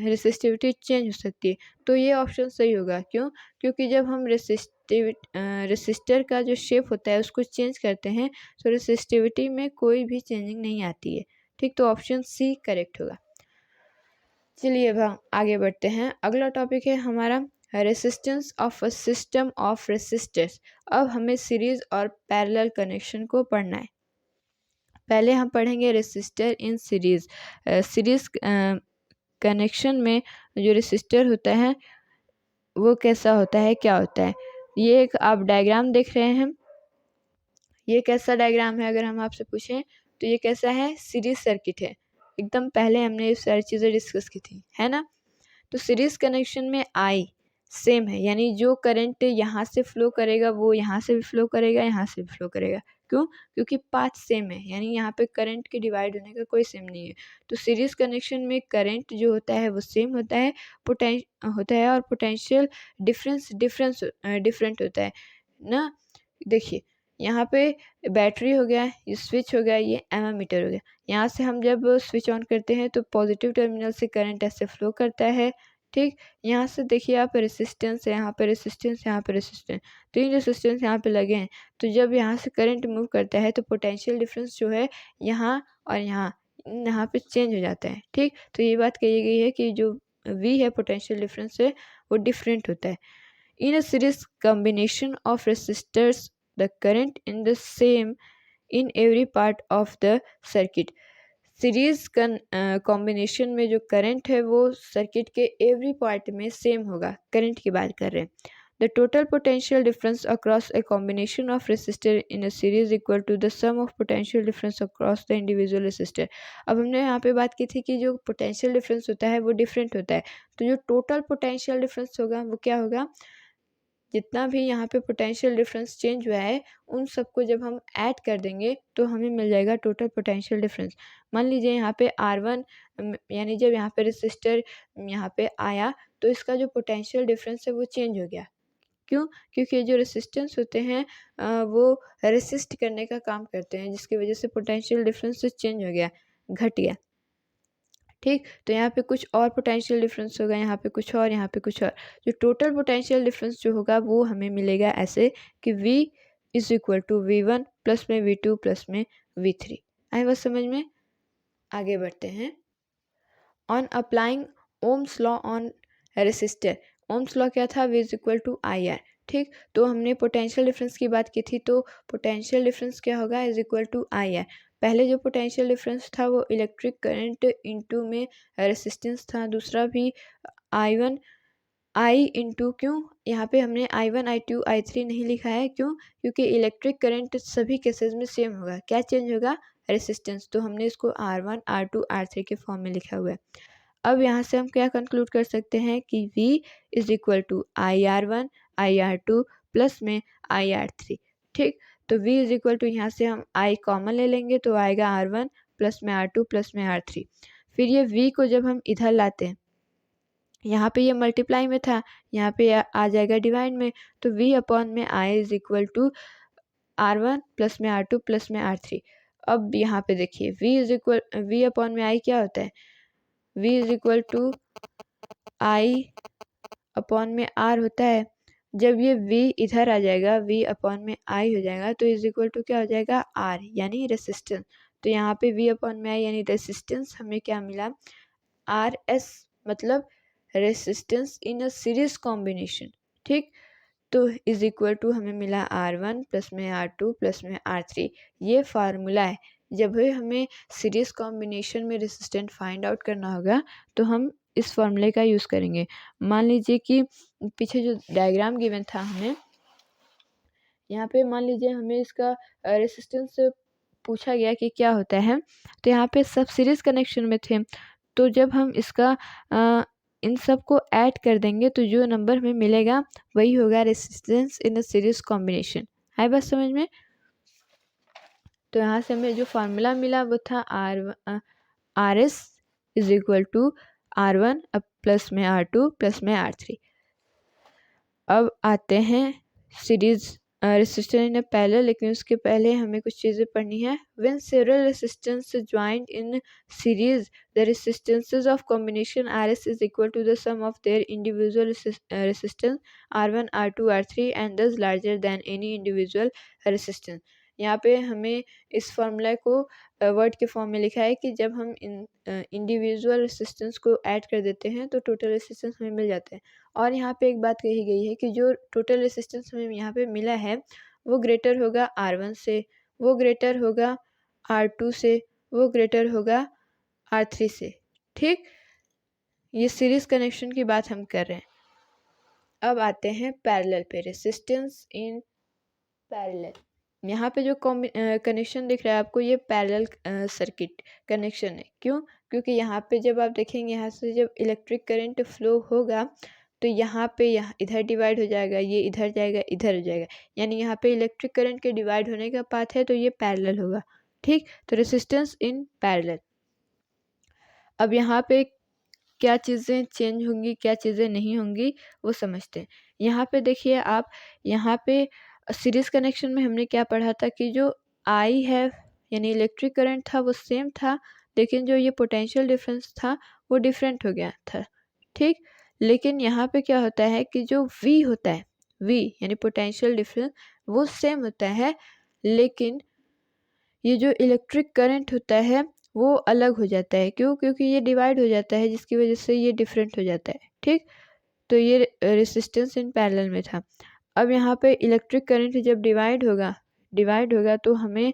रेसिस्टिविटी चेंज हो सकती है. तो ये ऑप्शन सही होगा. क्यों? क्योंकि जब हम रेसिस्टर का जो शेप होता है उसको चेंज करते हैं तो रेसिस्टिविटी में कोई भी चेंजिंग नहीं आती है. ठीक. तो ऑप्शन सी करेक्ट होगा. चलिए अब हम आगे बढ़ते हैं. अगला टॉपिक है हमारा resistance of a system of resistors. अब हमें सीरीज और पैरेलल कनेक्शन को पढ़ना है. पहले हम पढ़ेंगे resistor in series. Series connection में जो रेसिस्टर होता है वो कैसा होता है, क्या होता है. ये एक आप डायग्राम देख रहे हैं. ये कैसा डायग्राम है अगर हम आपसे पूछें तो ये कैसा है, सीरीज सर्किट है. एकदम पहले हमने ये सारी चीज़ें डिस्कस की थी, है ना. तो सीरीज कनेक्शन में I सेम है, यानी जो करंट यहाँ से फ्लो करेगा वो यहाँ से भी फ्लो करेगा, यहाँ से भी फ्लो करेगा। क्यों? क्योंकि पाथ सेम है, यानी यहाँ पे करंट के डिवाइड होने का कोई सेम नहीं है। तो सीरीज कनेक्शन में करंट जो होता है वो सेम होता है, और पोटेंशियल डिफरेंट होता है ना। देखिए यहाँ पे बैटरी हो गया, ये स्विच हो गया, ये एमीमीटर हो गया। यहाँ से हम जब स्विच ऑन करते हैं तो पॉजिटिव टर्मिनल से करंट ऐसे फ्लो करता है, ठीक। यहाँ से देखिए यहाँ पे रेसिस्टेंस है, यहाँ पे रेसिस्टेंस, यहाँ पे रेसिस्टेंस, तीन रेसिस्टेंस यहाँ पे लगे हैं। तो जब यहाँ से करंट मूव करता है तो पोटेंशियल डिफरेंस जो है यहाँ और यहाँ पे चेंज हो जाता है, ठीक। तो ये बात कही गई है कि जो V है पोटेंशियल डिफरेंस है वो डिफरेंट होता है। In a series combination of resistors, the current in the same in every part of the circuit. Series combination में जो करंट है वो सर्किट के एवरी पार्ट में सेम होगा। करंट की बात कर रहे हैं। The total potential difference across a combination of resistor in a series equal to the sum of potential difference across the individual resistor. अब हमने यहाँ पे बात की थी कि जो पोटेंशियल डिफरेंस होता है वो डिफरेंट होता है, तो जो टोटल पोटेंशियल डिफरेंस होगा वो क्या होगा, जितना भी यहाँ पे पोटेंशियल डिफरेंस चेंज हुआ है उन सबको जब हम ऐड कर देंगे तो हमें मिल जाएगा टोटल पोटेंशियल डिफरेंस। मान लीजिए यहाँ पे R1 यानी जब यहाँ पे रेसिस्टर यहाँ पे आया तो इसका जो पोटेंशियल डिफरेंस है वो चेंज हो गया। क्यों? क्योंकि जो रेसिस्टेंस होते हैं वो रेसिस्ट करने का काम करते हैं, जिसकी वजह से पोटेंशियल डिफरेंस चेंज हो गया, घट गया, ठीक। तो यहाँ पे कुछ और पोटेंशियल डिफरेंस होगा, यहाँ पे कुछ और, यहाँ पे कुछ और। जो टोटल पोटेंशियल डिफरेंस जो होगा वो हमें मिलेगा ऐसे कि V is equal to V1 plus में V2 प्लस में V3। आए बस समझ में? आगे बढ़ते हैं। On applying ohm's law on resistor. Ohm's law क्या था? V is equal to IR, ठीक। तो हमने पोटेंशियल डिफरेंस की बात की थी, तो पोटेंशियल डिफरेंस क्या होगा? Is equal to IR। पहले जो पोटेंशियल डिफरेंस था वो इलेक्ट्रिक करंट इनटू में रेसिस्टेंस था, दूसरा भी I इंटू, क्यों यहाँ पे हमने I1 I2 I3 नहीं लिखा है, क्यों? क्योंकि इलेक्ट्रिक करंट सभी केसेस में सेम होगा। क्या चेंज होगा? रेसिस्टेंस। तो हमने इसको R1 R2 R3 के फॉर्म में लिखा हुआ है। अब यहाँ से हम क्या कंक्लूड कर सकते हैं कि V is equal to IR1 IR2 plus में IR3, ठीक। तो V इज इक्वल टू, यहाँ से हम I कॉमन ले लेंगे तो आएगा R1 प्लस में R2 प्लस में R3। फिर ये V को जब हम इधर लाते हैं, यहाँ पे ये मल्टीप्लाई में था, यहाँ पे आ जाएगा डिवाइड में, तो V अपॉन में I is equal to R1 plus में R2 प्लस में R3। अब यहाँ पे देखिए V अपॉन में I क्या होता है? V is equal to I upon में R होता है। जब ये V इधर आ जाएगा, V अपॉन में I हो जाएगा, तो इज इक्वल टू क्या हो जाएगा? R, यानी रेसिस्टेंस। तो यहाँ पे V अपॉन में I यानी रेसिस्टेंस हमें क्या मिला? RS, मतलब resistance in a series combination, ठीक। तो इज इक्वल टू हमें मिला R1 प्लस में R2 प्लस में R3। ये फार्मूला है। जब भी हमें सीरीज कॉम्बिनेशन में रेसिस्टेंट फाइंड आउट करना होगा तो हम इस फार्मूले का यूज़ करेंगे। मान लीजिए कि पीछे जो डायग्राम गिवन था हमें, यहाँ पे मान लीजिए हमें इसका रेसिस्टेंस पूछा गया कि क्या होता है, तो यहाँ पे सब सीरीज कनेक्शन में थे। तो जब हम इसका इन सब को ऐड कर देंगे तो जो नंबर हमें मिलेगा वही होगा resistance in the series combination. है बात समझ में? तो यहाँ से हमें जो फार्मूला मिला वो था RS is equal to R1 plus में R2 प्लस में R3। अब आते हैं सीरीज रेसिस्टर इन पैरेलल, लेकिन उसके पहले हमें कुछ चीज़ें पढ़नी है। When several resistance joint in series, the resistances of combination RS is equal to the sum of their individual resistance R1 R2 R3 and this larger than any individual resistance. यहाँ पे हमें इस फार्मूला को word के form में लिखा है कि जब हम इंडिविजुअल रेसिस्टेंस को ऐड कर देते हैं तो टोटल रेसिस्टेंस हमें मिल जाता है। और यहाँ पे एक बात कही गई है कि जो टोटल रेसिस्टेंस हमें यहाँ पे मिला है वो ग्रेटर होगा R1 से, वो ग्रेटर होगा R2 से, वो ग्रेटर होगा R3 से, ठीक। ये सीरीज कनेक्शन की बात हम कर रहे हैं। अब आते हैं पैरेलल पे, रेसिस्टेंस इन पैरेलल। यहाँ पे जो कनेक्शन दिख रहा है आपको, ये पैरेलल सर्किट कनेक्शन है। क्यों? क्योंकि यहाँ पे जब आप देखेंगे, यहाँ से जब इलेक्ट्रिक करंट फ्लो होगा तो यहाँ पे इधर डिवाइड हो जाएगा, ये इधर जाएगा, इधर हो जाएगा, यानी यहाँ पे इलेक्ट्रिक करंट के डिवाइड होने का पाथ है तो ये पैरेलल होगा। ठीक, तो रेसिस्टेंस इन पैरेलल। अब यहाँ पे क्या चीज़ें चेंज होंगी, क्या चीज़ें नहीं होंगी, वो समझते हैं। यहाँ पे देखिए आप, यहाँ पे सीरीज़ कनेक्शन में हमने क्या पढ़ा था कि जो आई है यानी इलेक्ट्रिक करंट था वो सेम था, लेकिन जो ये पोटेंशियल डिफरेंस था वो डिफरेंट हो गया था। ठीक, लेकिन यहाँ पे क्या होता है कि जो V होता है, V यानी पोटेंशियल डिफरेंस, वो सेम होता है, लेकिन ये जो इलेक्ट्रिक करंट होता है वो अलग हो जाता है। क्यों? क्योंकि ये डिवाइड हो जाता है, जिसकी वजह से ये डिफरेंट हो जाता है। ठीक, तो ये रेसिस्टेंस इन पैरेलल में था। अब यहाँ पे इलेक्ट्रिक करंट जब डिवाइड होगा तो हमें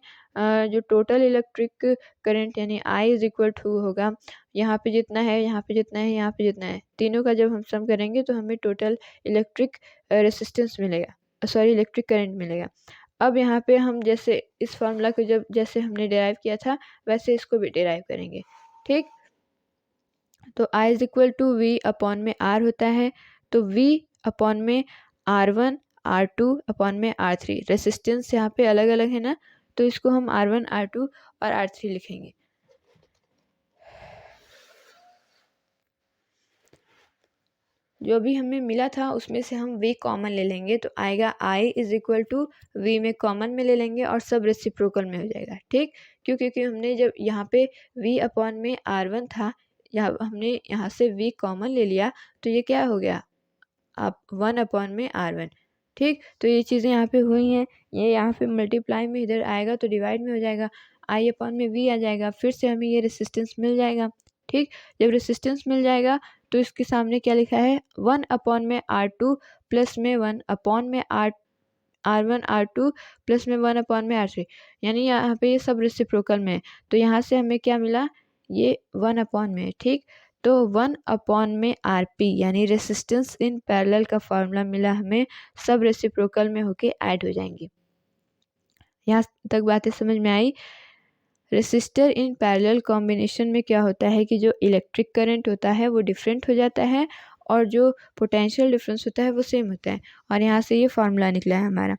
जो टोटल इलेक्ट्रिक करंट यानी I इज इक्वल टू होगा, यहाँ पे जितना है, यहाँ पे जितना है, यहाँ पे जितना है, तीनों का जब हम सम करेंगे तो हमें टोटल इलेक्ट्रिक रेसिस्टेंस मिलेगा, सॉरी इलेक्ट्रिक करंट मिलेगा। अब यहाँ पे हम जैसे इस फार्मूला को जैसे हमने डिराइव किया था वैसे इसको भी डिराइव करेंगे। ठीक, तो I is equal to V upon में R होता है, तो V अपॉन में R1 R2 अपॉन में R3, रेसिस्टेंस यहाँ पे अलग अलग है ना, तो इसको हम R1 R2 और R3 लिखेंगे। जो भी हमें मिला था उसमें से हम V कॉमन ले लेंगे, तो आएगा I is equal to V में कॉमन में ले लेंगे और सब रेसिप्रोकल में हो जाएगा। ठीक, क्यों? क्योंकि हमने जब यहाँ पे V अपॉन में R1 था, हमने यहाँ से V कॉमन ले लिया, तो ये क्या हो गया, आप 1 अपॉन में R1। ठीक, तो ये चीज़ें यहाँ पे हुई हैं, ये यहाँ पे मल्टीप्लाई में इधर आएगा तो डिवाइड में हो जाएगा, I अपॉन में V आ जाएगा, फिर से हमें ये रेसिस्टेंस मिल जाएगा। ठीक, जब रेसिस्टेंस मिल जाएगा तो इसके सामने क्या लिखा है, 1 अपॉन में R2 प्लस में 1 अपॉन में R1 R2 प्लस में 1 अपॉन में R3, यानी यहाँ पे ये सब रेसिप्रोकल में है, तो यहाँ से हमें क्या मिला, ये 1 अपॉन में है। ठीक, तो 1 अपॉन में RP यानी रेसिस्टेंस इन पैरेलल का फॉर्मूला मिला हमें, सब रेसिप्रोकल में होके ऐड हो जाएंगे। यहाँ तक बातें समझ में आई। रेसिस्टर इन पैरेलल कॉम्बिनेशन में क्या होता है कि जो इलेक्ट्रिक करंट होता है वो डिफरेंट हो जाता है और जो पोटेंशियल डिफरेंस होता है वो सेम होता है, और यहाँ से ये फार्मूला निकला है हमारा।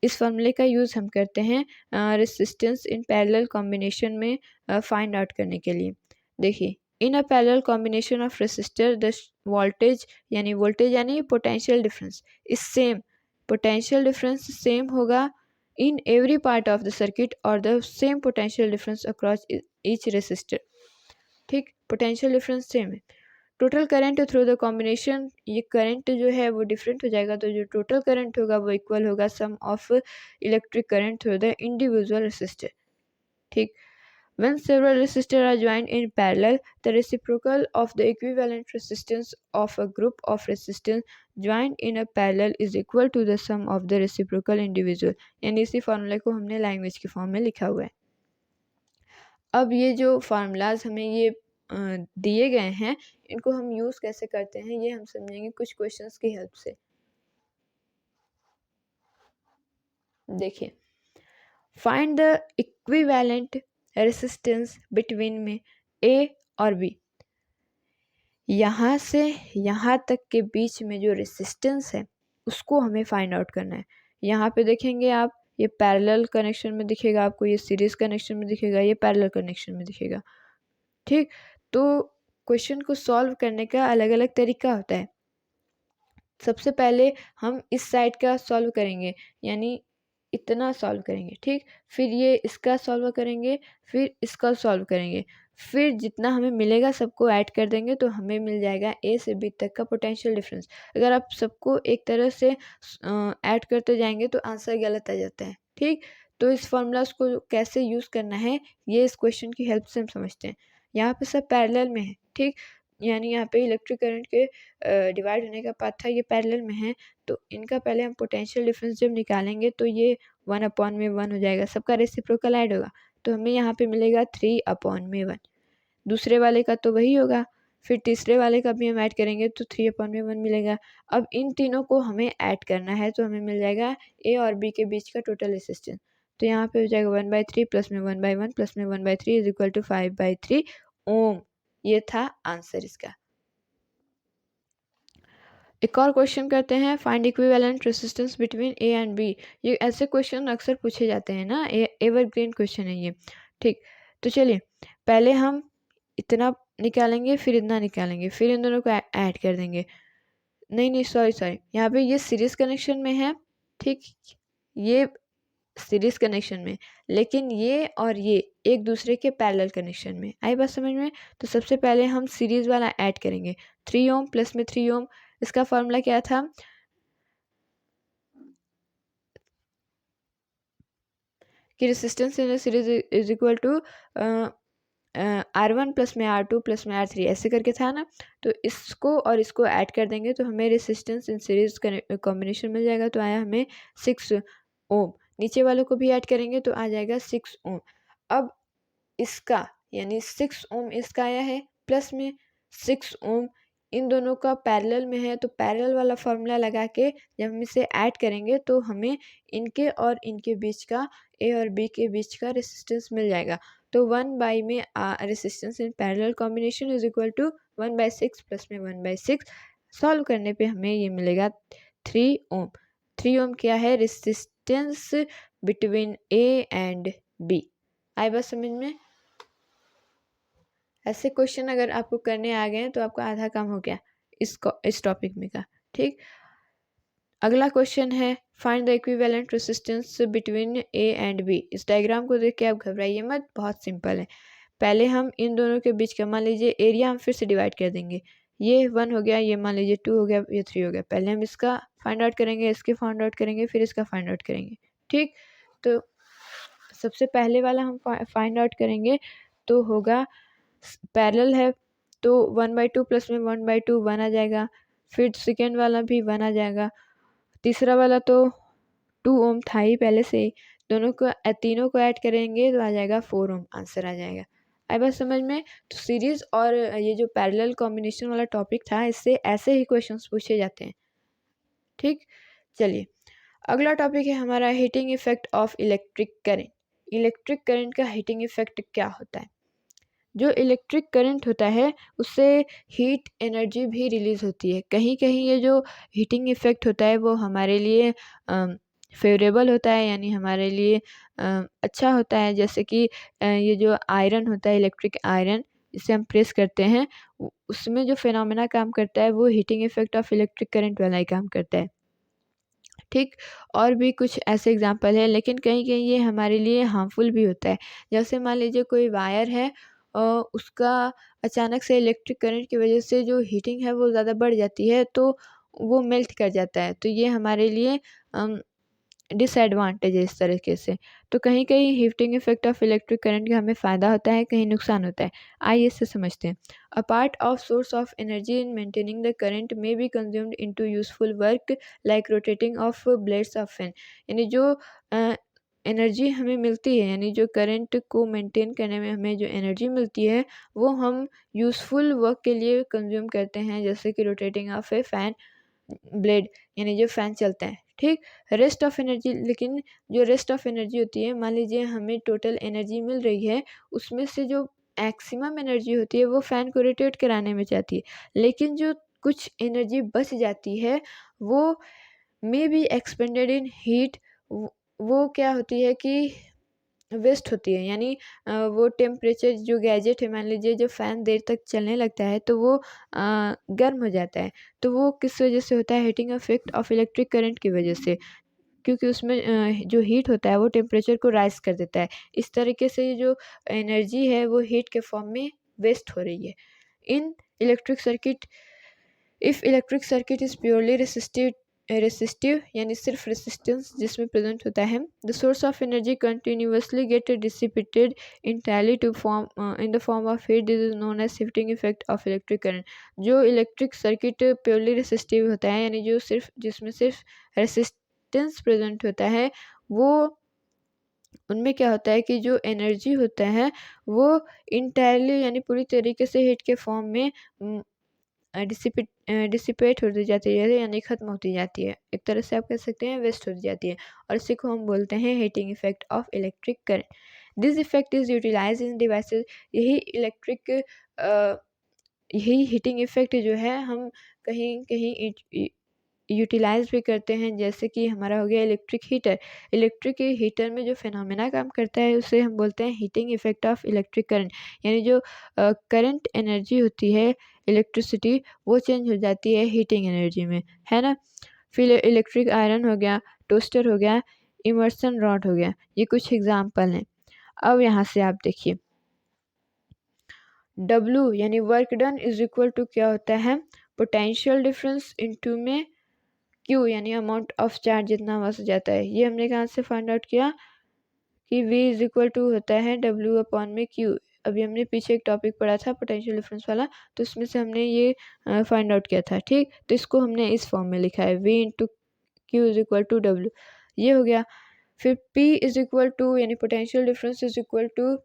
इस फार्मूले का यूज़ हम करते हैं रेसिस्टेंस इन पैरेलल कॉम्बिनेशन में फाइंड आउट करने के लिए। देखिए, in a parallel combination of resistor the voltage यानी potential difference is same, potential difference same होगा in every part of the circuit or the same potential difference across each resistor। ठीक, potential difference same है। Total current through the combination, ये current जो है वो different हो जाएगा, तो जो टोटल करंट होगा वो इक्वल होगा sum of electric current through the individual resistor. ठीक, when several resistors are joined in parallel, the reciprocal of the equivalent resistance of a group of resistors joined in a parallel is equal to the sum of the reciprocal individual। यानी इसी फार्मूले को हमने language के form में लिखा हुआ है। अब ये जो फार्मूलाज हमें ये दिए गए हैं, इनको हम यूज़ कैसे करते हैं ये हम समझेंगे कुछ क्वेश्चंस की हेल्प से। देखिए, find the equivalent resistance between में A और B। यहाँ से यहाँ तक के बीच में जो रेसिस्टेंस है उसको हमें फाइंड आउट करना है। यहाँ पे देखेंगे आप, ये पैरेलल कनेक्शन में दिखेगा आपको, ये सीरीज कनेक्शन में दिखेगा, ये पैरेलल कनेक्शन में दिखेगा। ठीक, तो क्वेश्चन को सॉल्व करने का अलग अलग तरीका होता है। सबसे पहले हम इस साइड का सॉल्व करेंगे, यानी इतना सॉल्व करेंगे। ठीक, फिर ये इसका सॉल्व करेंगे, फिर इसका सॉल्व करेंगे, फिर जितना हमें मिलेगा सबको ऐड कर देंगे तो हमें मिल जाएगा A से B तक का पोटेंशियल डिफरेंस। अगर आप सबको एक तरह से ऐड करते जाएंगे तो आंसर गलत आ जाता है। ठीक, तो इस फार्मूलाज को कैसे यूज़ करना है ये इस क्वेश्चन की हेल्प से हम समझते हैं। यहाँ पे सब पैरेलल में है। ठीक, यानी यहाँ पे इलेक्ट्रिक करंट के डिवाइड होने का पाथ था, ये पैरेलल में है, तो इनका पहले हम पोटेंशियल डिफरेंस जब निकालेंगे तो ये 1 अपॉन में 1 हो जाएगा, सबका रेसिप्रोकल ऐड होगा, तो हमें यहाँ पे मिलेगा 3 अपॉन में 1। दूसरे वाले का तो वही होगा, फिर तीसरे वाले का भी हम ऐड करेंगे तो 3 अपॉन में 1 मिलेगा। अब इन तीनों को हमें ऐड करना है तो हमें मिल जाएगा A और B के बीच का टोटल रेसिस्टेंस, तो यहाँ पे हो जाएगा 1/3 प्लस में 1/1 प्लस में 1/3 इज इक्वल टू 5/3 ओम। ये था आंसर इसका। एक और क्वेश्चन करते हैं, find equivalent resistance between A and B. ये ऐसे क्वेश्चन अक्सर पूछे जाते हैं ना, एवरग्रीन क्वेश्चन है ये। ठीक, तो चलिए पहले हम इतना निकालेंगे, फिर इतना निकालेंगे, फिर इन दोनों को ऐड कर देंगे। नहीं सॉरी, यहाँ पे ये सीरीज कनेक्शन में है। ठीक, ये सीरीज कनेक्शन में, लेकिन ये और ये एक दूसरे के पैरेलल कनेक्शन में। आई बात समझ में? तो सबसे पहले हम सीरीज वाला ऐड करेंगे। 3 ओम प्लस में 3 ओम, इसका फॉर्मूला क्या था? कि resistance in series is equal to R1 plus में R2 प्लस में R3, ऐसे करके था ना। तो इसको और इसको ऐड कर देंगे तो हमें रेसिस्टेंस इन सीरीज कॉम्बिनेशन मिल जाएगा। तो आया हमें 6 ओम। नीचे वालों को भी ऐड करेंगे तो आ जाएगा 6 ओम। अब इसका यानी 6 ओम इसका आया है, प्लस में 6 ओम इन दोनों का पैरेलल में है। तो पैरेलल वाला फॉर्मूला लगा के जब हम इसे ऐड करेंगे तो हमें इनके और इनके बीच का, ए और बी के बीच का रेसिस्टेंस मिल जाएगा। तो 1 में resistance in parallel combination is equal to 1/6 plus में 1/6। सॉल्व करने पे हमें ये मिलेगा 3 ओम। 3 ओम क्या है? Resistance between A and B. आई बात समझ में? ऐसे क्वेश्चन अगर आपको करने आ गए हैं तो आपका आधा काम हो गया इस टॉपिक में का। ठीक, अगला क्वेश्चन है, find the equivalent resistance between A and B. इस डायग्राम को देख के आप घबराइए मत, बहुत सिंपल है। पहले हम इन दोनों के बीच का, मान लीजिए एरिया हम फिर से डिवाइड कर देंगे। ये 1 हो गया, ये मान लीजिए 2 हो गया, ये 3 हो गया। पहले हम इसका फाइंड आउट करेंगे, इसके फाइंड आउट करेंगे, फिर इसका फाइंड आउट करेंगे। ठीक, तो सबसे पहले वाला हम फाइंड आउट करेंगे तो होगा, पैरेलल है तो 1/2 प्लस में 1/2 1 आ जाएगा। फिर सेकेंड वाला भी 1 आ जाएगा। तीसरा वाला तो 2 ओम था ही पहले से ही। दोनों को तीनों को ऐड करेंगे तो आ जाएगा 4 ओम, आंसर आ जाएगा। आई बात समझ में? तो सीरीज और ये जो पैरेलल कॉम्बिनेशन वाला टॉपिक था, इससे ऐसे ही क्वेश्चंस पूछे जाते हैं। ठीक, चलिए अगला टॉपिक है हमारा, heating effect of electric current. Electric current का हीटिंग इफेक्ट क्या होता है? जो इलेक्ट्रिक करंट होता है उससे हीट एनर्जी भी रिलीज़ होती है। कहीं कहीं ये जो हीटिंग इफ़ेक्ट होता है वो हमारे लिए फेवरेबल होता है, यानी हमारे लिए अच्छा होता है। जैसे कि ये जो आयरन होता है, इलेक्ट्रिक आयरन, इसे हम प्रेस करते हैं, उसमें जो फिनोमेना काम करता है वो heating effect of electric current वाला ही काम करता है। ठीक, और भी कुछ ऐसे एग्जांपल है, लेकिन कहीं कहीं ये हमारे लिए हार्मफुल भी होता है। जैसे मान लीजिए कोई वायर है, उसका अचानक से इलेक्ट्रिक करंट की वजह से जो हीटिंग है वो ज़्यादा बढ़ जाती है, तो वो मेल्ट कर जाता है। तो ये हमारे लिए डिसएडवांटेज है इस तरीके से। तो कहीं कहीं heating effect of electric current का हमें फ़ायदा होता है, कहीं नुकसान होता है। आइए इससे समझते हैं। A part of source of energy in maintaining the current may be consumed into useful work like rotating of blades of fan. यानी जो एनर्जी हमें मिलती है, यानी जो करंट को मेंटेन करने में हमें जो एनर्जी मिलती है वो हम यूज़फुल वर्क के लिए कंज्यूम करते हैं, जैसे कि rotating of A fan blade, यानी जो फ़ैन चलता है। ठीक, रेस्ट ऑफ एनर्जी, लेकिन जो रेस्ट ऑफ एनर्जी होती है, मान लीजिए हमें टोटल एनर्जी मिल रही है, उसमें से जो मैक्सिमम एनर्जी होती है वो फ़ैन को रोटेट कराने में जाती है, लेकिन जो कुछ एनर्जी बच जाती है वो may be expanded in heat. वो क्या होती है कि वेस्ट होती है, यानी वो टेम्परेचर, जो गैजेट है, मान लीजिए जो फ़ैन देर तक चलने लगता है तो वो गर्म हो जाता है। तो वो किस वजह से होता है? Heating effect of electric current की वजह से, क्योंकि उसमें जो हीट होता है वो टेम्परेचर को राइज़ कर देता है। इस तरीके से ये जो एनर्जी है वो हीट के फॉर्म में वेस्ट हो रही है। In electric circuit, if electric circuit is purely resistive, यानी सिर्फ रेसिस्टेंस जिसमें प्रेजेंट होता है, the source of energy continuously get dissipated entirely to form in the form of heat, this is known as shifting effect of electric current. जो electric circuit purely resistive होता है, यानी जो सिर्फ जिसमें सिर्फ रेसिस्टेंस प्रेजेंट होता है, वो उनमें क्या होता है कि जो एनर्जी होता है वो इंटायरली, यानी पूरी तरीके से हीट के फॉर्म में डिसिपेट होती जाती है, यानी ख़त्म होती जाती है। एक तरह से आप कह सकते हैं वेस्ट होती जाती है, और इसी को हम बोलते हैं heating effect of electric current. This effect is utilize in devices. यही इलेक्ट्रिक यही हीटिंग इफ़ेक्ट जो है हम कहीं कहीं यूटिलाइज़ भी करते हैं, जैसे कि हमारा हो गया इलेक्ट्रिक हीटर। इलेक्ट्रिक हीटर में जो फिनोमेना काम करता है उसे हम बोलते हैं heating effect of electric current. यानी जो करंट एनर्जी होती है, इलेक्ट्रिसिटी, वो चेंज हो जाती है हीटिंग एनर्जी में, है ना। फिर इलेक्ट्रिक आयरन हो गया, टोस्टर हो गया, इमर्सन रॉड हो गया, ये कुछ एग्जाम्पल हैं। अब यहाँ से आप देखिए, W यानी work done is equal to क्या होता है, पोटेंशियल डिफरेंस इनटू में Q यानी अमाउंट ऑफ चार्ज जितना वहाँ से जाता है। ये हमने कहाँ से फाइंड आउट किया कि V इज इक्वल टू होता है W अपॉन में Q। अभी हमने पीछे एक टॉपिक पढ़ा था पोटेंशियल डिफरेंस वाला, तो उसमें से हमने ये फाइंड आउट किया था, ठीक। तो इसको हमने इस फॉर्म में लिखा है, V into Q is equal to W, ये हो गया। फिर P इज इक्वल टू यानी potential difference is equal to,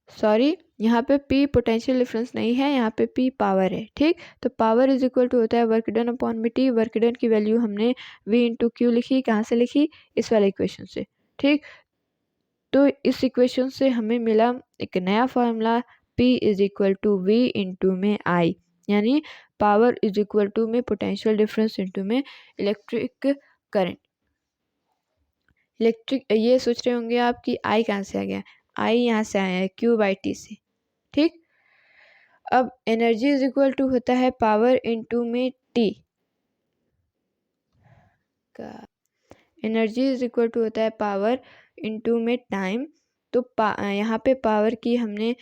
sorry यहाँ पे P पोटेंशियल डिफरेंस नहीं है, यहाँ पे P पावर है, ठीक। तो पावर इज इक्वल टू होता है वर्क डन अपॉन में T। वर्क डन की वैल्यू हमने V इंटू क्यू लिखी, कहाँ से लिखी, इस वाले इक्वेशन से, ठीक। तो इस इक्वेशन से हमें मिला एक नया formula, P is equal to V into में I, यानी पावर इज इक्वल टू में पोटेंशियल डिफरेंस इंटू में इलेक्ट्रिक करंट। इलेक्ट्रिक, ये सोच रहे होंगे आप कि I कहाँ से आ गया, I यहाँ से आया है Q बाई टी से, ठीक। अब एनर्जी इज इक्वल टू होता है पावर इंटू में टी का, एनर्जी इज इक्वल टू होता है पावर इंटू में टाइम। तो यहाँ पे पावर की हमने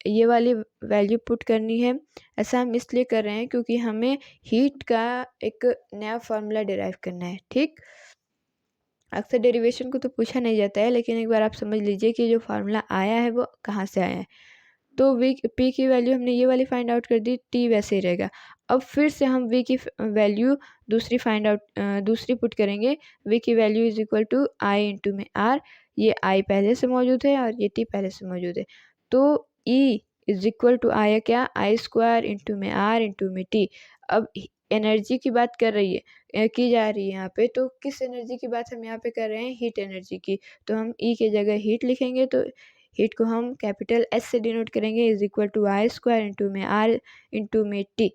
ये वाली वैल्यू पुट करनी है। ऐसा हम इसलिए कर रहे हैं क्योंकि हमें हीट का एक नया फार्मूला डिराइव करना है, ठीक। अक्सर डेरिवेशन को तो पूछा नहीं जाता है, लेकिन एक बार आप समझ लीजिए कि जो फार्मूला आया है वो कहाँ से आया है। तो P की वैल्यू हमने ये वाली फाइंड आउट कर दी, T वैसे ही रहेगा। अब फिर से हम V की वैल्यू दूसरी पुट करेंगे। V की value is equal to I into में R, ये I पहले से मौजूद है और ये T पहले से मौजूद है। तो E is equal to I क्या, I स्क्वायर इंटू में R इंटू में T। अब एनर्जी की बात की जा रही है यहाँ पे, तो किस एनर्जी की बात हम यहाँ पे कर रहे हैं, हीट एनर्जी की। तो हम E के जगह हीट लिखेंगे, तो हीट को हम कैपिटल S से डिनोट करेंगे, is equal to I square into में R इंटू में T।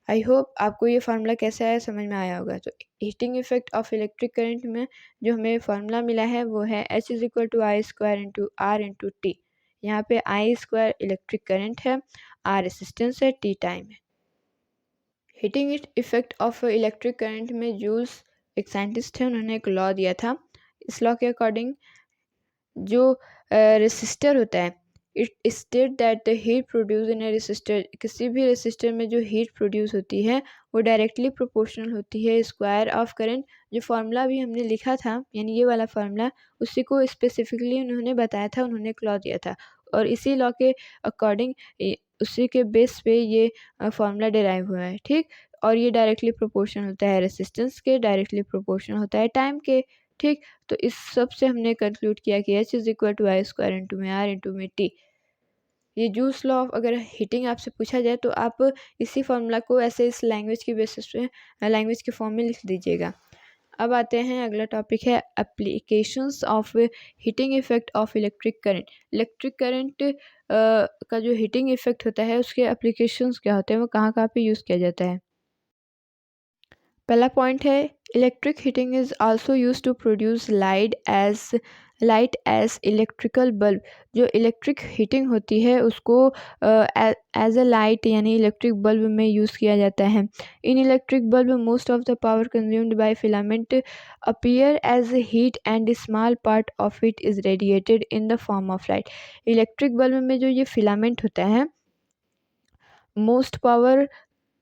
आई होप आपको ये फार्मूला कैसा है समझ में आया होगा। तो heating effect of electric current में जो हमें फार्मूला मिला है वो है H is equal to I square into R into T। यहाँ पे आई स्क्वायर इलेक्ट्रिक करंट है, R रेसिस्टेंस है, T टाइम है। Heating effect of electric current में जूल्स एक साइंटिस्ट है, उन्होंने एक लॉ दिया था। इस लॉ के अकॉर्डिंग जो रेसिस्टर होता है, it state that the heat produce in A resistor, किसी भी रेसिस्टर में जो हीट प्रोड्यूस होती है वो डायरेक्टली प्रोपोर्शनल होती है स्क्वायर ऑफ करंट। जो फार्मूला भी हमने लिखा था यानी ये वाला फार्मूला, उसी को स्पेसिफिकली उन्होंने बताया था, उन्होंने एक लॉ दिया था और इसी लॉ के अकॉर्डिंग उसी के बेस पे ये फार्मूला डिराइव हुआ है, ठीक। और ये डायरेक्टली प्रोपोर्शनल होता है रेसिस्टेंस के, डायरेक्टली प्रोपोर्शनल होता है टाइम के, ठीक। तो इस सब से हमने कंक्लूड किया कि H is equal to I square into में R इंटू में T। ये जूल्स लॉ ऑफ अगर हीटिंग आपसे पूछा जाए तो आप इसी फार्मूला को ऐसे इस लैंग्वेज की बेसिस पे लैंग्वेज के फॉर्म में लिख दीजिएगा। अब आते हैं, अगला टॉपिक है applications of heating effect of electric current. Electric current का जो हीटिंग इफेक्ट होता है उसके एप्लीकेशंस क्या होते हैं, वो कहाँ कहाँ पे यूज़ किया जाता है। पहला पॉइंट है electric heating is also use to produce light as electrical bulb. जो इलेक्ट्रिक हीटिंग होती है उसको एज अ लाइट यानी इलेक्ट्रिक बल्ब में यूज़ किया जाता है। In electric bulb most of the power consumed by filament appear as heat and small part of it is radiated in the form of light. Electric bulb में जो ये filament होता है, most power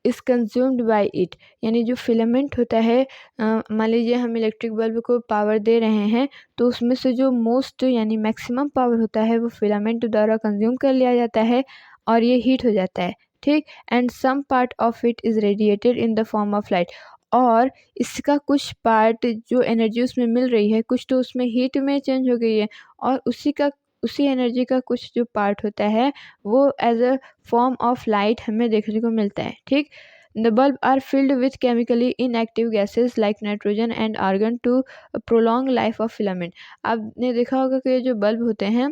is consumed bye it, यानी जो filament होता है, मान लीजिए हम इलेक्ट्रिक बल्ब को पावर दे रहे हैं तो उसमें से जो मोस्ट यानी मैक्सिमम पावर होता है वो फिलामेंट द्वारा कंज्यूम कर लिया जाता है और ये हीट हो जाता है, ठीक। And some part of it is radiated in the form of light, और इसका कुछ पार्ट जो एनर्जी उसमें मिल रही है कुछ तो उसमें हीट में चेंज हो गई है और उसी एनर्जी का कुछ जो पार्ट होता है वो as a form of light हमें देखने को मिलता है, ठीक। The bulb are filled with chemically inactive gases like nitrogen and argon to prolong life of filament. आपने देखा होगा कि जो बल्ब होते हैं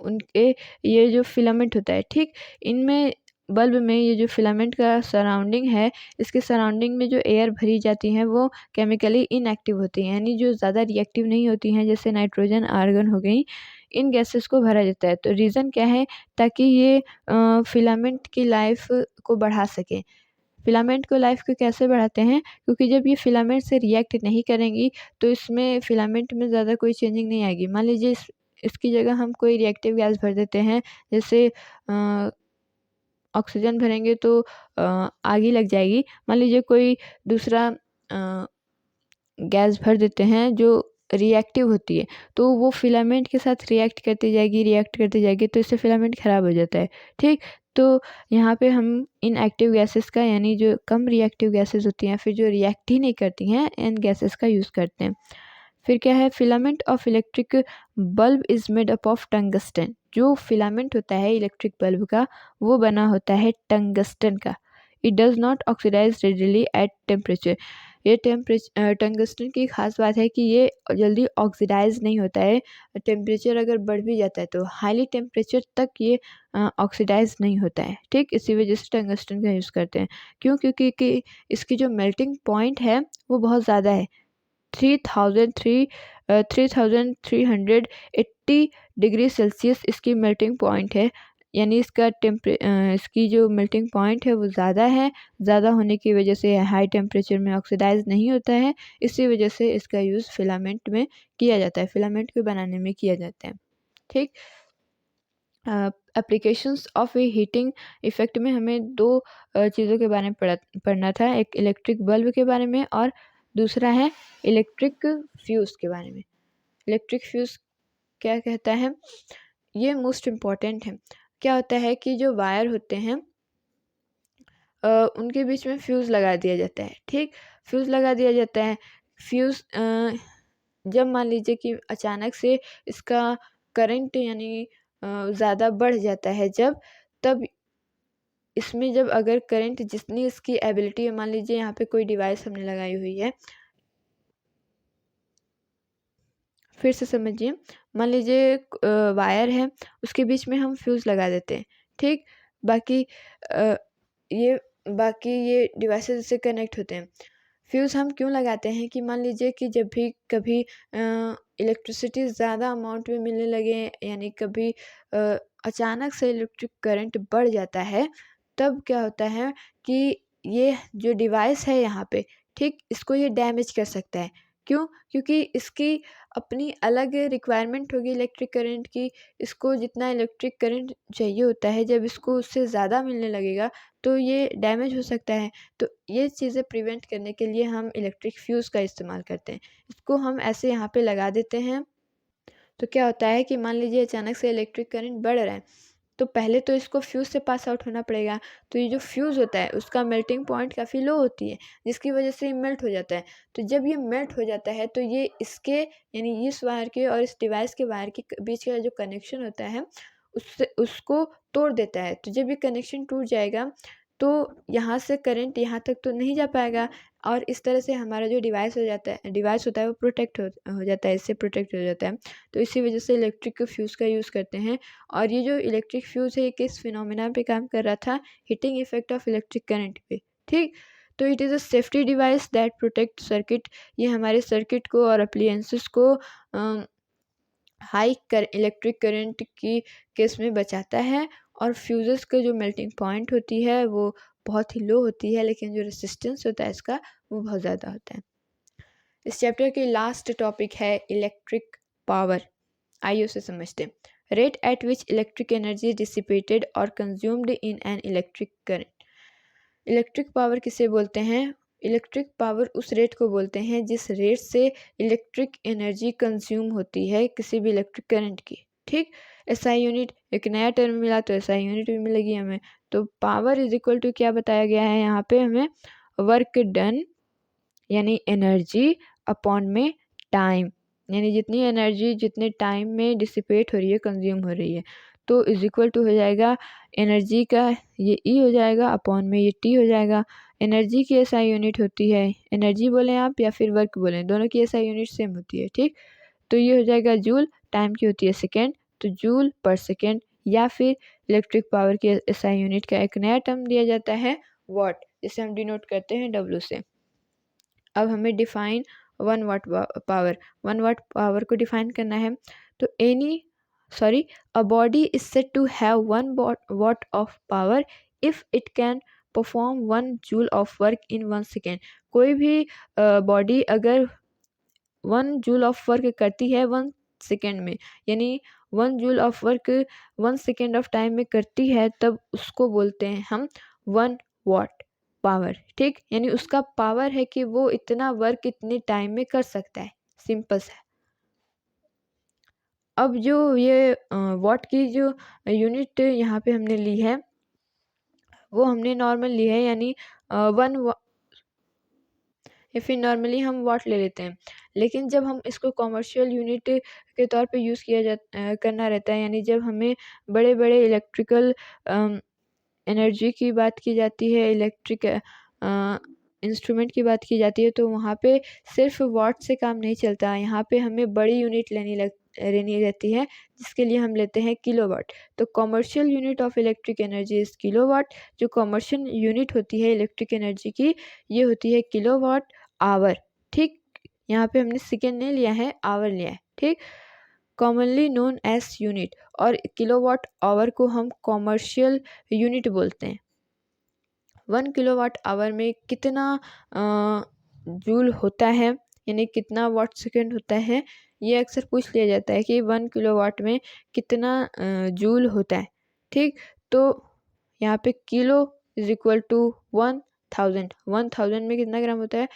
उनके ये जो फिलामेंट होता है, ठीक, इनमें बल्ब में ये जो फिलामेंट का सराउंडिंग है, इसके सराउंडिंग में जो एयर भरी जाती हैं वो केमिकली इनएक्टिव होती हैं, यानी जो ज़्यादा रिएक्टिव नहीं होती हैं, जैसे नाइट्रोजन, आर्गन हो गई, इन गैसेस को भरा जाता है। तो रीज़न क्या है? ताकि ये फिलामेंट की लाइफ को बढ़ा सकें। फिलामेंट को लाइफ को कैसे बढ़ाते हैं? क्योंकि जब ये फिलामेंट से रिएक्ट नहीं करेंगी तो इसमें फिलामेंट में ज़्यादा कोई चेंजिंग नहीं आएगी। मान लीजिए इसकी जगह हम कोई रिएक्टिव गैस भर देते हैं, जैसे ऑक्सीजन भरेंगे तो आग ही लग जाएगी। मान लीजिए कोई दूसरा गैस भर देते हैं जो रिएक्टिव होती है, तो वो फिलामेंट के साथ रिएक्ट करती जाएगी, तो इससे फिलामेंट ख़राब हो जाता है, ठीक। तो यहाँ पे हम इनएक्टिव गैसेस का, यानी जो कम रिएक्टिव गैसेस होती हैं, फिर जो रिएक्ट ही नहीं करती हैं, इन गैसेस का यूज़ करते हैं। फिर क्या है? Filament of electric bulb is made up of tungsten. जो फिलामेंट होता है इलेक्ट्रिक बल्ब का, वो बना होता है टंगस्टन का। It does not oxidise readily at temperature. ये टंगस्टन की खास बात है कि ये जल्दी ऑक्सीडाइज नहीं होता है। टेम्परेचर अगर बढ़ भी जाता है तो हाईली टेम्परेचर तक ये ऑक्सीडाइज नहीं होता है, ठीक। इसी वजह से टंगस्टन का यूज़ करते हैं। क्यों? क्योंकि इसकी जो मेल्टिंग पॉइंट है वो बहुत ज़्यादा है। 3380 डिग्री सेल्सियस इसकी मेल्टिंग पॉइंट है, यानी इसकी जो मेल्टिंग पॉइंट है वो ज़्यादा है। ज़्यादा होने की वजह से हाई टेम्परेचर में ऑक्सीडाइज नहीं होता है। इसी वजह से इसका यूज़ फिलामेंट में किया जाता है, फिलामेंट को बनाने में किया जाता है, ठीक। Applications of A heating effect में हमें दो चीज़ों के बारे में पढ़ना था। एक इलेक्ट्रिक बल्ब के बारे में और दूसरा है इलेक्ट्रिक फ्यूज़ के बारे में। इलेक्ट्रिक फ्यूज़ क्या कहता है? ये मोस्ट इम्पॉर्टेंट है। क्या होता है कि जो वायर होते हैं उनके बीच में फ्यूज़ लगा दिया जाता है, ठीक। फ्यूज़ लगा दिया जाता है। फ्यूज़ जब मान लीजिए कि अचानक से इसका करंट, यानी ज़्यादा बढ़ जाता है तब इसमें जब अगर करंट जितनी इसकी एबिलिटी है, मान लीजिए यहाँ पे कोई डिवाइस हमने लगाई हुई है, फिर से समझिए। मान लीजिए वायर है, उसके बीच में हम फ्यूज़ लगा देते हैं, ठीक। बाकी ये डिवाइसेस से कनेक्ट होते हैं। फ्यूज़ हम क्यों लगाते हैं कि मान लीजिए कि जब भी कभी इलेक्ट्रिसिटी ज़्यादा अमाउंट में मिलने लगे, यानी कभी अचानक से इलेक्ट्रिक करंट बढ़ जाता है, तब क्या होता है कि ये जो डिवाइस है यहाँ पे, ठीक, इसको ये डैमेज कर सकता है। क्यों? क्योंकि इसकी अपनी अलग रिक्वायरमेंट होगी इलेक्ट्रिक करंट की। इसको जितना इलेक्ट्रिक करंट चाहिए होता है, जब इसको उससे ज़्यादा मिलने लगेगा तो ये डैमेज हो सकता है। तो ये चीज़ें प्रिवेंट करने के लिए हम इलेक्ट्रिक फ्यूज़ का इस्तेमाल करते हैं। इसको हम ऐसे यहाँ पे लगा देते हैं, तो क्या होता है कि मान लीजिए अचानक से इलेक्ट्रिक करंट बढ़ रहा है, तो पहले तो इसको फ्यूज़ से पास आउट होना पड़ेगा। तो ये जो फ्यूज़ होता है उसका मेल्टिंग पॉइंट काफ़ी लो होती है, जिसकी वजह से ये मेल्ट हो जाता है। तो जब ये मेल्ट हो जाता है तो ये इसके, यानी इस वायर के और इस डिवाइस के वायर के बीच का जो कनेक्शन होता है उसको तोड़ देता है। तो जब ये कनेक्शन टूट जाएगा तो यहाँ से करंट यहाँ तक तो नहीं जा पाएगा, और इस तरह से हमारा जो डिवाइस होता है वो प्रोटेक्ट हो जाता है, इससे प्रोटेक्ट हो जाता है। तो इसी वजह से इलेक्ट्रिक फ्यूज़ का यूज़ करते हैं। और ये जो इलेक्ट्रिक फ्यूज़ है, ये किस फिनोमेना पे काम कर रहा था? Heating effect of electric current पे, ठीक। तो it is a safety device that protect circuit. ये हमारे सर्किट को और अप्लायंसेस को इलेक्ट्रिक करंट की केस में बचाता है। और फ्यूज़ेस का जो मेल्टिंग पॉइंट होती है वो बहुत ही लो होती है, लेकिन जो रेजिस्टेंस होता है इसका वो बहुत ज़्यादा होता है। इस चैप्टर की लास्ट टॉपिक है इलेक्ट्रिक पावर। आइए उसे समझते हैं। Rate at which electric energy dissipated और consumed in an electric current. Electric power किसे बोलते हैं? इलेक्ट्रिक पावर उस रेट को बोलते हैं जिस रेट से इलेक्ट्रिक एनर्जी कंज्यूम होती है किसी भी इलेक्ट्रिक करंट की, ठीक। एसआई यूनिट, एक नया टर्म मिला तो एसआई यूनिट भी मिलेगी हमें। तो पावर इज इक्वल टू क्या बताया गया है यहाँ पे हमें? वर्क डन, यानी एनर्जी अपॉन में टाइम, यानी जितनी एनर्जी जितने टाइम में डिसिपेट हो रही है, कंज्यूम हो रही है, तो इज इक्वल टू हो जाएगा एनर्जी का ये ई हो जाएगा अपॉन में ये टी हो जाएगा। एनर्जी की एसआई यूनिट होती है, एनर्जी बोलें आप या फिर वर्क बोलें, दोनों की एसआई यूनिट सेम होती है, ठीक। तो ये हो जाएगा जूल, टाइम की होती है सेकेंड, तो जूल पर सेकेंड, या फिर इलेक्ट्रिक पावर की एसआई यूनिट का एक नया टर्म दिया जाता है वाट, जिसे हम डिनोट करते हैं डब्ल्यू से। अब हमें डिफाइन 1 वाट पावर को डिफाइन करना है। तो a body is said to have 1 watt of power if it can perform 1 joule of work in 1 second। कोई भी बॉडी अगर 1 जूल ऑफ वर्क करती है 1 सेकेंड में, यानी 1 joule of work 1 second of time में करती है, तब उसको बोलते हैं हम 1 वाट पावर। ठीक, यानी उसका पावर है कि वो इतना वर्क इतने टाइम में कर सकता है। सिंपल सा। अब जो ये वाट की जो यूनिट यहाँ पे हमने ली है वो हमने नॉर्मल ली है, यानी 1 या फिर नॉर्मली हम वाट ले लेते हैं। लेकिन जब हम इसको कॉमर्शियल यूनिट के तौर पे यूज़ करना रहता है, यानी जब हमें बड़े बड़े इलेक्ट्रिकल एनर्जी की बात की जाती है, इलेक्ट्रिक इंस्ट्रूमेंट की बात की जाती है, तो वहाँ पे सिर्फ वाट से काम नहीं चलता। यहाँ पे हमें बड़ी यूनिट लेनी रहती है, जिसके लिए हम लेते हैं किलोवाट। तो commercial unit of electric energy is kilowatt. जो कॉमर्शियल यूनिट होती है इलेक्ट्रिक एनर्जी की, ये होती है किलोवाट आवर। ठीक, यहाँ पे हमने सेकेंड नहीं लिया है, आवर लिया है। ठीक, कॉमनली नोन एज यूनिट, और किलोवाट आवर को हम कॉमर्शियल यूनिट बोलते हैं। 1 किलोवाट आवर में कितना जूल होता है, यानी कितना वाट सेकेंड होता है, ये अक्सर पूछ लिया जाता है कि 1 किलोवाट में कितना जूल होता है। ठीक, तो यहाँ पे किलो इज इक्वल टू 1000। 1000 में कितना ग्राम होता है,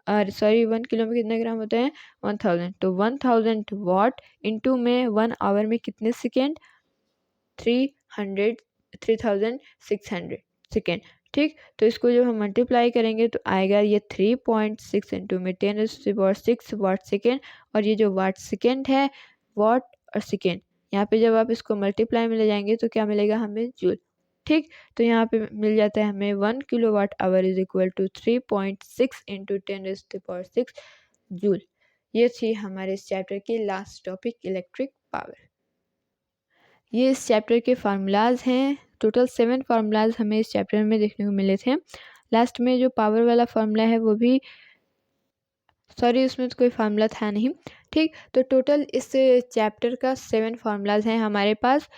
1 किलो में कितना ग्राम होता है, 1000। तो 1000 वाट इंटू में 1 आवर में कितने सेकेंड, 3600 सेकेंड। ठीक, तो इसको जब हम मल्टीप्लाई करेंगे तो आएगा ये 3.6 इंटू में 10⁶ वाट सेकेंड। और ये जो वाट सेकेंड है, वाट और सेकेंड, यहाँ पे जब आप इसको मल्टीप्लाई में ले जाएंगे तो क्या मिलेगा हमें, जूल। ठीक, तो यहाँ पे मिल जाता है हमें 1 kilowatt hour is equal to 3.6 into 10⁶ joule. ये थी हमारे इस चैप्टर की लास्ट टॉपिक, इलेक्ट्रिक पावर। ये इस चैप्टर के फार्मूलाज हैं। टोटल 7 फार्मूलाज हमें इस चैप्टर में देखने को मिले थे। लास्ट में जो पावर वाला फार्मूला है वो भी, उसमें तो कोई फार्मूला था नहीं। ठीक, तो टोटल इस चैप्टर का 7 फार्मूलाज हैं हमारे पास।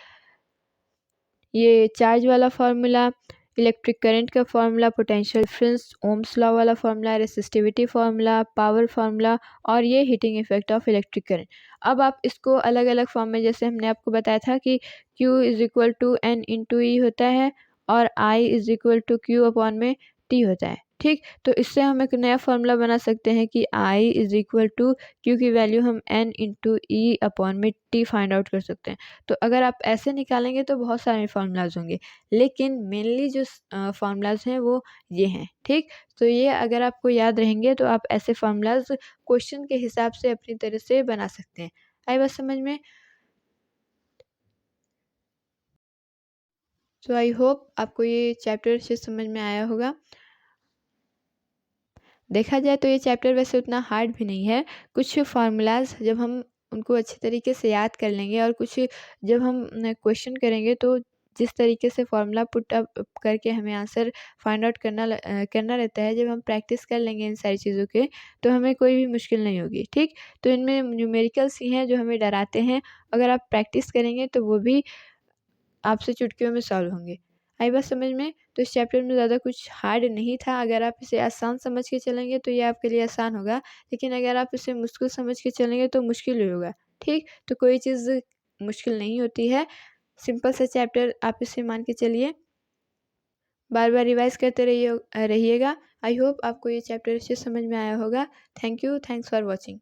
ये चार्ज वाला फार्मूला, इलेक्ट्रिक करंट का formula, potential difference, Ohm's law वाला formula, resistivity formula, power formula, और ये heating effect of electric current. अब आप इसको अलग अलग फॉर्म में, जैसे हमने आपको बताया था कि Q is equal to N into E होता है, और I is equal to Q upon में T होता है। ठीक, तो इससे हम एक नया फार्मूला बना सकते हैं कि I is equal to Q की वैल्यू हम N इंटू E अपॉन में T फाइंड आउट कर सकते हैं। तो अगर आप ऐसे निकालेंगे तो बहुत सारे फार्मूलाज होंगे, लेकिन मेनली जो फार्मूलाज हैं वो ये हैं। ठीक, तो ये अगर आपको याद रहेंगे तो आप ऐसे फार्मूलाज क्वेश्चन के हिसाब से अपनी तरह से बना सकते हैं। आई बात समझ में? तो आई होप आपको ये चैप्टर अच्छे समझ में आया होगा। देखा जाए तो ये चैप्टर वैसे उतना हार्ड भी नहीं है। कुछ फार्मूलाज जब हम उनको अच्छे तरीके से याद कर लेंगे, और कुछ जब हम क्वेश्चन करेंगे तो जिस तरीके से फार्मूला पुट अप करके हमें आंसर फाइंड आउट करना रहता है, जब हम प्रैक्टिस कर लेंगे इन सारी चीज़ों के, तो हमें कोई भी मुश्किल नहीं होगी। ठीक, तो इनमें न्यूमेरिकल्स ही हैं जो हमें डराते हैं। अगर आप प्रैक्टिस करेंगे तो वो भी आपसे चुटकियों में सॉल्व होंगे। आई बात समझ में? तो इस चैप्टर में ज़्यादा कुछ हार्ड नहीं था। अगर आप इसे आसान समझ के चलेंगे तो ये आपके लिए आसान होगा, लेकिन अगर आप इसे मुश्किल समझ के चलेंगे तो मुश्किल ही होगा। ठीक, तो कोई चीज़ मुश्किल नहीं होती है। सिंपल सा चैप्टर आप इसे मान के चलिए, बार बार रिवाइज करते रहिएगा। आई होप आपको ये चैप्टर अच्छे समझ में आया होगा। Thank you, thanks for watching.